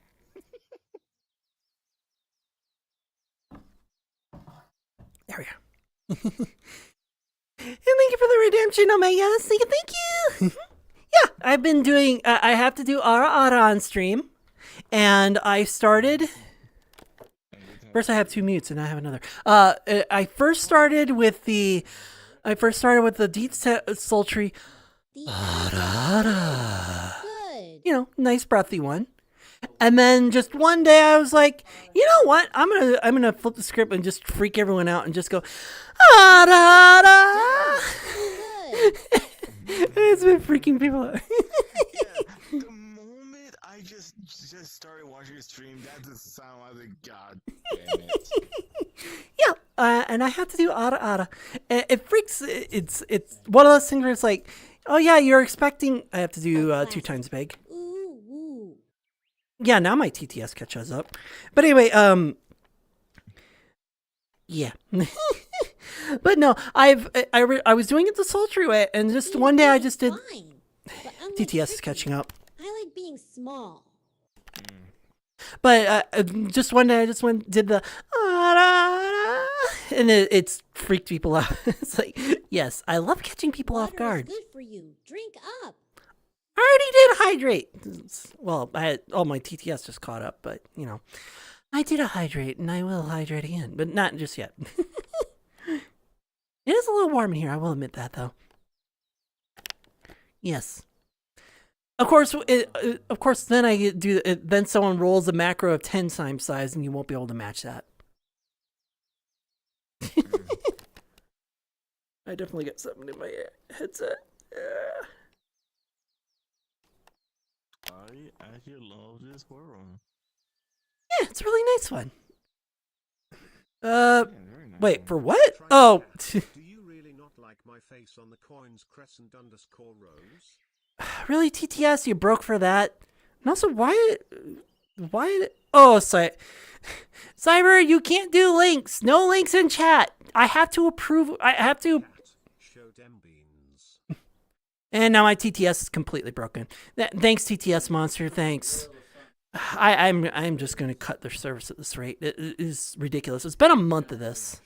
There we go. And thank you for the redemption, Omega. Thank you. Yeah, I've been doing. I have to do ara on stream, and I started. First, I have 2 mutes, and I have another. I first started with the deep sultry. Good. You know, nice breathy one. And then just one day I was like, you know what? I'm gonna flip the script and just freak everyone out and just go, Good. It's been freaking people out. Yeah, the moment I just started watching your stream, that just sounded like God damn it. Yeah, and I have to do ara. It freaks. It's one of those things where it's like, oh yeah, you're expecting. I have to do 2 times big. Ooh. Yeah, now my TTS catches up. But anyway, yeah. But no, I was doing it the sultry way, and just one day I just did. Fine. But unlike TTS is Ricky, catching up. I like being small. But just one day I just did the and it's freaked people out. It's like, yes, I love catching people off Water guard. is good for you. Drink up. I already did hydrate. Well, all my TTS just caught up, but you know, I did a hydrate, and I will hydrate again, but not just yet. It is a little warm in here. I will admit that, though. Yes. Of course, then I do. Then someone rolls a macro of 10 times size, and you won't be able to match that. I definitely got something in my headset. I actually love this world. Yeah, it's a really nice one. Yeah, very nice. Wait, for what? Oh. Do you really not like my face on the coins crescent underscore rose? Really, TTS, you broke for that? And also, why? Oh, Cyber, you can't do links. No links in chat. I have to approve. I have to. Show dem beans. And now my TTS is completely broken. Thanks, TTS Monster. Thanks. I'm just gonna cut their service at this rate. It is ridiculous. It's been a month of this.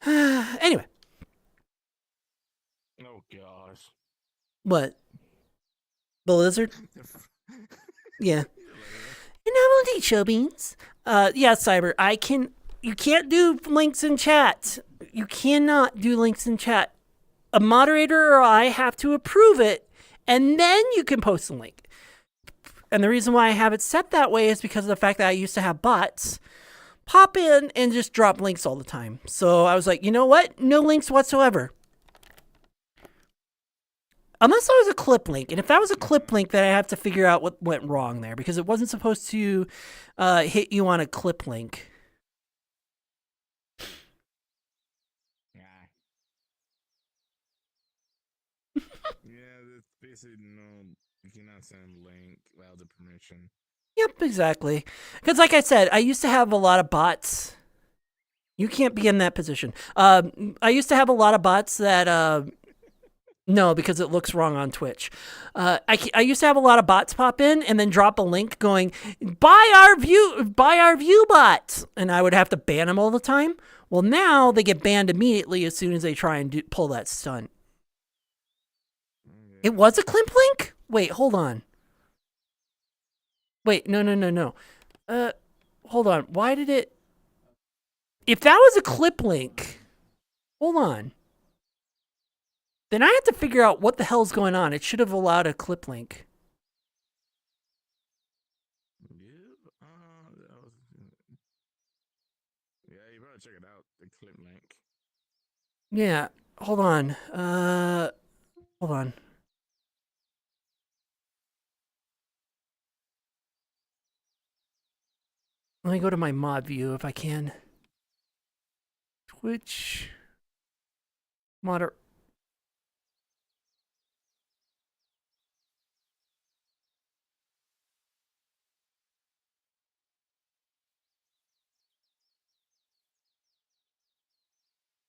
Anyway. Oh gosh. What? The lizard? Yeah. And I will eat show beans. Yeah, Cyber. You can't do links in chat. You cannot do links in chat. A moderator or I have to approve it, and then you can post a link. And the reason why I have it set that way is because of the fact that I used to have bots pop in and just drop links all the time. So I was like, you know what? No links whatsoever. Unless that was a clip link. And if that was a clip link, then I have to figure out what went wrong there, because it wasn't supposed to hit you on a clip link. Yeah, that's basically no. You cannot send link without the permission. Yep, exactly. Because like I said, I used to have a lot of bots. You can't be in that position. I used to have a lot of bots that... No, because it looks wrong on Twitch. I used to have a lot of bots pop in and then drop a link going, buy our view bots, and I would have to ban them all the time. Well, now they get banned immediately as soon as they try and pull that stunt. Yeah, It was a clip link? Wait, hold on. Wait, no. Hold on. Why did it... If that was a clip link... Hold on. Then I have to figure out what the hell's going on. It should have allowed a clip link. Yeah, you better check it out. The clip link. Yeah, hold on. Hold on. Let me go to my mod view if I can. Twitch.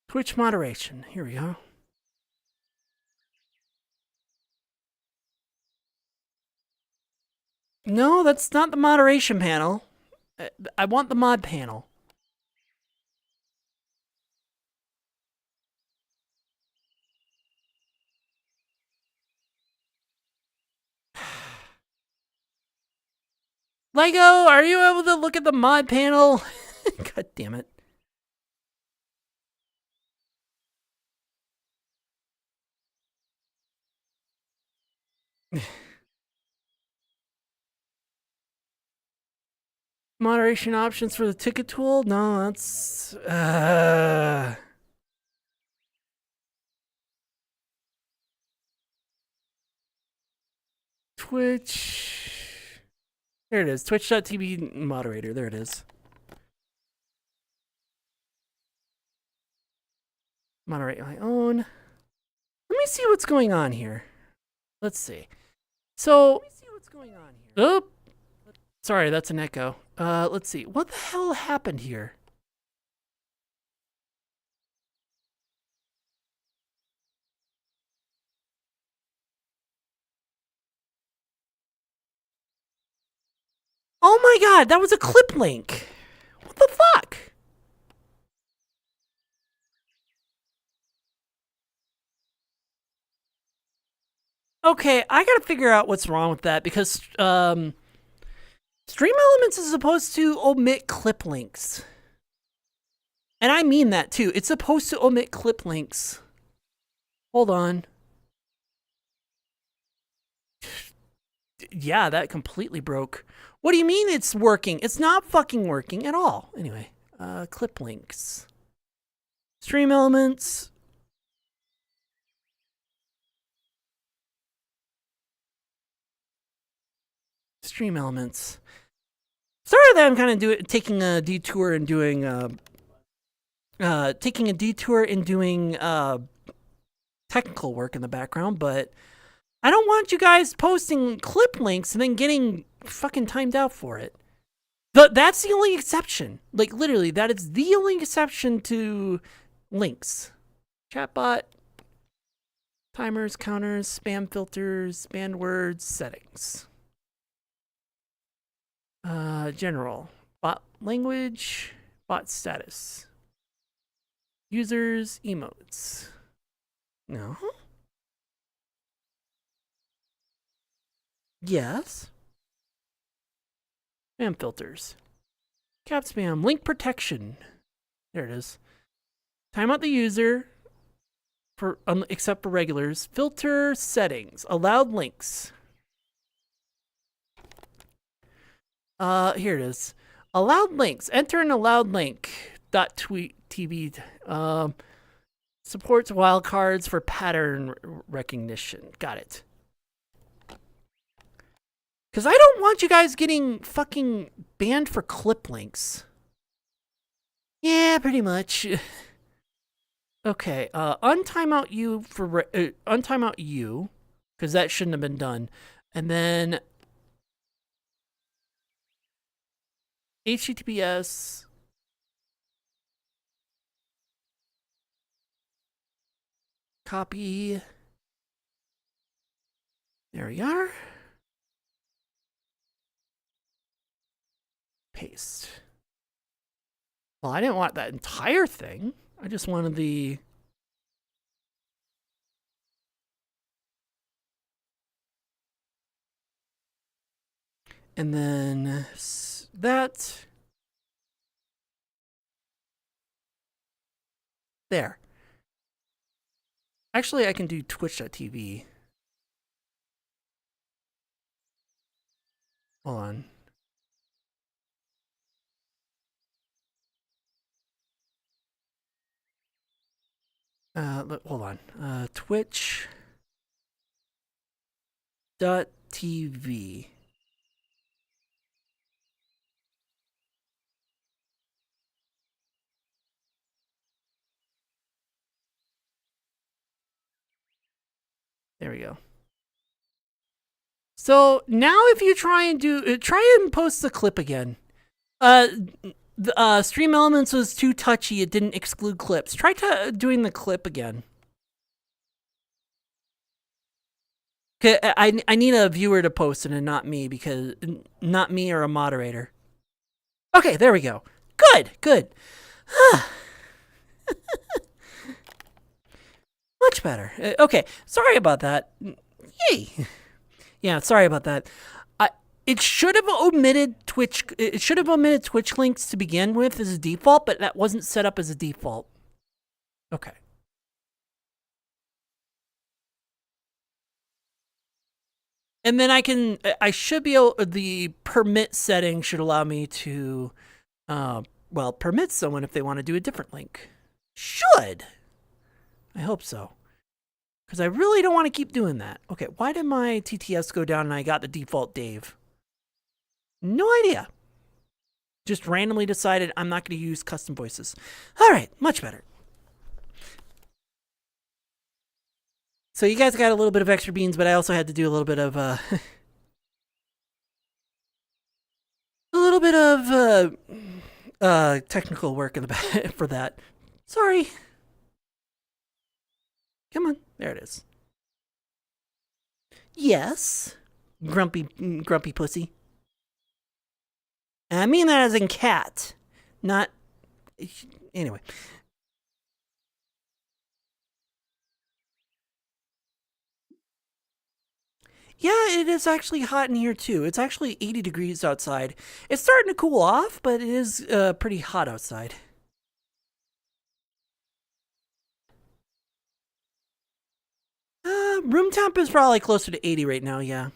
Twitch moderation. Here we go. No, that's not the moderation panel. I want the mod panel. Lego, are you able to look at the mod panel? God damn it. Moderation options for the ticket tool? No, that's... Twitch... There it is. Twitch.tv moderator. There it is. Moderate my own. Let me see what's going on here. Let's see. So... Oh! Sorry, that's an echo. Let's see. What the hell happened here? Oh my god, that was a clip link. What the fuck? Okay, I gotta figure out what's wrong with that because Stream Elements is supposed to omit clip links. And I mean that too. It's supposed to omit clip links. Hold on. Yeah, that completely broke. What do you mean it's working? It's not fucking working at all. Anyway, clip links. Stream Elements. Stream Elements. Sorry that I'm kind of taking a detour and doing technical work in the background, but I don't want you guys posting clip links and then getting fucking timed out for it. That's the only exception. Like, literally, that is the only exception to links. Chatbot, timers, counters, spam filters, banned words, settings. General. Bot language, bot status. Users, emotes. No. Yes. Spam filters. Cap spam. Link protection. There it is. Time out the user for except for regulars. Filter settings. Allowed links. Here it is. Allowed links. Enter an allowed link. .tv. Supports wildcards for pattern recognition. Got it. Because I don't want you guys getting fucking banned for clip links. Yeah, pretty much. Okay, untimeout you for untimeout you, because that shouldn't have been done. And then HTTPS. Copy. There we are. Paste. Well, I didn't want that entire thing. I just wanted the... And then that. There. Actually, I can do twitch.tv. Hold on. Hold on. Twitch.tv. There we go. So now if you try and post the clip again. Stream Elements was too touchy. It didn't exclude clips. Try doing the clip again. I need a viewer to post it and not me, because not me or a moderator. Okay, there we go. Good. Much better. Okay, sorry about that. Yay. Yeah, sorry about that. It should have omitted Twitch. It should have omitted Twitch links to begin with as a default, but that wasn't set up as a default. Okay. And then I should be able, the permit setting should allow me to, permit someone if they want to do a different link. Should. I hope so. Because I really don't want to keep doing that. Okay, why did my TTS go down and I got the default Dave? No idea. Just randomly decided I'm not going to use custom voices. All right, much better. So you guys got a little bit of extra beans, but I also had to do a little bit of technical work in the back for that. Sorry. Come on, there it is. Yes, grumpy pussy. And I mean that as in cat, not. Anyway. Yeah, it is actually hot in here too. It's actually 80 degrees outside. It's starting to cool off, but it is pretty hot outside. Room temp is probably closer to 80 right now, yeah.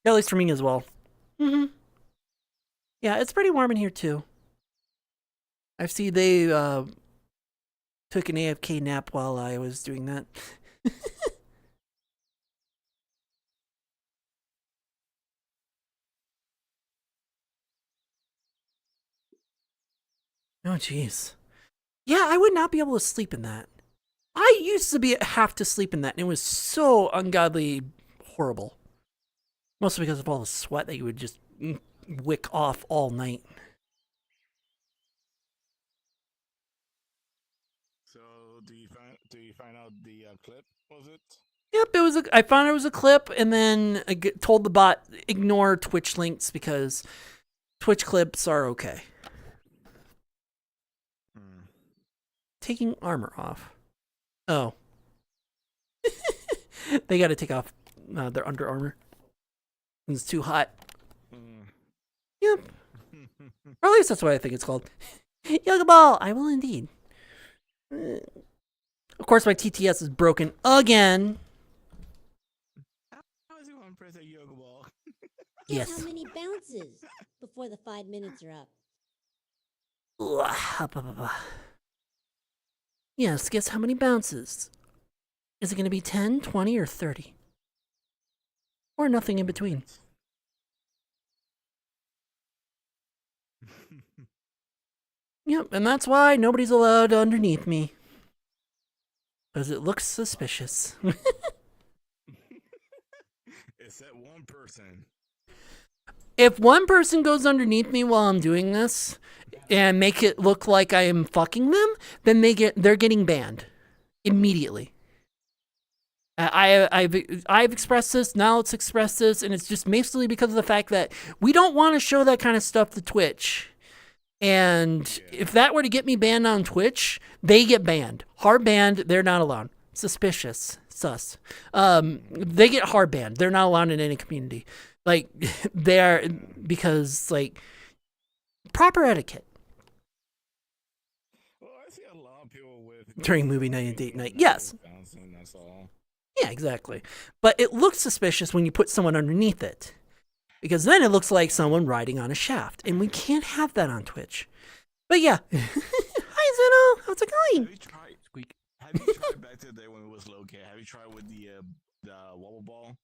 At least for me as well. Mm-hmm. Yeah, it's pretty warm in here too. I see they took an AFK nap while I was doing that. Oh, jeez. Yeah, I would not be able to sleep in that. I used to have to sleep in that, and it was so ungodly horrible. Mostly because of all the sweat that you would just wick off all night. So, do you find out the clip? Was it? Yep, I found it was a clip, and then I told the bot ignore Twitch links because Twitch clips are okay. Taking armor off. Oh. They got to take off their Under Armour. It's too hot. Yep. Or at least that's what I think it's called. Yoga Ball! I will indeed. Of course, my TTS is broken again. How is it one press a yoga ball? Guess Yes. how many bounces before the 5 minutes are up? Yes, guess how many bounces? Is it going to be 10, 20, or 30? Or nothing in between? Yep, and that's why nobody's allowed underneath me. Because it looks suspicious. Except one person. If one person goes underneath me while I'm doing this and make it look like I am fucking them, then they're getting banned immediately. I've expressed this, now let's express this, and it's just basically because of the fact that we don't want to show that kind of stuff to Twitch. And if that were to get me banned on Twitch, they get banned. Hard banned, they're not allowed. Suspicious. Sus. They get hard banned. They're not allowed in any community. Like, they're, because, like, proper etiquette Well, I see a lot of people with during movie night and date night. Yes. bouncing. That's all. Yeah, exactly. But it looks suspicious when you put someone underneath it, because then it looks like someone riding on a shaft, and we can't have that on Twitch. But yeah. Hi, Zeno. How's it going? Have you tried? Squeak. Have you tried back to the day when it was low K? Have you tried with the wobble ball?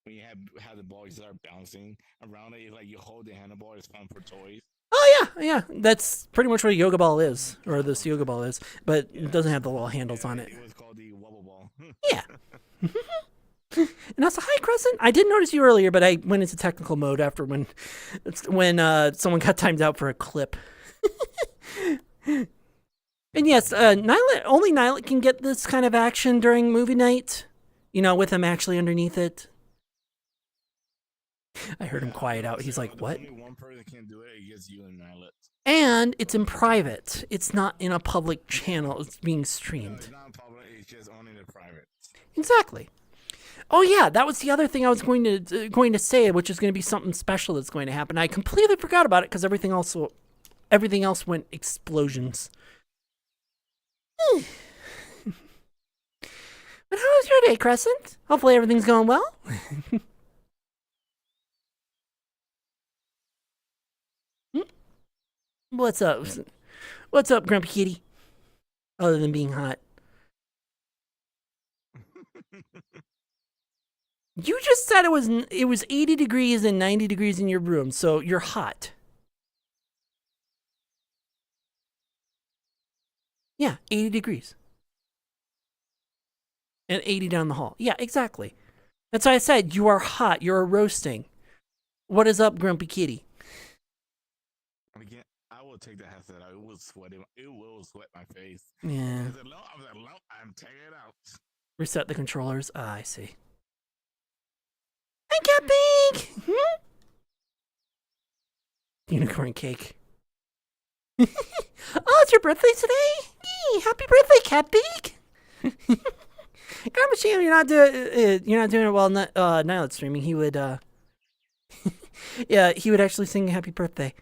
When you had the ball, you start bouncing around it. It's like you hold the handlebar. It's fun for toys. Oh, yeah. That's pretty much what a yoga ball is, or this yoga ball is, but it doesn't have the little handles on it. It was called the wobble ball. Yeah. And also, hi, Crescent. I didn't notice you earlier, but I went into technical mode after when someone got timed out for a clip. And yes, only Nylet can get this kind of action during movie night, with him actually underneath it. I heard him quiet out. He's like, what? Only one person can do it. It gets you and Nylet. And it's in private. It's not in a public channel. It's being streamed. It's not public. It's just only the private. Exactly. Oh yeah, that was the other thing I was going to say, which is going to be something special that's going to happen. I completely forgot about it because everything else went explosions. But how was your day, Crescent? Hopefully everything's going well. What's up? What's up, Grumpy Kitty? Other than being hot. You just said it was 80 degrees and 90 degrees in your room, so you're hot. Yeah, 80 degrees. And 80 down the hall. Yeah, exactly. That's why I said you are hot. You're roasting. What is up, Grumpy Kitty? Again, I will take the headset out. It will sweat. It will sweat my face. Yeah. I was like, no, I'm taking it out. Reset the controllers. I see. Hi, Cat Pig! Unicorn cake. Oh, it's your birthday today? Yee, happy birthday, Cat Pig! God, shame you're not doing it while Nylet streaming. He would yeah, he would actually sing happy birthday.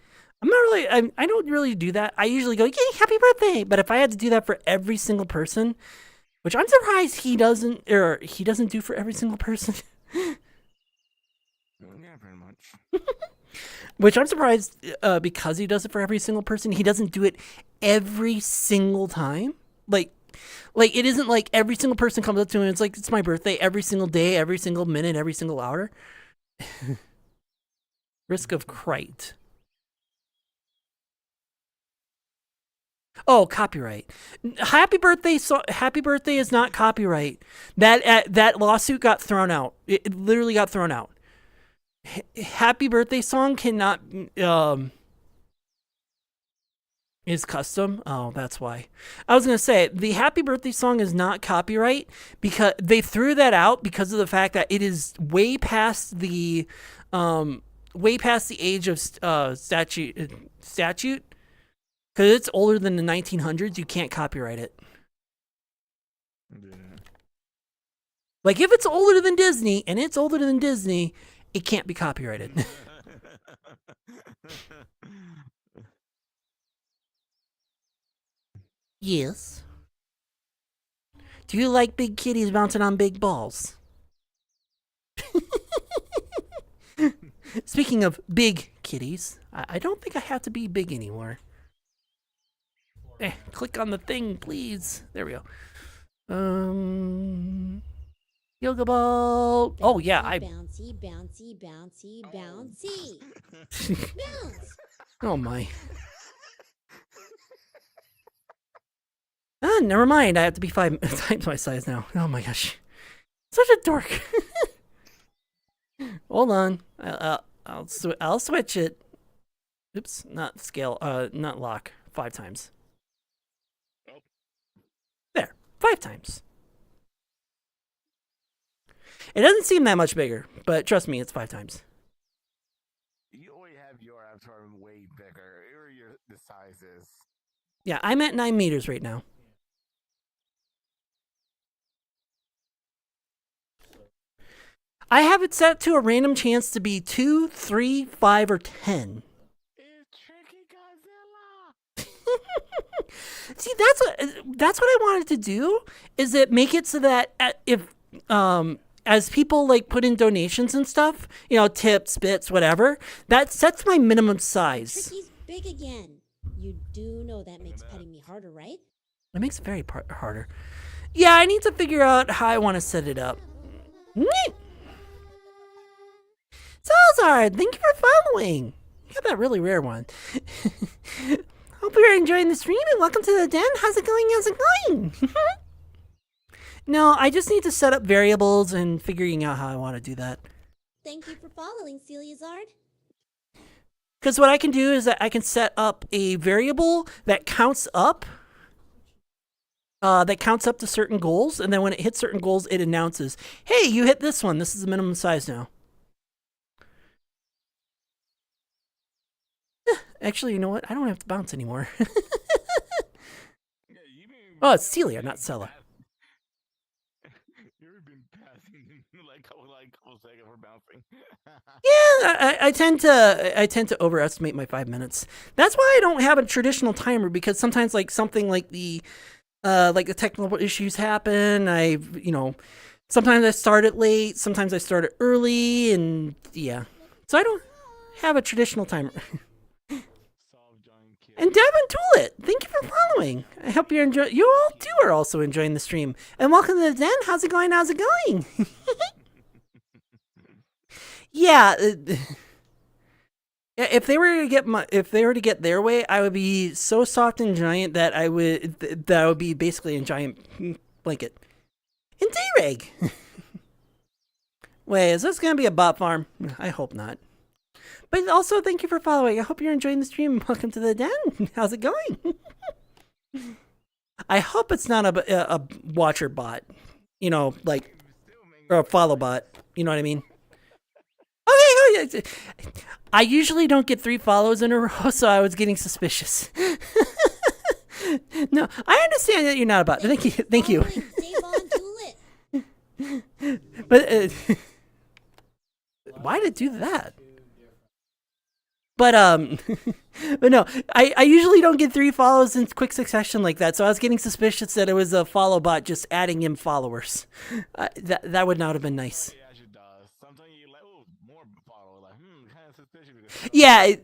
I don't really do that. I usually go, yay, happy birthday. But if I had to do that for every single person, which I'm surprised he doesn't do for every single person. Yeah, pretty much. Which I'm surprised because he does it for every single person. He doesn't do it every single time. Like it isn't like every single person comes up to him and it's like, it's my birthday every single day, every single minute, every single hour. Risk of Crite. Oh, copyright. Happy birthday is not copyright. That lawsuit got thrown out. It literally got thrown out. Happy birthday song cannot is custom. Oh, that's why. I was going to say the happy birthday song is not copyright because they threw that out because of the fact that it is way past the age of statute. Because it's older than the 1900s, you can't copyright it. Yeah. Like, if it's older than Disney, and it's older than Disney, it can't be copyrighted. Yes. Do you like big kitties bouncing on big balls? Speaking of big kitties, I don't think I have to be big anymore. Click on the thing, please. There we go. Yoga ball. Oh yeah, bouncy, bouncy, bouncy, bouncy. Bounce. Oh my. Never mind. I have to be 5 times my size now. Oh my gosh, such a dork. Hold on. I'll switch it. Oops, not scale. Not lock. 5 times. There, 5 times. It doesn't seem that much bigger, but trust me, it's 5 times. You always have your avatar way bigger. Or the size is. Yeah, I'm at 9 meters right now. I have it set to a random chance to be 2, 3, 5, or 10. It's Tricky Godzilla. See, that's what I wanted to do. Is it make it so that if as people like put in donations and stuff, you know, tips, bits, whatever, that sets my minimum size. Tricky's big again. You do know that makes petting me harder, right? It makes it very harder. Yeah, I need to figure out how I want to set it up. Neat. Salazar, thank you for following. You got that really rare one. Hope you're enjoying the stream and welcome to the den. How's it going? How's it going? No, I just need to set up variables and figuring out how I want to do that. Thank you for following, Celia Zard. Because what I can do is that I can set up a variable that counts up. That counts up to certain goals, and then when it hits certain goals, it announces, "Hey, you hit this one. This is the minimum size now." Actually, you know what? I don't have to bounce anymore. Oh, it's Celia, not Sella. You've been passing like couple seconds for bouncing. Yeah, I tend to overestimate my 5 minutes. That's why I don't have a traditional timer, because sometimes like something like the technical issues happen. Sometimes I start it late, sometimes I start it early, and yeah. So I don't have a traditional timer. And Devin Toolet, thank you for following. I hope you're enjoying. You all too are also enjoying the stream. And welcome to the den. How's it going? How's it going? Yeah. If they were to get their way, I would be so soft and giant that I would be basically a giant blanket. And D-Reg. Wait, is this gonna be a bot farm? I hope not. But also, thank you for following. I hope you're enjoying the stream. Welcome to the den. How's it going? I hope it's not a watcher bot. You know, like, or a follow bot. You know what I mean? Okay. I usually don't get 3 follows in a row, so I was getting suspicious. No, I understand that you're not a bot. Thank you. But why did it do that? But but no, I usually don't get 3 follows in quick succession like that, so I was getting suspicious that it was a follow bot just adding in followers. That would not have been nice. Sometimes you like, oh, more followers. Like, kind of suspicious. Yeah,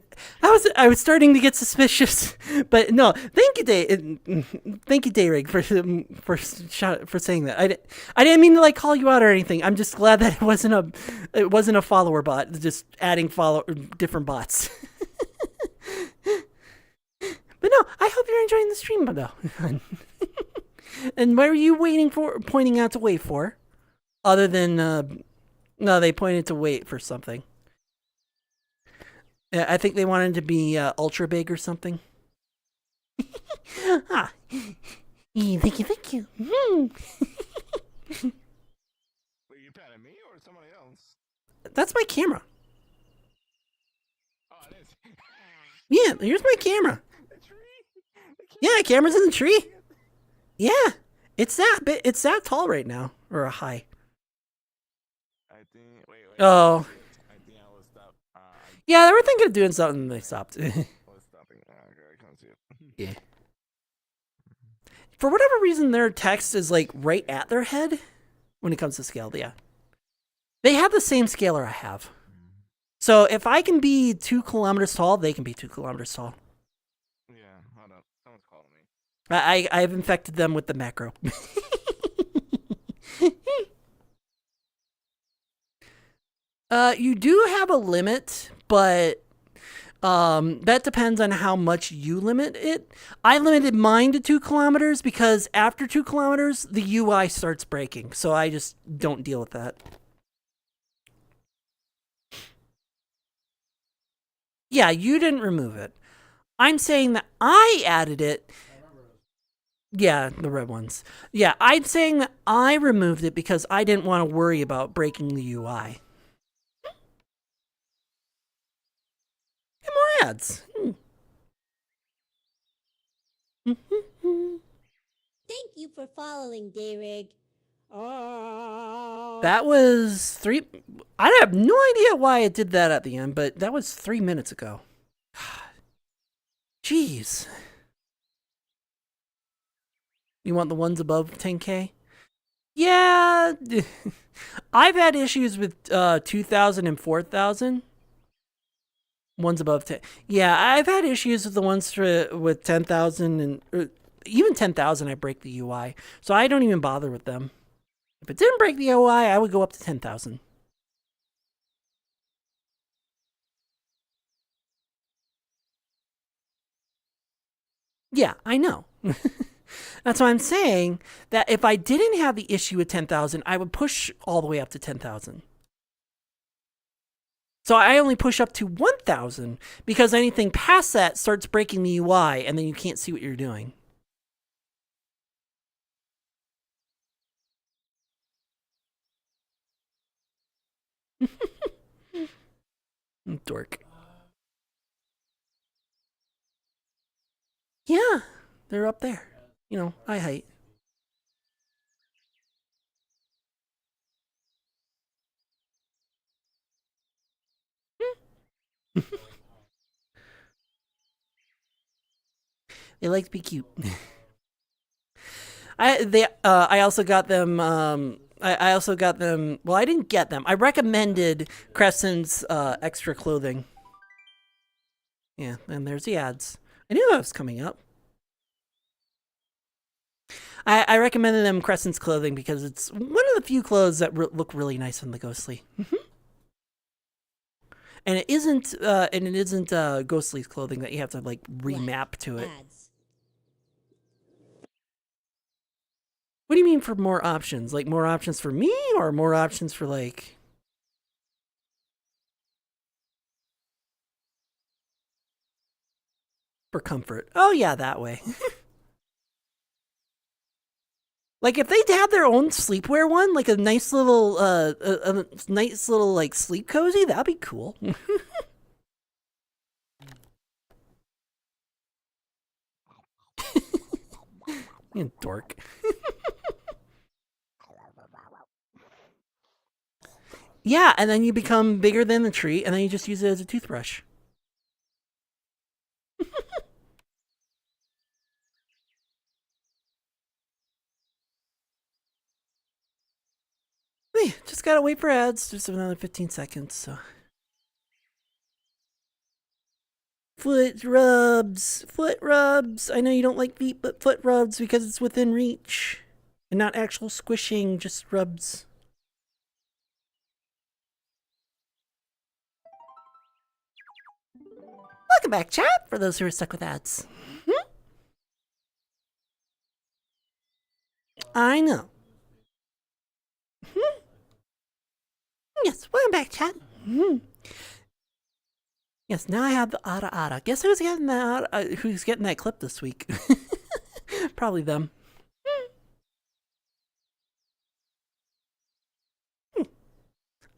I was starting to get suspicious, but no. Thank you, Dayrig, for saying that. I didn't mean to like call you out or anything. I'm just glad that it wasn't a follower bot, just adding different bots. But no, I hope you're enjoying the stream, though. And what are you pointing out to wait for? Other than no, they pointed to wait for something. I think they wanted to be ultra big or something. Ah. Thank you. Were you patting me or somebody else? That's my camera. Oh, it is. Yeah, here's my camera. The tree? Yeah, camera's in the tree. Yeah, it's that tall right now, or a high. I think. Wait. Oh. I think I was stopped. Yeah, they were thinking of doing something, and they stopped. I was stopping. Okay, I can't see it. Yeah. For whatever reason, their text is like right at their head when it comes to scale. Yeah, they have the same scaler I have. So if I can be 2 kilometers tall, they can be 2 kilometers tall. Yeah, hold up. Someone's calling me. I've infected them with the macro. You do have a limit, but that depends on how much you limit it. I limited mine to 2 kilometers because after 2 kilometers, the UI starts breaking. So I just don't deal with that. Yeah, you didn't remove it. I'm saying that I added it. Yeah, the red ones. Yeah, I'm saying that I removed it because I didn't want to worry about breaking the UI. And more ads. Thank you for following, Dayrig. That was 3. I have no idea why it did that at the end, but that was 3 minutes ago. Jeez. You want the ones above 10K? Yeah. I've had issues with 2,000 and 4,000. Ones above 10. Yeah, I've had issues with the ones with 10,000 and even 10,000. I break the UI, so I don't even bother with them. If it didn't break the UI, I would go up to 10,000. Yeah, I know. That's why I'm saying that if I didn't have the issue with 10,000, I would push all the way up to 10,000. So I only push up to 1,000 because anything past that starts breaking the UI and then you can't see what you're doing. Dork. Yeah, they're up there. You know, eye height. They like to be cute. I also got them. I also got them. Well, I didn't get them. I recommended Crescent's extra clothing. Yeah, and there's the ads. I knew that was coming up. I recommended them Crescent's clothing because it's one of the few clothes that look really nice on the Ghostly. And it isn't Ghostly's clothing that you have to like remap to it. Ads. What do you mean for more options? Like more options for me or more options for like... For comfort. Oh yeah, that way. Like if they had their own sleepwear one, like a nice little like sleep cozy, that'd be cool. You dork. Yeah, and then you become bigger than the tree, and then you just use it as a toothbrush. Just gotta wait for ads. Just another 15 seconds, so. Foot rubs. Foot rubs. I know you don't like feet, but foot rubs because it's within reach. And not actual squishing, just rubs. Welcome back, chat, for those who are stuck with ads. I know. Yes, welcome back, chat. Yes, now I have the Ada Ada. Guess who's getting that? Who's getting that clip this week? Probably them.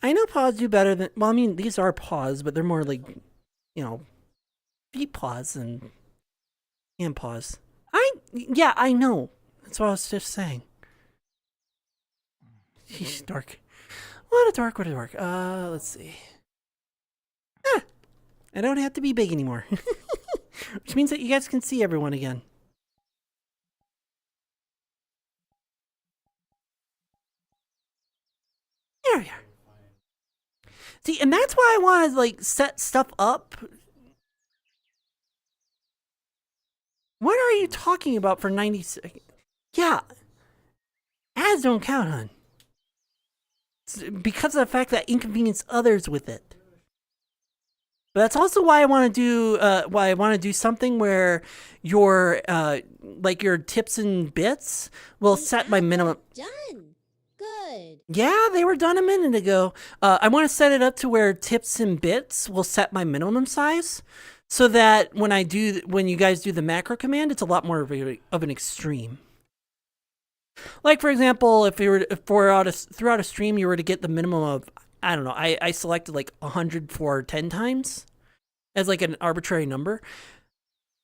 I know paws do better than. Well, I mean, these are paws, but they're more like, you know, feet paws and hand paws. Yeah, I know. That's what I was just saying. She's dark. What a dork, what a dork. Let's see. I don't have to be big anymore. Which means that you guys can see everyone again. There we are. See, and that's why I want to, like, set stuff up. What are you talking about for 90 seconds? Yeah. Ads don't count, hon. It's because of the fact that I inconvenience others with it. But that's also why I want to do something where your like your tips and bits will set my minimum. Done. Good. Yeah, they were done a minute ago. I want to set it up to where tips and bits will set my minimum size, so that when you guys do the macro command, it's a lot more of an extreme. Like for example, if throughout a stream you were to get the minimum of, I don't know, I selected like 100 for 10 times as like an arbitrary number.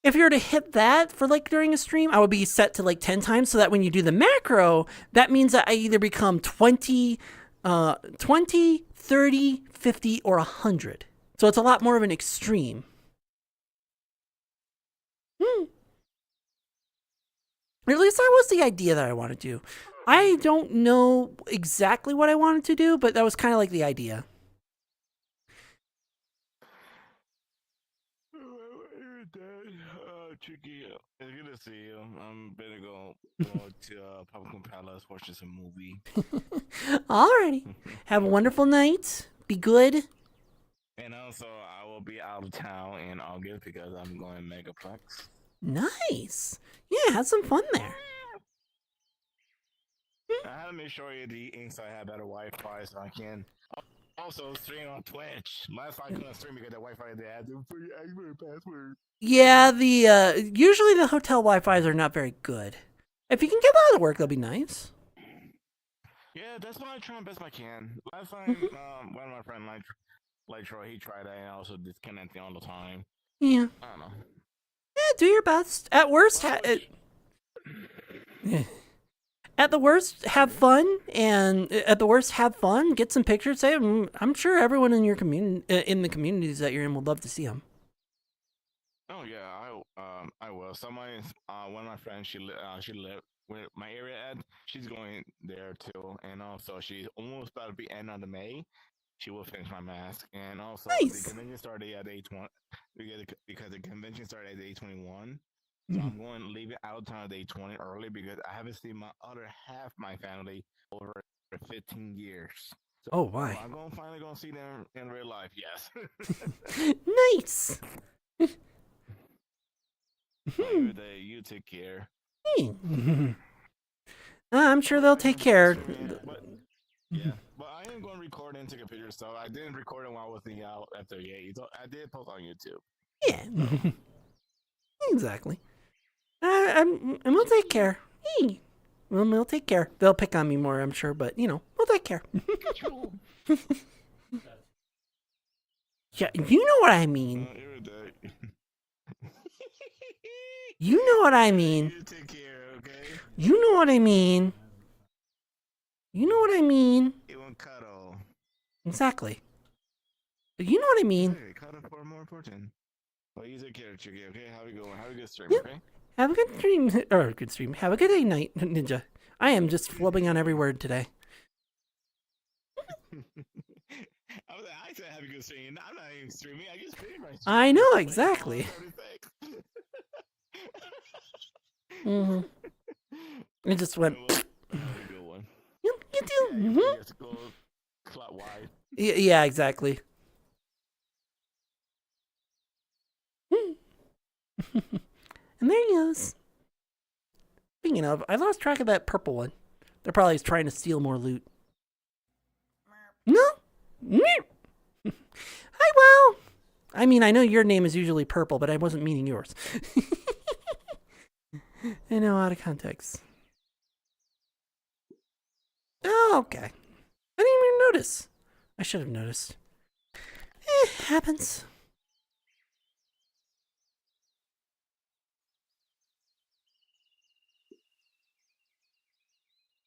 If you were to hit that for like during a stream, I would be set to like 10 times, so that when you do the macro, that means that I either become 20 20, 30, 50, or 100. So it's a lot more of an extreme. Or at least that was the idea that I wanted to do. I don't know exactly what I wanted to do, but that was kind of like the idea. Tricky, it's good to see you. I'm better go to Popcorn Palace, watching some movie. Alrighty. Have a wonderful night. Be good. And also, I will be out of town in August because I'm going Megaplex. Nice. Yeah, have some fun there. I had to make sure the inside had better Wi-Fi so I can also stream on Twitch. Last time I couldn't stream because the Wi-Fi they had to put your password. Yeah, the usually the hotel Wi-Fi's are not very good. If you can get that to work, that'll be nice. Yeah, that's why I try my best I can. Last time, one of my friends, like Troy, he tried that and also disconnecting all the time. Yeah. I don't know. Yeah, do your best. At worst, at the worst, have fun, and at the worst, have fun. Get some pictures. Say, I'm sure everyone in your community, in the communities that you're in, would love to see them. Oh yeah, I will. Someone, one of my friends, she lived where my area at. She's going there too, and also she's almost about to be end of May. She will finish my mask, and also Nice. the convention started at 8:20 because the convention started at 8:21. So I'm going to leave it out of town at 8:20 early because I haven't seen my other half my family over 15 years. So Oh, why? I'm finally going to see them in real life. Yes. Nice. You take care. I'm sure they'll take care. Yeah, but I am going to record and take a picture. So I didn't record it while I was out after I did post on YouTube. Yeah. Exactly. And we'll take care. Hey. We'll take care. They'll pick on me more, I'm sure, but we'll take care. Yeah, you know what I mean. You know what I mean. You take care, okay? You know what I mean. You know what I mean. You won't cuddle. Exactly. You know what I mean. Hey, cuddle for more important. Well, you take care, Chicky, okay? How we going? Have a good stream, Yeah. okay? Have a good stream. Or good stream. Have a good day, night, Ninja. I am just flubbing on every word today. I said have a good stream. I'm not even streaming. I just stream right. I know, exactly. It just went. Have a good one. You do. Yeah, you have to go clot wide. Yeah, exactly. And there he goes. Speaking of, I lost track of that purple one. They're probably trying to steal more loot. No? Hi, Wow. I mean, I know your name is usually purple, but I wasn't meaning yours. I know, out of context. Oh, okay. I didn't even notice. I should have noticed. Happens.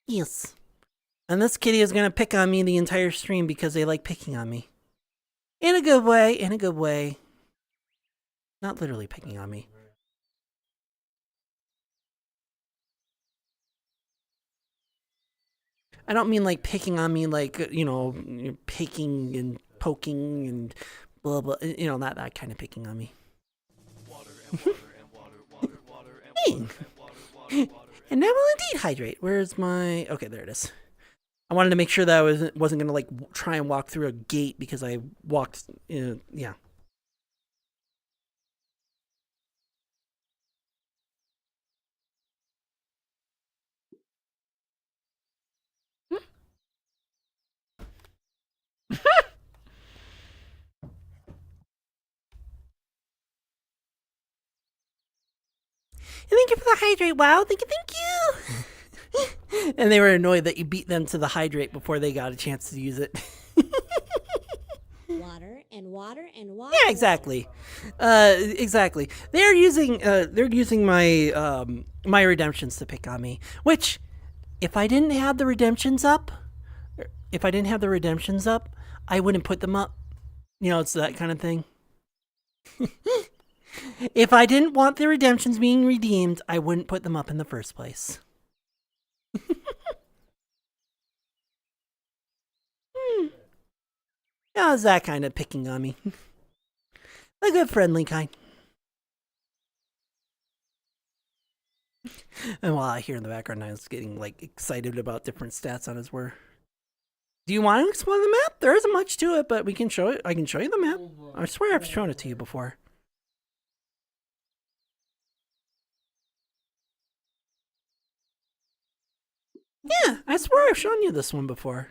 Yes. And this kitty is going to pick on me the entire stream because they like picking on me. In a good way, in a good way. Not literally picking on me. I don't mean like picking on me like, picking and poking and blah, blah. Not that kind of picking on me. And now we'll indeed hydrate. Where's my... Okay, there it is. I wanted to make sure that I wasn't going to try and walk through a gate because I walked... yeah. Thank you for the hydrate, Wow. Thank you. And they were annoyed that you beat them to the hydrate before they got a chance to use it. Water and water and water. Yeah, exactly. Exactly. They're using my my redemptions to pick on me. Which, if I didn't have the redemptions up, if I didn't have the redemptions up, I wouldn't put them up. You know, it's that kind of thing. If I didn't want the redemptions being redeemed, I wouldn't put them up in the first place. How's that kind of picking on me? A good friendly kind. And while I hear in the background, I was getting like excited about different stats on his word. Do you want to explore the map? There isn't much to it, but we can show it. I can show you the map. I swear I've shown it to you before. Yeah, I swear I've shown you this one before.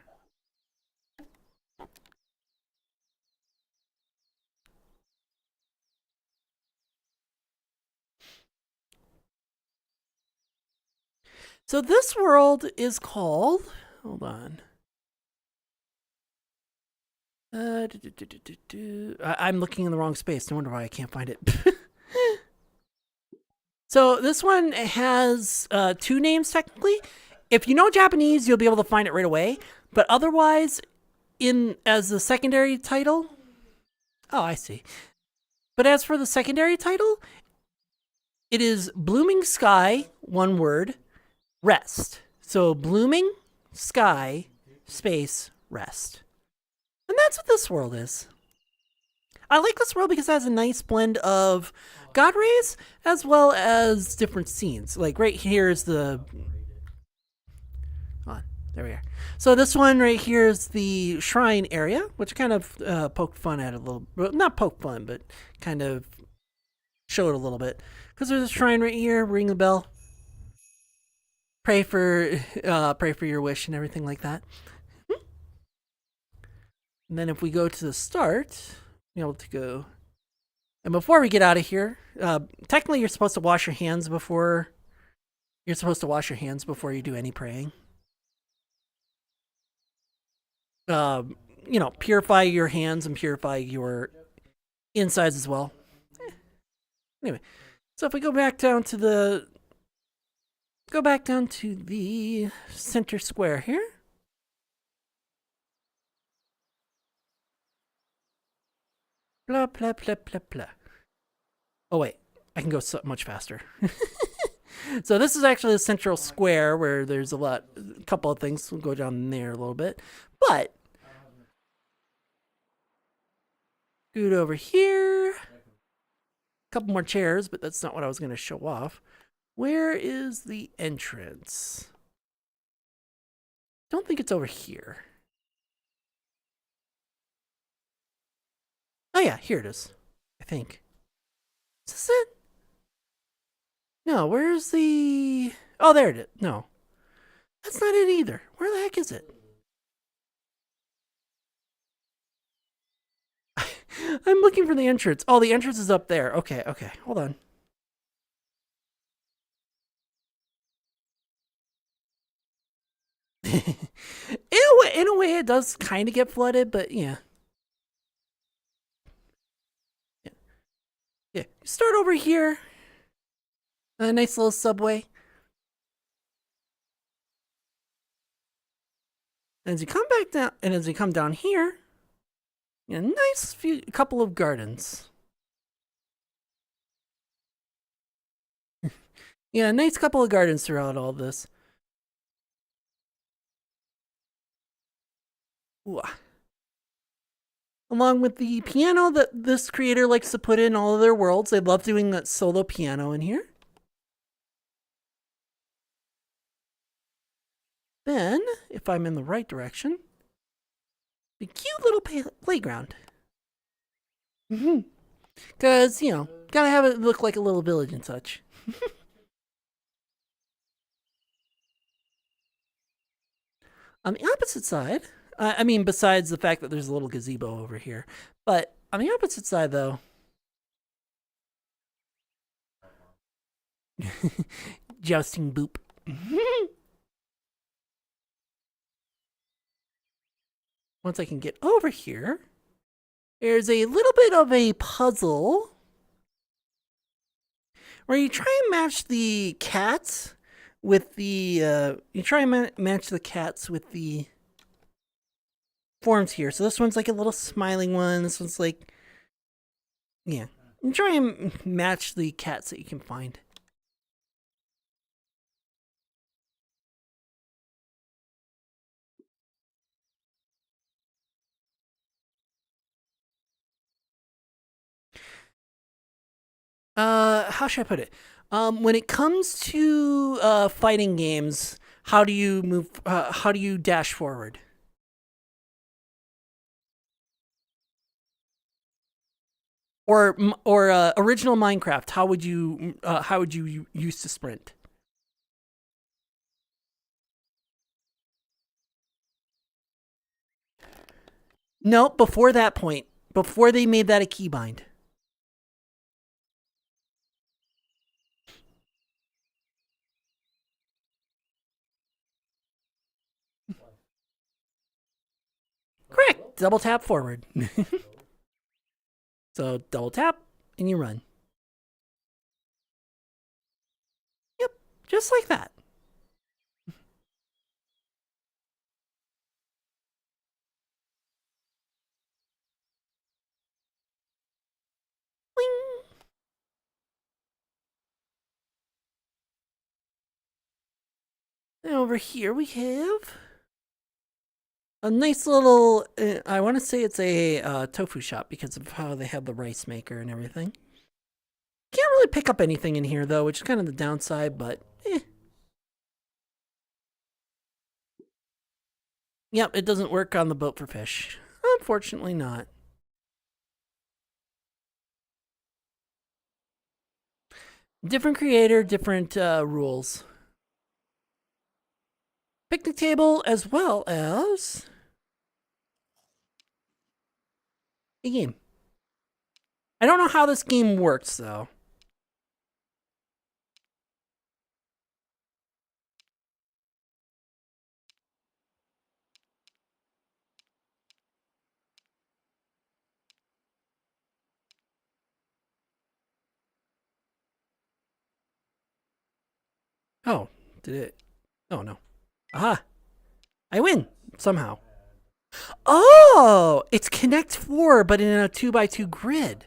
So this world is called, hold on. I'm looking in the wrong space. No wonder why I can't find it. So this one has 2 names technically. If you know Japanese, you'll be able to find it right away. But otherwise, as the secondary title, oh, I see. But as for the secondary title, it is Blooming Sky, one word, rest. So Blooming Sky, space, rest. And that's what this world is. I like this world because it has a nice blend of god rays as well as different scenes. Like right here is the... Hold on, there we are. So this one right here is the shrine area, which kind of poked fun at a little... Not poked fun, but kind of showed a little bit. Because there's a shrine right here, ring the bell. Pray for your wish and everything like that. And then if we go to the start, be able to go. And before we get out of here, technically you're supposed to wash your hands before you do any praying. Purify your hands and purify your insides as well. Anyway, so if we go back down to the center square here. Blah, blah, blah, blah, blah. Oh, wait. I can go so much faster. So this is actually the central square where there's a couple of things. We'll go down there a little bit. But, scoot over here. A couple more chairs, but that's not what I was going to show off. Where is the entrance? Don't think it's over here. Oh yeah, here it is. I think. Is this it? No, where's the... Oh, there it is. No. That's not it either. Where the heck is it? I'm looking for the entrance. Oh, the entrance is up there. Okay. Hold on. In a way, it does kind of get flooded, but yeah. Yeah, start over here. A nice little subway. And as you come back down, and as you come down here, a nice couple of gardens. Yeah, a nice couple of gardens throughout all this. Ooh. Along with the piano that this creator likes to put in all of their worlds. They love doing that solo piano in here. Then, if I'm in the right direction, the cute little playground. Because, gotta have it look like a little village and such. On the opposite side, besides the fact that there's a little gazebo over here, but on the opposite side, though, jousting boop. Once I can get over here, there's a little bit of a puzzle where you try and match the cats with the forms here. So this one's like a little smiling one. This one's like, yeah. And try and match the cats that you can find. How should I put it? When it comes to fighting games, how do you move? How do you dash forward? Or original Minecraft, how would you use to sprint? No, before that point, before they made that a keybind. Correct. Double tap forward. So double tap and you run. Yep, just like that. Bling. And over here we have a nice little, I want to say it's a tofu shop because of how they have the rice maker and everything. Can't really pick up anything in here though, which is kind of the downside, but Yep, it doesn't work on the boat for fish. Unfortunately not. Different creator, different rules. Picnic table as well as a game. I don't know how this game works though. Oh, did it? Oh no. Aha! I win somehow. Oh, it's Connect 4, but in a 2x2 grid.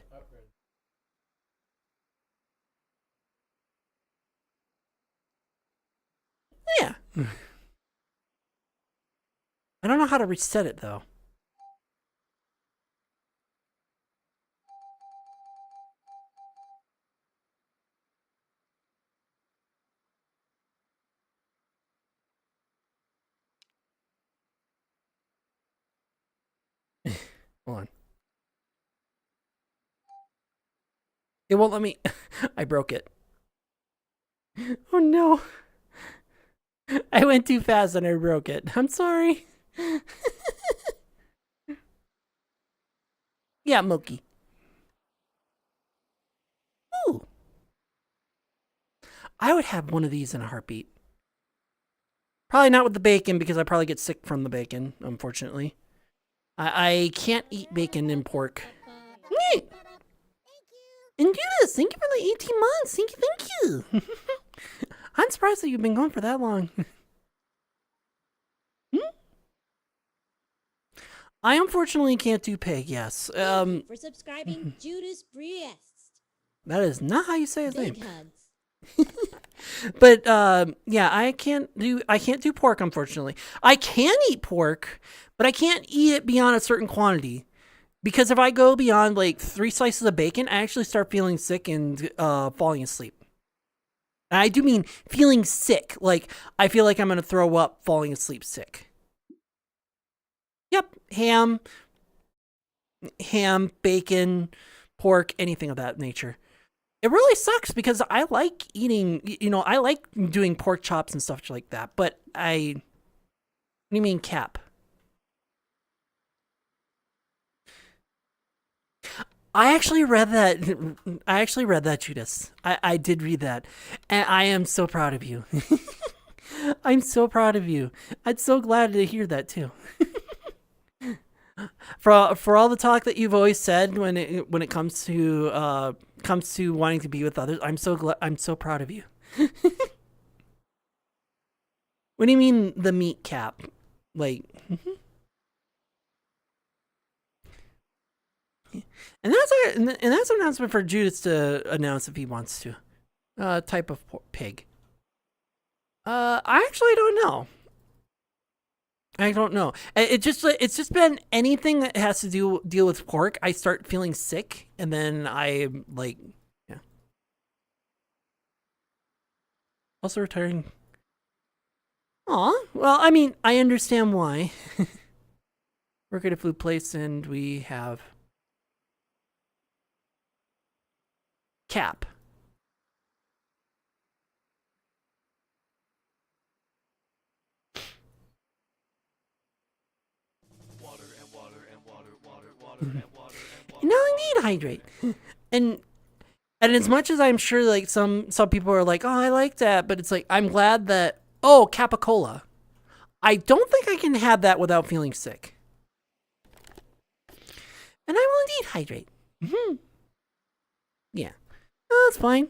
Yeah. I don't know how to reset it though. Hold on. It won't let me. I broke it. Oh no. I went too fast and I broke it. I'm sorry. Yeah, Moki. Ooh. I would have one of these in a heartbeat. Probably not with the bacon because I probably get sick from the bacon, unfortunately. I can't eat bacon and pork. Neat. And Judas, thank you for the 18 months. Thank you. I'm surprised that you've been gone for that long. I unfortunately can't do pig, yes. Thank you for subscribing, Judas Priest. That is not how you say his Big name. hugs. But yeah, I can't do pork, unfortunately. I can eat pork, but I can't eat it beyond a certain quantity. Because if I go beyond like 3 slices of bacon, I actually start feeling sick and falling asleep. And I do mean feeling sick. Like I feel like I'm gonna throw up, falling asleep sick. Yep, ham, bacon, pork, anything of that nature. It really sucks because I like eating, I like doing pork chops and stuff like that. But what do you mean cap? I actually read that, Judas. I did read that. And I am so proud of you. I'm so proud of you. I'm so glad to hear that too. For all the talk that you've always said when it comes to wanting to be with others, I'm so proud of you. What do you mean the meat cap? Like And that's an announcement for Judas to announce if he wants to. Type of pig. I actually don't know. I don't know. It's just been anything that has to deal with pork. I start feeling sick, and then I like, yeah. Also retiring. Aw, well, I mean, I understand why. Work at a food place, and we have Cap. You know, I need to hydrate. And as much as I'm sure like some people are like, oh, I like that, but it's like I'm glad that Capicola. I don't think I can have that without feeling sick. And I will indeed hydrate. Mm-hmm. Yeah. Oh, that's fine.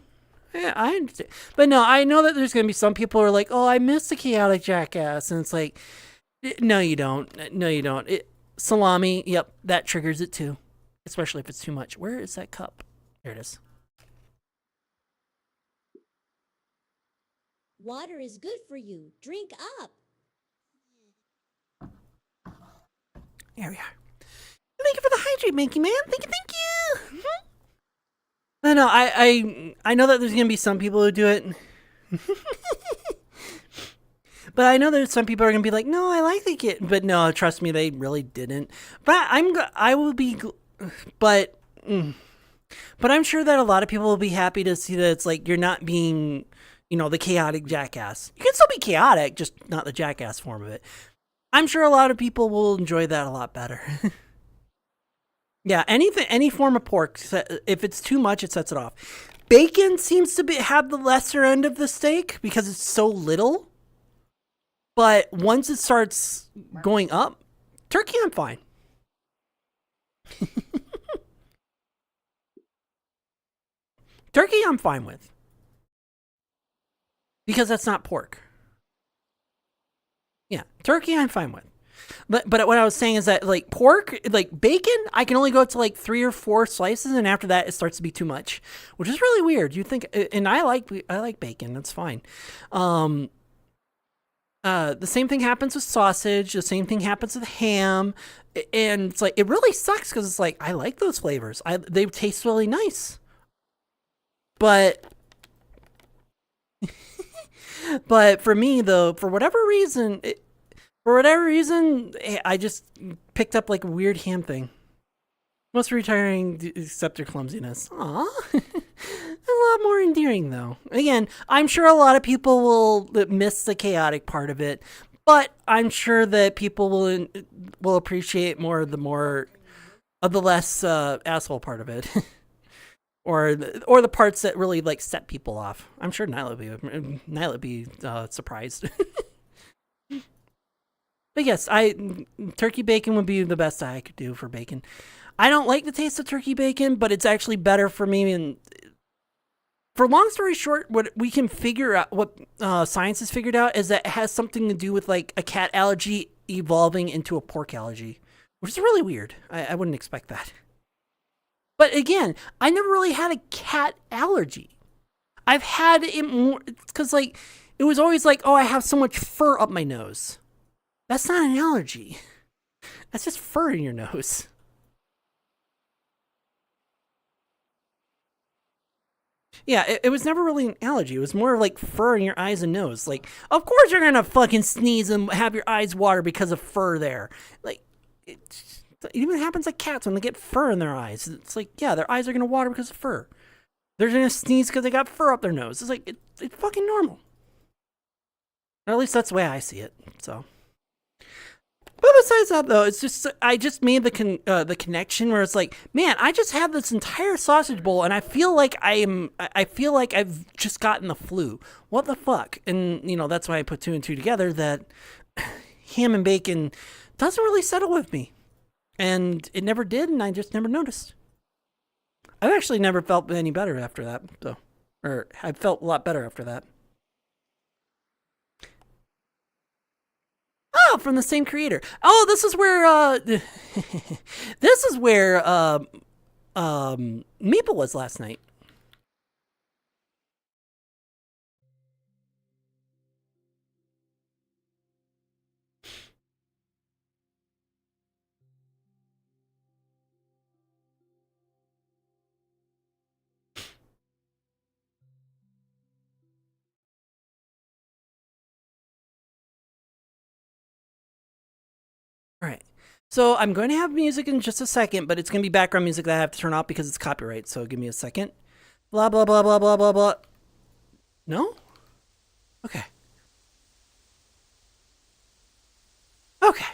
Yeah, I understand. But no, I know that there's gonna be some people who are like, oh, I miss the chaotic jackass, and it's like, no, you don't. No, you don't. Salami, yep, that triggers it too. Especially if it's too much. Where is that cup? There it is. Water is good for you. Drink up. There we are. Thank you for the hydrate, Minky Man. Thank you. I know. I know that there's gonna be some people who do it, but I know there's some people who are gonna be like, no, I like the kid, but no, trust me, they really didn't. But I will be, but I'm sure that a lot of people will be happy to see that it's like you're not being, the chaotic jackass. You can still be chaotic, just not the jackass form of it. I'm sure a lot of people will enjoy that a lot better. Yeah, any form of pork, if it's too much, it sets it off. Bacon seems to have the lesser end of the steak because it's so little. But once it starts going up, turkey, I'm fine. Turkey, I'm fine with. Because that's not pork. Yeah, turkey, I'm fine with. But what I was saying is that like pork, like bacon, I can only go up to like 3 or 4 slices, and after that, it starts to be too much, which is really weird. You think, and I like bacon. That's fine. The same thing happens with sausage. The same thing happens with ham, and it's like it really sucks because it's like I like those flavors. They taste really nice, but. But for me, though, for whatever reason, I just picked up like a weird ham thing. Most retiring except their clumsiness. Aw. A lot more endearing, though. Again, I'm sure a lot of people will miss the chaotic part of it, but I'm sure that people will appreciate more of the less asshole part of it. Or the parts that really like set people off. I'm sure Nyla would be surprised. But yes, turkey bacon would be the best I could do for bacon. I don't like the taste of turkey bacon, but it's actually better for me. And for long story short, what we can figure out, what science has figured out, is that it has something to do with like a cat allergy evolving into a pork allergy, which is really weird. I wouldn't expect that. But again, I never really had a cat allergy. I've had it more because like it was always like, oh, I have so much fur up my nose. That's not an allergy. That's just fur in your nose. Yeah, it was never really an allergy. It was more like fur in your eyes and nose. Like, of course you're gonna fucking sneeze and have your eyes water because of fur there. Like, it even happens like cats when they get fur in their eyes. It's like, yeah, their eyes are gonna water because of fur. They're gonna sneeze because they got fur up their nose. It's like it's fucking normal. Or at least that's the way I see it. So, but besides that, though, it's just I just made the connection where it's like, man, I just had this entire sausage bowl, and I feel like I've just gotten the flu. What the fuck? And that's why I put 2 and 2 together. That ham and bacon doesn't really settle with me. And it never did, and I just never noticed. I've actually never felt any better after that, though. Or I felt a lot better after that. Oh, from the same creator. Oh, this is where Maple was last night. All right. So I'm going to have music in just a second, but it's going to be background music that I have to turn off because it's copyright. So give me a second. Blah, blah, blah, blah, blah, blah, blah. No? Okay. Okay.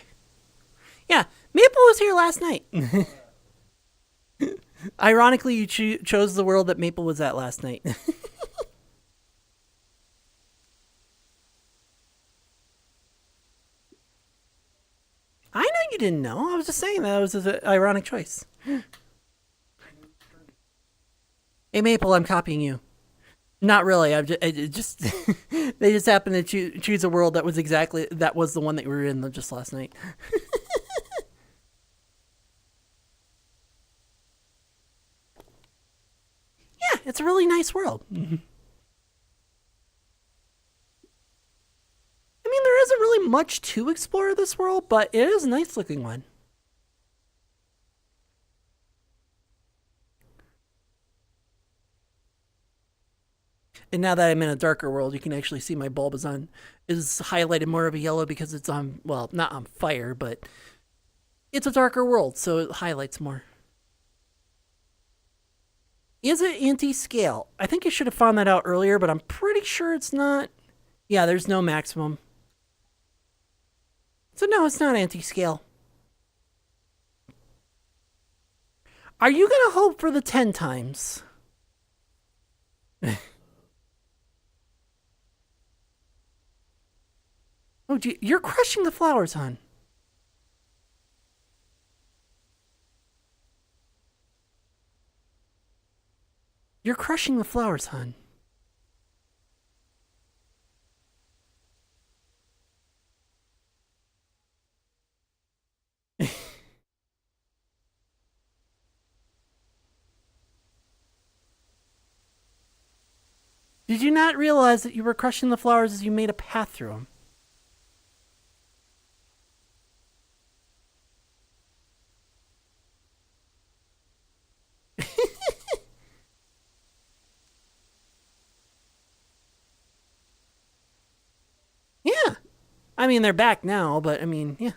Yeah, Maple was here last night. Ironically, you chose the world that Maple was at last night. I know you didn't know. I was just saying that was an ironic choice. Hey, Maple, I'm copying you. Not really. Just they just happened to choose a world that was the one that we were in just last night. Yeah, it's a really nice world. I mean, there isn't really much to explore this world, but it is a nice looking one. And now that I'm in a darker world, you can actually see my bulb is highlighted more of a yellow because it's on, well, not on fire, but it's a darker world, so it highlights more. Is it anti-scale? I think I should have found that out earlier, but I'm pretty sure it's not. Yeah, there's no maximum. So no, it's not anti-scale. Are you going to hope for the 10 times? Oh, gee, you're crushing the flowers, hon. You're crushing the flowers, hon. Did you not realize that you were crushing the flowers as you made a path through them? Yeah. I mean, they're back now, but I mean, yeah.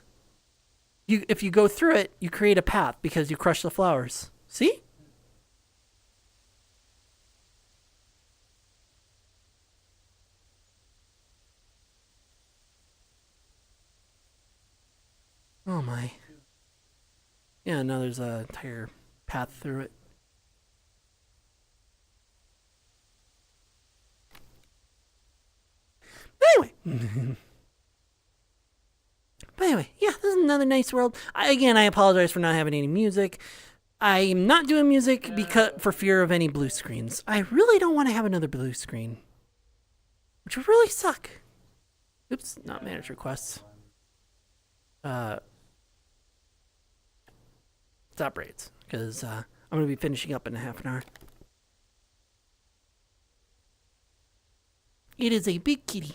If you go through it, you create a path because you crush the flowers. See? Oh my. Yeah, no, there's a entire path through it. Anyway. But anyway, yeah, this is another nice world. I apologize for not having any music. I'm not doing music for fear of any blue screens. I really don't want to have another blue screen, which would really suck. Oops, not manage requests. Stop raids, because I'm going to be finishing up in a half an hour. It is a big kitty.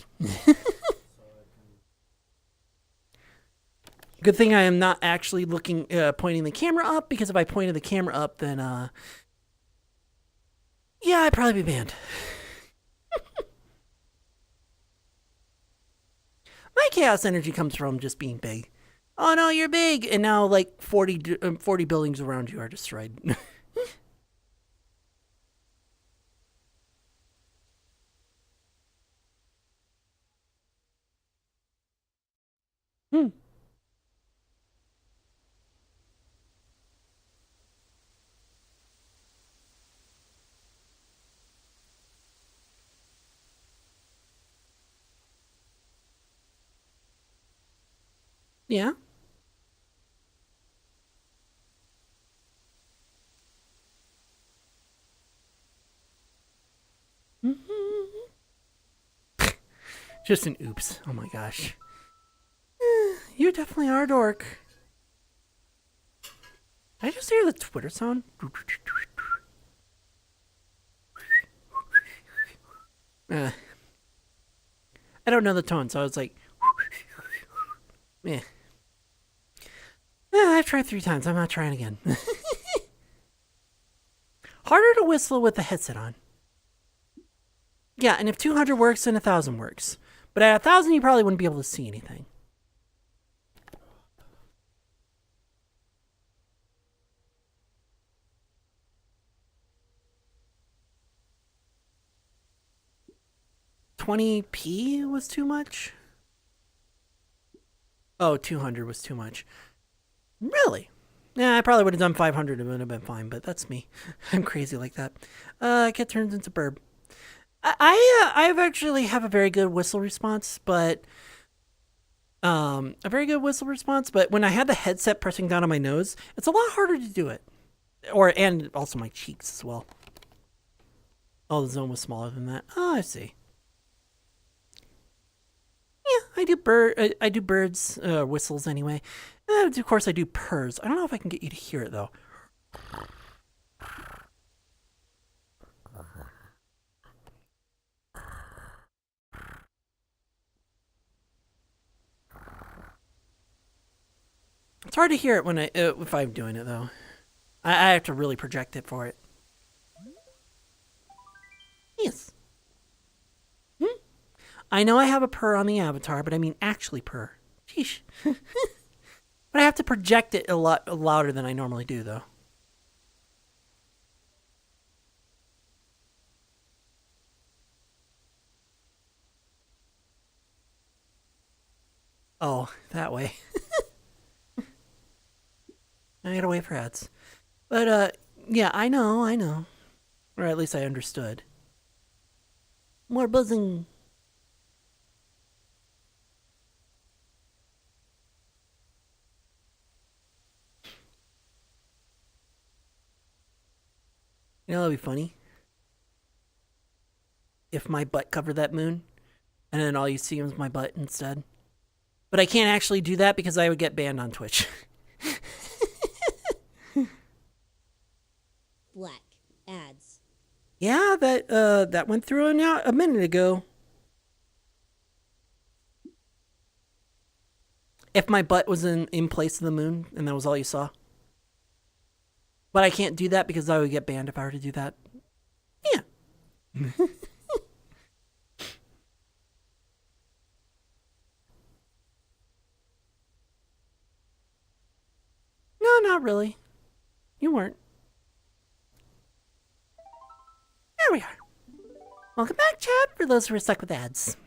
Good thing I am not actually pointing the camera up, because if I pointed the camera up, then, yeah, I'd probably be banned. My chaos energy comes from just being big. Oh no, you're big! And now, like, 40 buildings around you are destroyed. Yeah? Just an oops. Oh my gosh. You definitely are a dork. I just hear the Twitter sound? I don't know the tone, so I was like, meh. I've tried 3 times. I'm not trying again. Harder to whistle with the headset on. Yeah, and if 200 works, then 1,000 works. But at 1,000, you probably wouldn't be able to see anything. $20p was too much? Oh, 200 was too much. Really? Yeah, I probably would have done 500. It would have been fine, but that's me. I'm crazy like that. Cat turns into burb. I've actually have a very good whistle response, but when I had the headset pressing down on my nose, it's a lot harder to do it. And also my cheeks as well. Oh, the zone was smaller than that. Oh, I see. Yeah, I do birds whistles anyway. Of course, I do purrs. I don't know if I can get you to hear it though. It's hard to hear it when if I'm doing it though. I have to really project it for it. Yes. I know I have a purr on the avatar, but I mean actually purr. Sheesh. But I have to project it a lot louder than I normally do, though. Oh, that way. I gotta wait for ads. But, yeah, I know. Or at least I understood. More buzzing. You know, that'd be funny. If my butt covered that moon, and then all you see was my butt instead. But I can't actually do that because I would get banned on Twitch. Black ads. Yeah, that went through a minute ago. If my butt was in place of the moon and that was all you saw. But I can't do that because I would get banned if I were to do that. Yeah. No, not really. You weren't. There we are. Welcome back, chat, for those who are stuck with ads.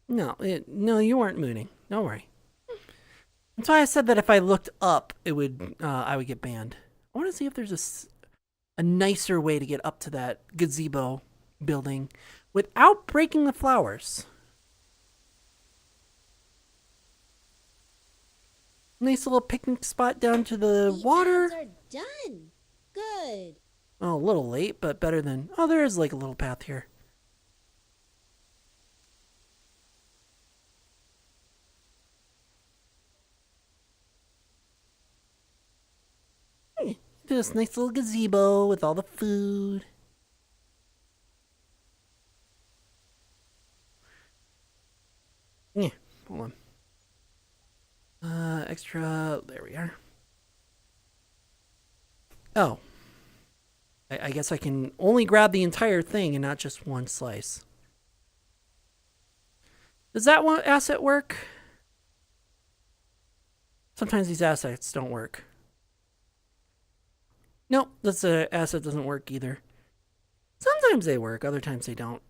No, you weren't mooning. Don't worry. That's why I said that if I looked up, I would get banned. I want to see if there's a nicer way to get up to that gazebo building without breaking the flowers. Nice little picnic spot down to the water. Ads are done. Good. Oh, a little late, but better than... Oh, there is like a little path here. This nice little gazebo with all the food. Yeah, hold on. Extra... There we are. Oh. I guess I can only grab the entire thing and not just one slice. Does that one asset work? Sometimes these assets don't work. Nope, this asset doesn't work either. Sometimes they work, other times they don't.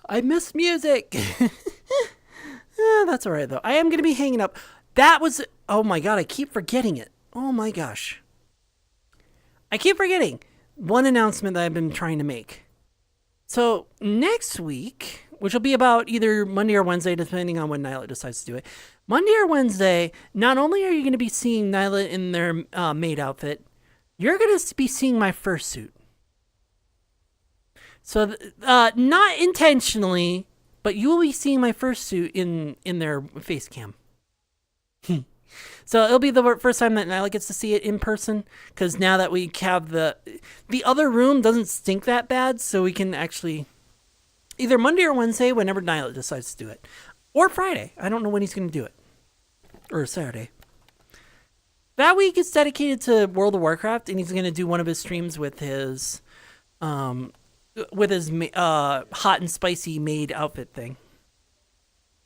I miss music. That's all right, though. I am going to be hanging up. That was... Oh, my God. I keep forgetting it. Oh, my gosh. I keep forgetting one announcement that I've been trying to make. So, next week, which will be about either Monday or Wednesday, depending on when Nyla decides to do it. Monday or Wednesday, not only are you going to be seeing Nyla in their maid outfit, you're going to be seeing my fursuit. So, not intentionally, but you will be seeing my fursuit in their face cam. So it'll be the first time that Nyla gets to see it in person, because now that we have the other room doesn't stink that bad, so we can actually either Monday or Wednesday, whenever Nyla decides to do it, or Friday. I don't know when he's going to do it, or Saturday. That week is dedicated to World of Warcraft, and he's going to do one of his streams with his hot and spicy maid outfit thing.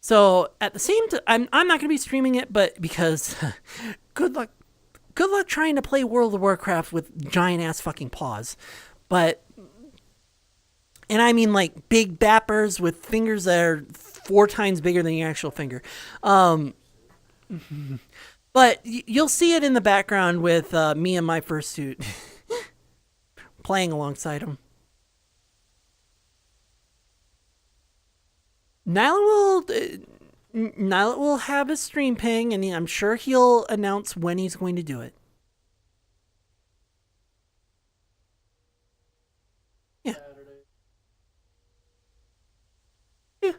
So at the same time, I'm not going to be streaming it, but because good luck trying to play World of Warcraft with giant ass fucking paws. But, and I mean like big bappers with fingers that are 4 times bigger than your actual finger. But you'll see it in the background with me and my fursuit playing alongside him. Nyla will have his stream ping, and I'm sure he'll announce when he's going to do it. Yeah. Yeah.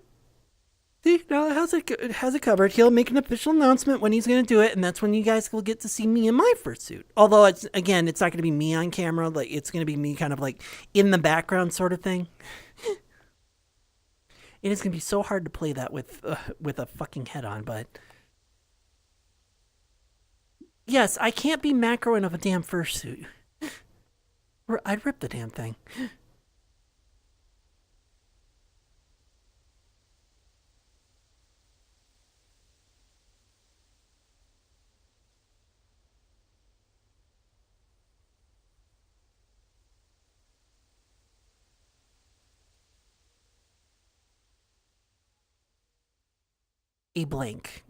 See, Nyla has it covered. He'll make an official announcement when he's going to do it, and that's when you guys will get to see me in my fursuit. Although, it's not going to be me on camera. Like, it's going to be me kind of like in the background sort of thing. It is going to be so hard to play that with a fucking head on, but yes, I can't be macroing of a damn fursuit. I'd rip the damn thing. A blank.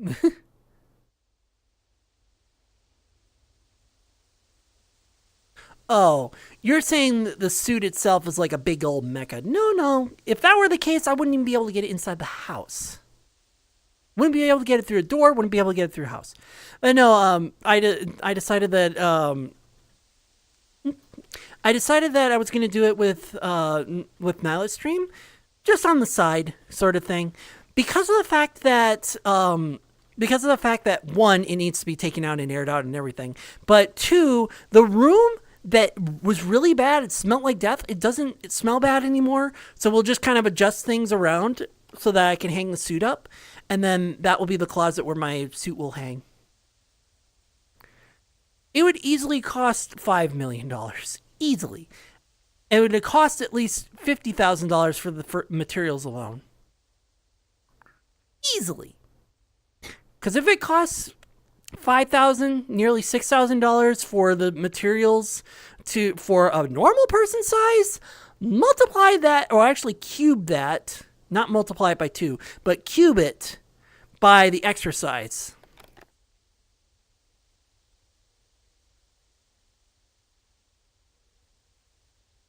Oh, you're saying that the suit itself is like a big old mecha. No. If that were the case, I wouldn't even be able to get it inside the house. Wouldn't be able to get it through a door, wouldn't be able to get it through a house. But no, I decided that I was going to do it with Nyla's stream, just on the side sort of thing. Because of the fact that one, it needs to be taken out and aired out and everything, but two, the room that was really bad, it smelled like death, it doesn't smell bad anymore, so we'll just kind of adjust things around so that I can hang the suit up, and then that will be the closet where my suit will hang. It would easily cost $5 million. Easily. It would cost at least $50,000 for the materials alone. Easily. Because if it costs $5,000, nearly $6,000 for the materials for a normal person size, multiply that, or actually cube that, not multiply it by 2, but cube it by the extra size.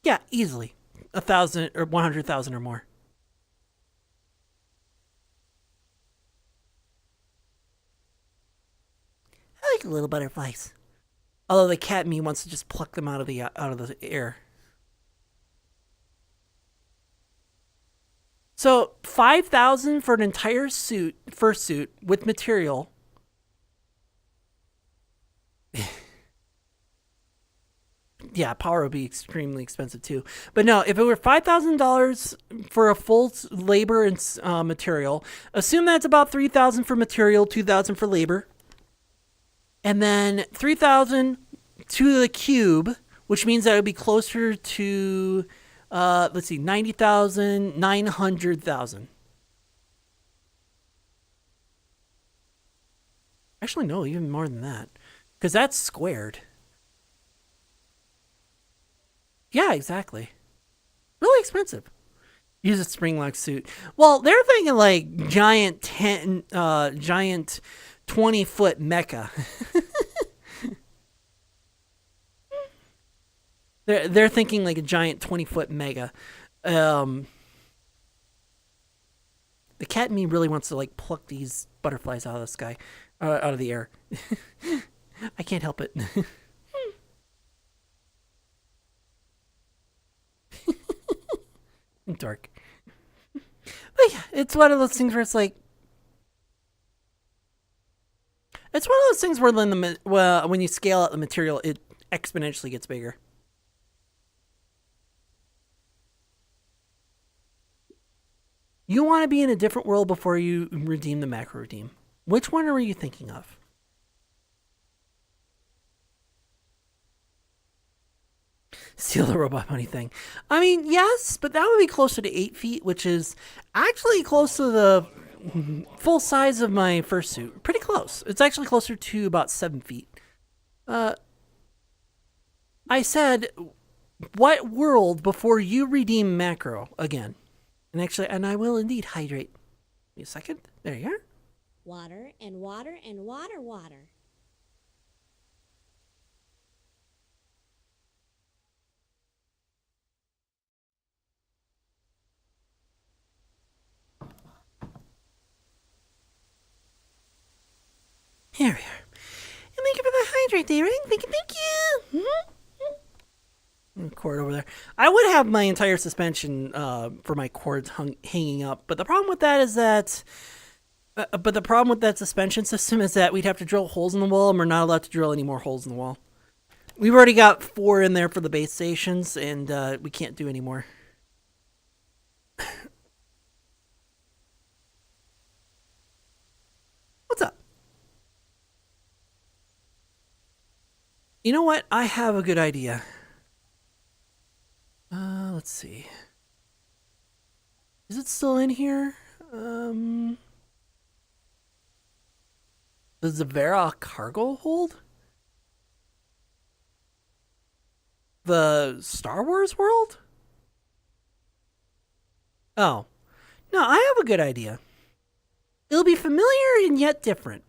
Yeah, easily. 1,000 or 100,000 or more. I like little butterflies. Although the cat in me wants to just pluck them out of the air. So 5,000 for an entire fursuit with material. Yeah, power would be extremely expensive too. But no, if it were $5,000 for a full labor and material, assume that's about $3,000 for material, $2,000 for labor, and then $3,000 to the cube, which means that it would be closer to, 90,000, 900,000. Actually, no, even more than that, because that's squared. Yeah, exactly. Really expensive. Use a spring lock suit. Well, they're thinking like giant 20-foot mecha. They're thinking like a giant 20-foot mega. The cat in me really wants to like pluck these butterflies out of the sky, out of the air. I can't help it. Dark. But yeah, it's one of those things where it's like, it's one of those things where when you scale out the material, it exponentially gets bigger. You want to be in a different world before you redeem the macro redeem. Which one are you thinking of? Steal the robot money thing. I mean, yes, but that would be closer to 8 feet, which is actually close to the full size of my fursuit. Pretty close. It's actually closer to about 7 feet. I said, what world before you redeem macro again? And I will indeed hydrate. Give me a second. There you are. Water and water and water. Here we are. And thank you for the hydrate, Daring. Thank you. Cord over there. I would have my entire suspension for my cords hanging up, but the problem with that is that. But the problem with that suspension system is that we'd have to drill holes in the wall, and we're not allowed to drill any more holes in the wall. We've already got 4 in there for the base stations, and we can't do any more. What's up? You know what? I have a good idea. Let's see. Is it still in here? Does the Vera cargo hold? The Star Wars world? Oh. No, I have a good idea. It'll be familiar and yet different.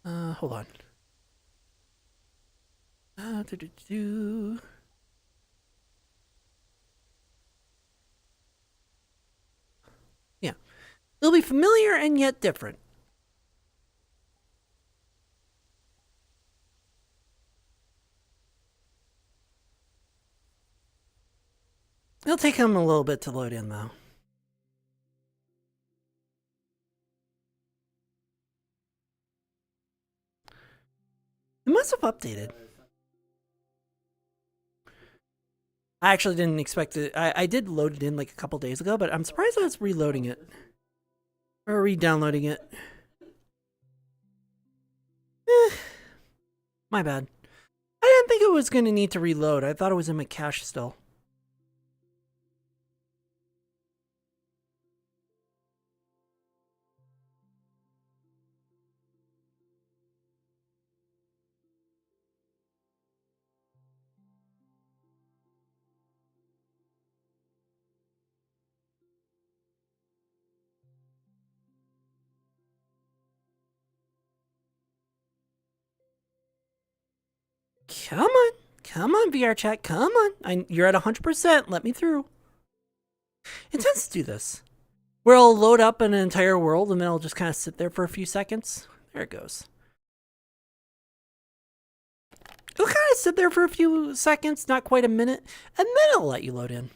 Hold on. Yeah. It'll be familiar and yet different. It'll take him a little bit to load in, though. It must have updated. I actually didn't expect it. I did load it in like a couple days ago, but I'm surprised I was reloading it. Or re-downloading it. My bad. I didn't think it was going to need to reload. I thought it was in my cache still. Come on, VRChat, come on. You're at 100%. Let me through. It tends to do this, where it'll load up an entire world and then it'll just kind of sit there for a few seconds. There it goes. It'll kind of sit there for a few seconds, not quite a minute, and then it'll let you load in.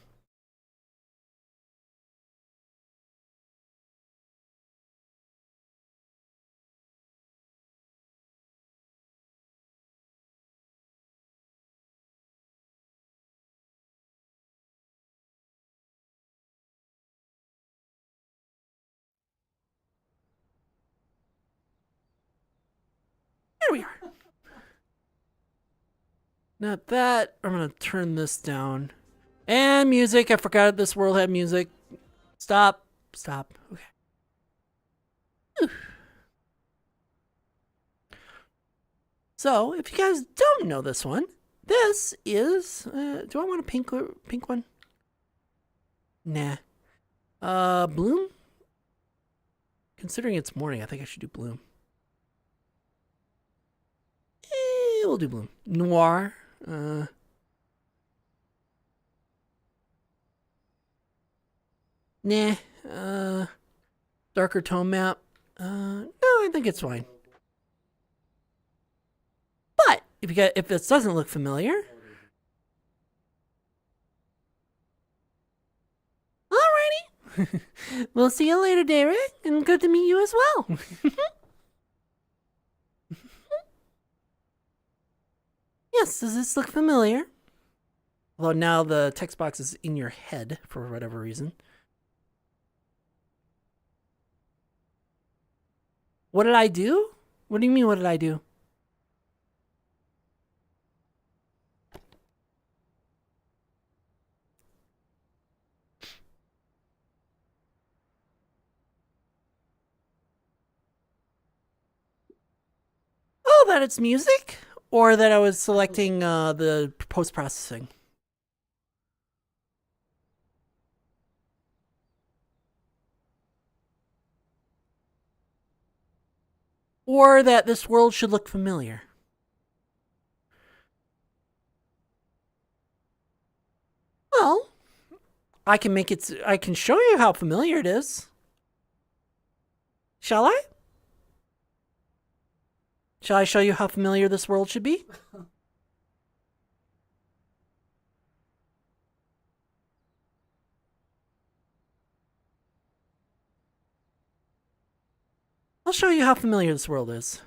There we are. Not that. I'm going to turn this down. And music. I forgot this world had music. Stop. Okay. Whew. So, if you guys don't know this one, this is... do I want a pink one? Nah. Bloom? Considering it's morning, I think I should do Bloom. We'll do Bloom. Noir. Nah. Darker tone map. No, I think it's fine. But if this doesn't look familiar, alrighty. We'll see you later, Derek, and good to meet you as well. Yes, does this look familiar? Although now the text box is in your head for whatever reason. What did I do? What do you mean, what did I do? Oh, that it's music? Or that I was selecting the post-processing? Or that this world should look familiar? Well, I can show you how familiar it is. Shall I? Shall I show you how familiar this world should be? I'll show you how familiar this world is.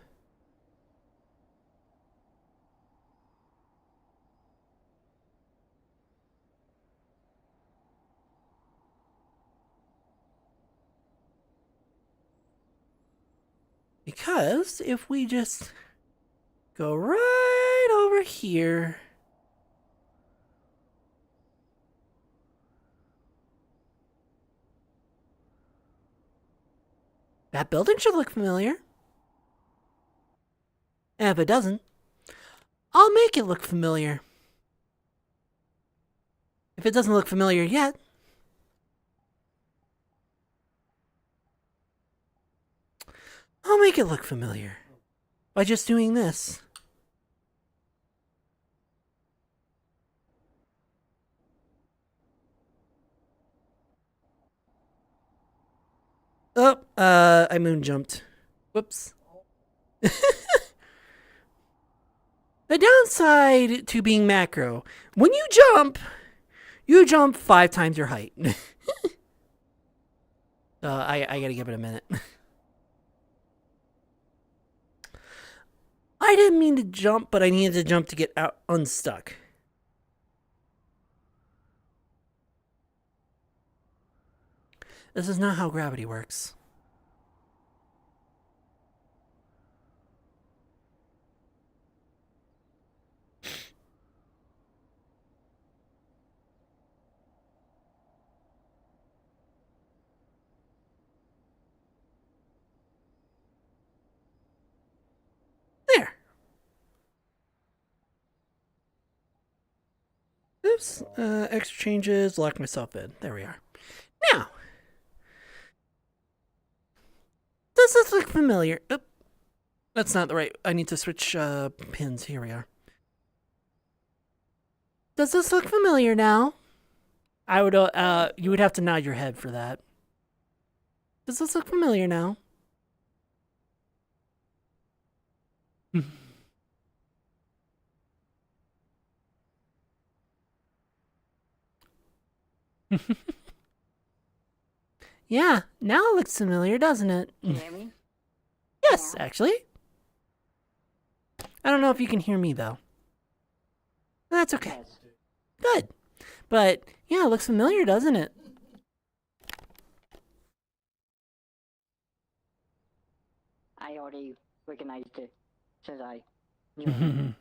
Because if we just go right over here. That building should look familiar. And if it doesn't, I'll make it look familiar. If it doesn't look familiar yet, I'll make it look familiar by just doing this. Oh, I moon jumped. Whoops. The downside to being macro, when you jump 5 times your height. I gotta give it a minute. I didn't mean to jump, but I needed to jump to get out unstuck. This is not how gravity works. There. Oops. Extra changes. Lock myself in. There we are. Now, does this look familiar? Oop. That's not the right. I need to switch pins. Here we are. Does this look familiar now? I would. You would have to nod your head for that. Does this look familiar now? Yeah, now it looks familiar, doesn't it? Can you hear me? Yes, actually. I don't know if you can hear me, though. That's okay. Yes. Good. But, yeah, it looks familiar, doesn't it? I already recognized it since I knew it.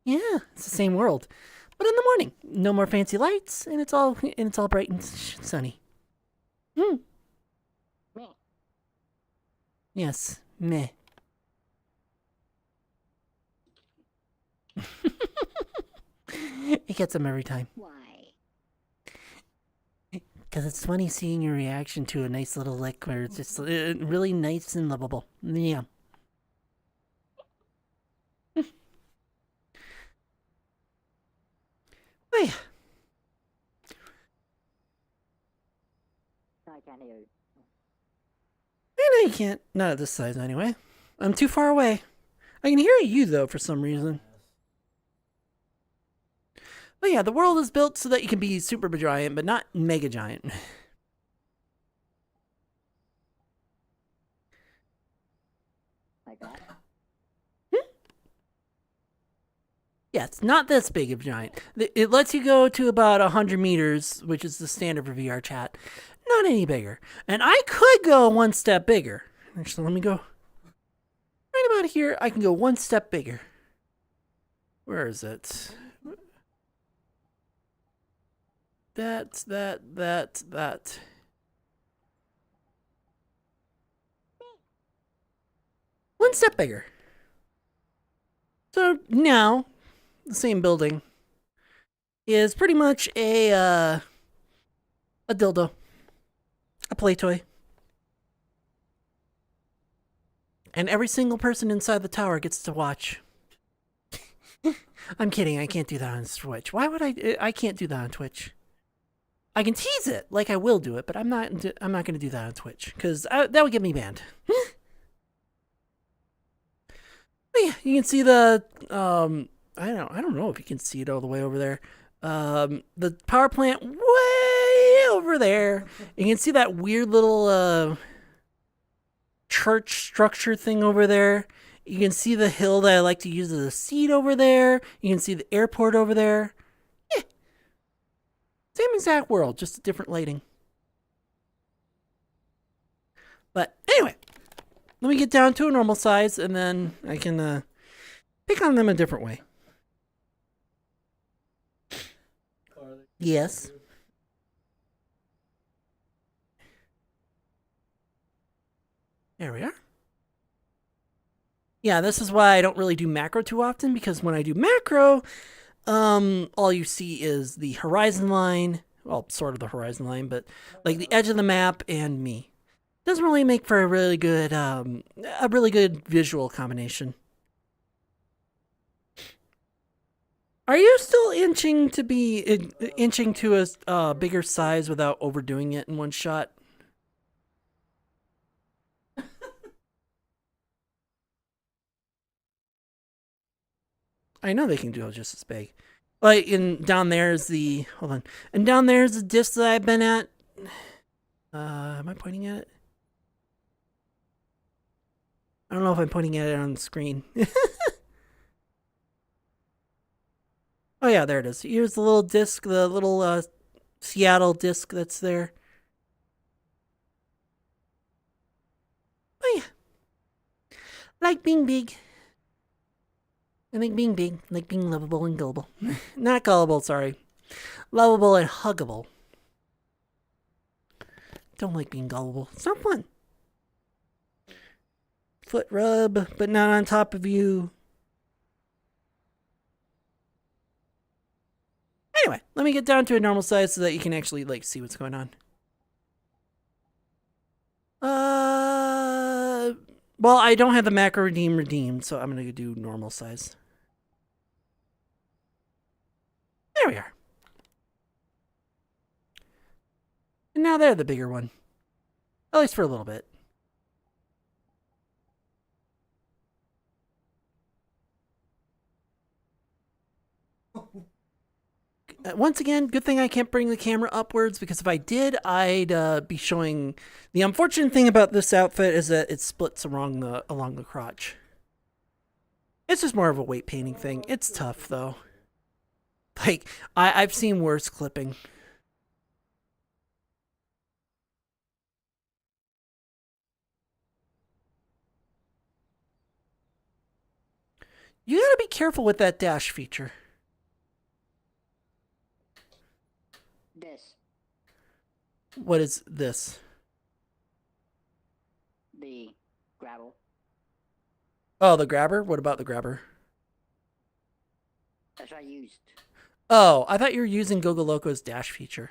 Yeah, it's the same world. But in the morning, no more fancy lights, and it's all bright and sunny. Hmm. Me. Yes, meh. It gets them every time. Why? Because it's funny seeing your reaction to a nice little lick where it's just really nice and lovable. Yeah. Oh, yeah. can't hear you. I know you can't. Not at this size, anyway. I'm too far away. I can hear you, though, for some reason. But yeah, the world is built so that you can be super giant, but not mega giant. Like that? Yeah, it's not this big of a giant. It lets you go to about 100 meters, which is the standard for VR chat. Not any bigger. And I could go one step bigger. Actually, let me go right about here. I can go one step bigger. Where is it? That. One step bigger. So now, the same building is pretty much a dildo, a play toy. And every single person inside the tower gets to watch. I'm kidding, I can't do that on Twitch. Why would I can't do that on Twitch. I can tease it, like I will do it, but I'm not going to do that on Twitch, because that would get me banned. But yeah, you can see the, I don't know if you can see it all the way over there. The power plant way over there. You can see that weird little, church structure thing over there. You can see the hill that I like to use as a seat over there. You can see the airport over there. Yeah. Same exact world, just different lighting. But anyway, let me get down to a normal size and then I can pick on them a different way. Yes. There we are. Yeah, this is why I don't really do macro too often, because when I do macro, all you see is the horizon line. Well, sort of the horizon line, but like the edge of the map and me. Doesn't really make for a really good visual combination. Are you still inching to a bigger size without overdoing it in one shot? I know they can do it just as big. Like, down there's the, hold on. And down there's the disc that I've been at. Am I pointing at it? I don't know if I'm pointing at it on the screen. Oh yeah, there it is. Here's the little disc, the little Seattle disc that's there. Oh yeah. Like being big. I like being big, like being lovable and gullible. Not gullible, sorry. Lovable and huggable. Don't like being gullible. It's not fun. Foot rub, but not on top of you. Anyway, let me get down to a normal size so that you can actually like see what's going on. Well, I don't have the macro redeemed, so I'm gonna do normal size. There we are. And now they're the bigger one. At least for a little bit. Once again, good thing I can't bring the camera upwards, because if I did, I'd be showing... The unfortunate thing about this outfit is that it splits along the crotch. It's just more of a weight painting thing. It's tough, though. Like, I've seen worse clipping. You gotta be careful with that dash feature. This. What is this? The gravel. Oh, the grabber? What about the grabber? That's what I used. Oh, I thought you were using Gogo Loco's dash feature.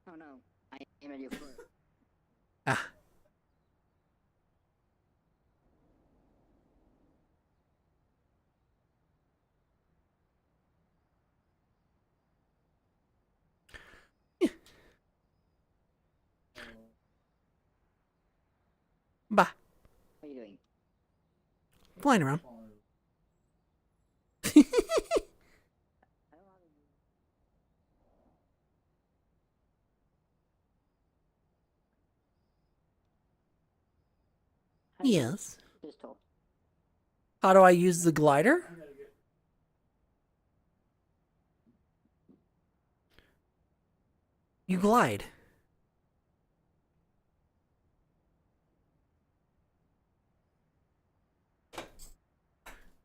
Oh no, I aim at your foot. Ah. Bye. What are you doing? Flying around. I don't know. How do you Yes. pistol? How do I use the glider? You glide.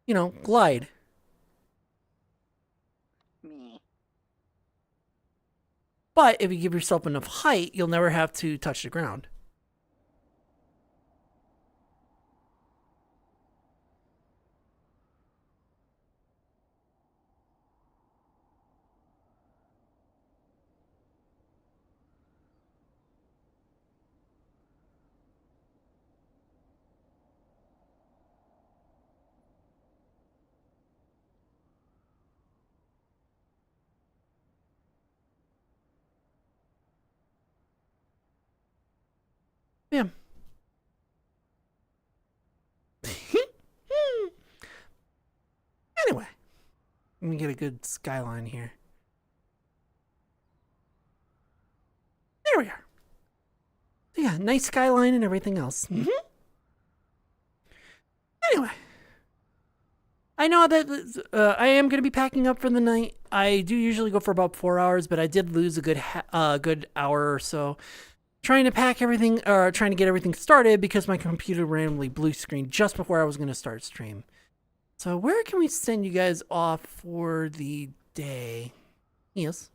You know, glide. Me. But if you give yourself enough height, you'll never have to touch the ground. Yeah. Anyway, let me get a good skyline here. There we are. Yeah, nice skyline and everything else. Anyway, I know that I am going to be packing up for the night. I do usually go for about 4 hours, but I did lose a good hour or so trying to pack everything, or trying to get everything started because my computer randomly blue screened just before I was going to start stream. So where can we send you guys off for the day? Yes.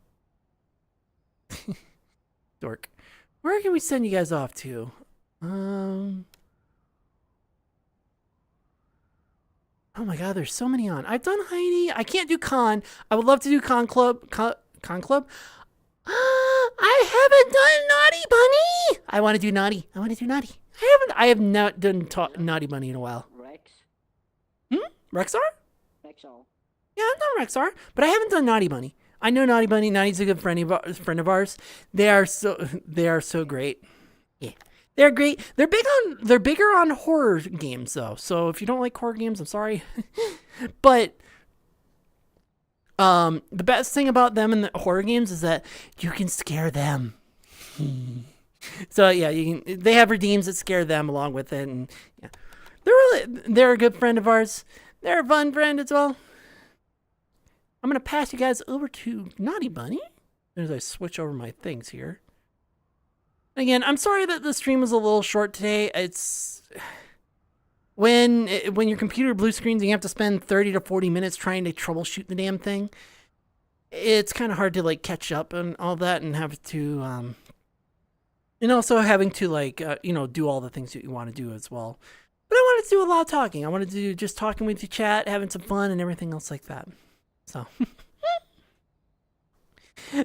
Dork. Where can we send you guys off to? Oh my god, there's so many on. I've done Heidi. I can't do Con. I would love to do Con Club. Con Club? I haven't done Naughty Bunny. I want to do Naughty. I have not done Naughty Bunny in a while. Rex? Rexar? Rexall. Yeah, I've done Rexar, but I haven't done Naughty Bunny. I know Naughty Bunny. Naughty's a good friend of ours. They are so great. Yeah. They're great. They're bigger on horror games though. So if you don't like horror games, I'm sorry. But the best thing about them in the horror games is that you can scare them. So yeah, they have redeems that scare them along with it, and yeah. They're a good friend of ours. They're a fun friend as well. I'm gonna pass you guys over to Naughty Bunny as I switch over my things here. Again, I'm sorry that the stream was a little short today. It's when your computer blue screens and you have to spend 30 to 40 minutes trying to troubleshoot the damn thing. It's kind of hard to like catch up and all that, and have to and also having to like do all the things that you want to do as well. But I wanted to do a lot of talking. I wanted to do just talking with you, chat, having some fun, and everything else like that. So.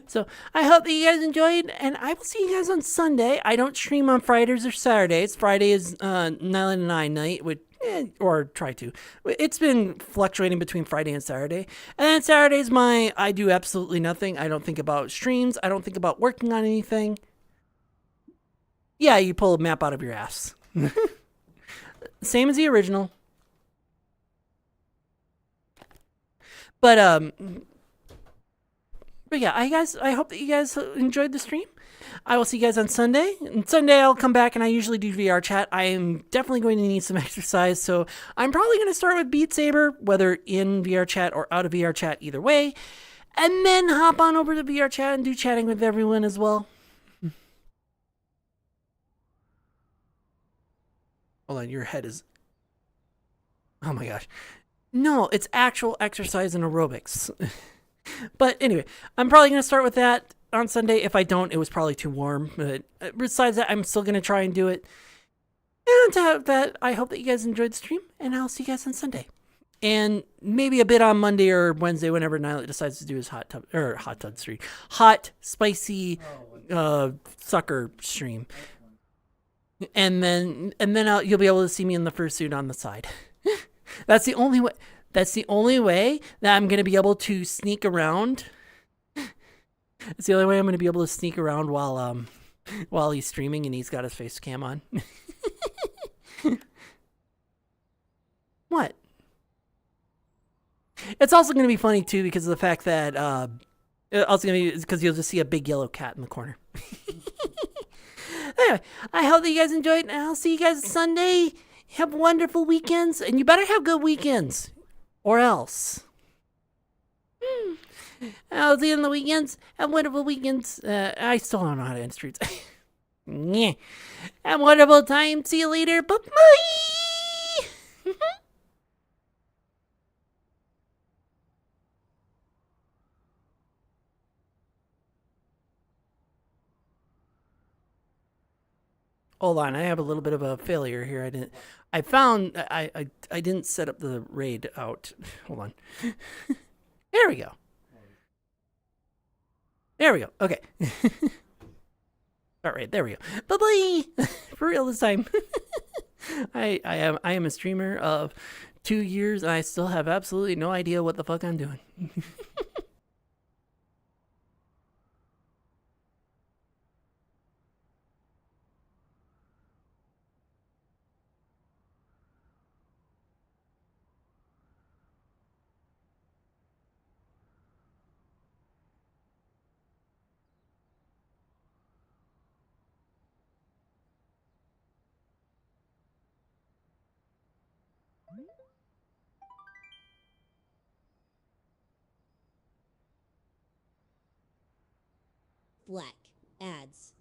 So I hope that you guys enjoyed, and I will see you guys on Sunday. I don't stream on Fridays or Saturdays. Friday is 9 night, or try to. It's been fluctuating between Friday and Saturday. And then Saturday's I do absolutely nothing. I don't think about streams. I don't think about working on anything. Yeah, you pull a map out of your ass. Same as the original. But yeah, I hope that you guys enjoyed the stream. I will see you guys on Sunday. And Sunday I'll come back and I usually do VR chat. I am definitely going to need some exercise, so I'm probably going to start with Beat Saber, whether in VR chat or out of VR chat, either way. And then hop on over to VR chat and do chatting with everyone as well. Hold on, your head is... Oh my gosh. No, it's actual exercise and aerobics. But anyway, I'm probably going to start with that on Sunday. If I don't, it was probably too warm. But besides that, I'm still going to try and do it. And on top of that, I hope that you guys enjoyed the stream, and I'll see you guys on Sunday. And maybe a bit on Monday or Wednesday whenever Nyla decides to do his hot spicy sucker stream. And then you'll be able to see me in the fursuit on the side. That's the only way. That's the only way that I'm going to be able to sneak around. It's the only way I'm going to be able to sneak around while he's streaming and he's got his face cam on. What? It's also going to be funny too because of the fact that also going to be because you'll just see a big yellow cat in the corner. Anyway, I hope that you guys enjoyed, and I'll see you guys Sunday. Have wonderful weekends, and you better have good weekends, or else. I'll see you on the weekends. Have wonderful weekends. I still don't know how to end streets. Yeah. Have a wonderful time. See you later. Bye bye. Hold on, I have a little bit of a failure here. I didn't set up the raid out. Hold on. There we go. There we go. Okay. All right, there we go. Bye bye. For real this time. I am a streamer of 2 years, and I still have absolutely no idea what the fuck I'm doing. Black ads.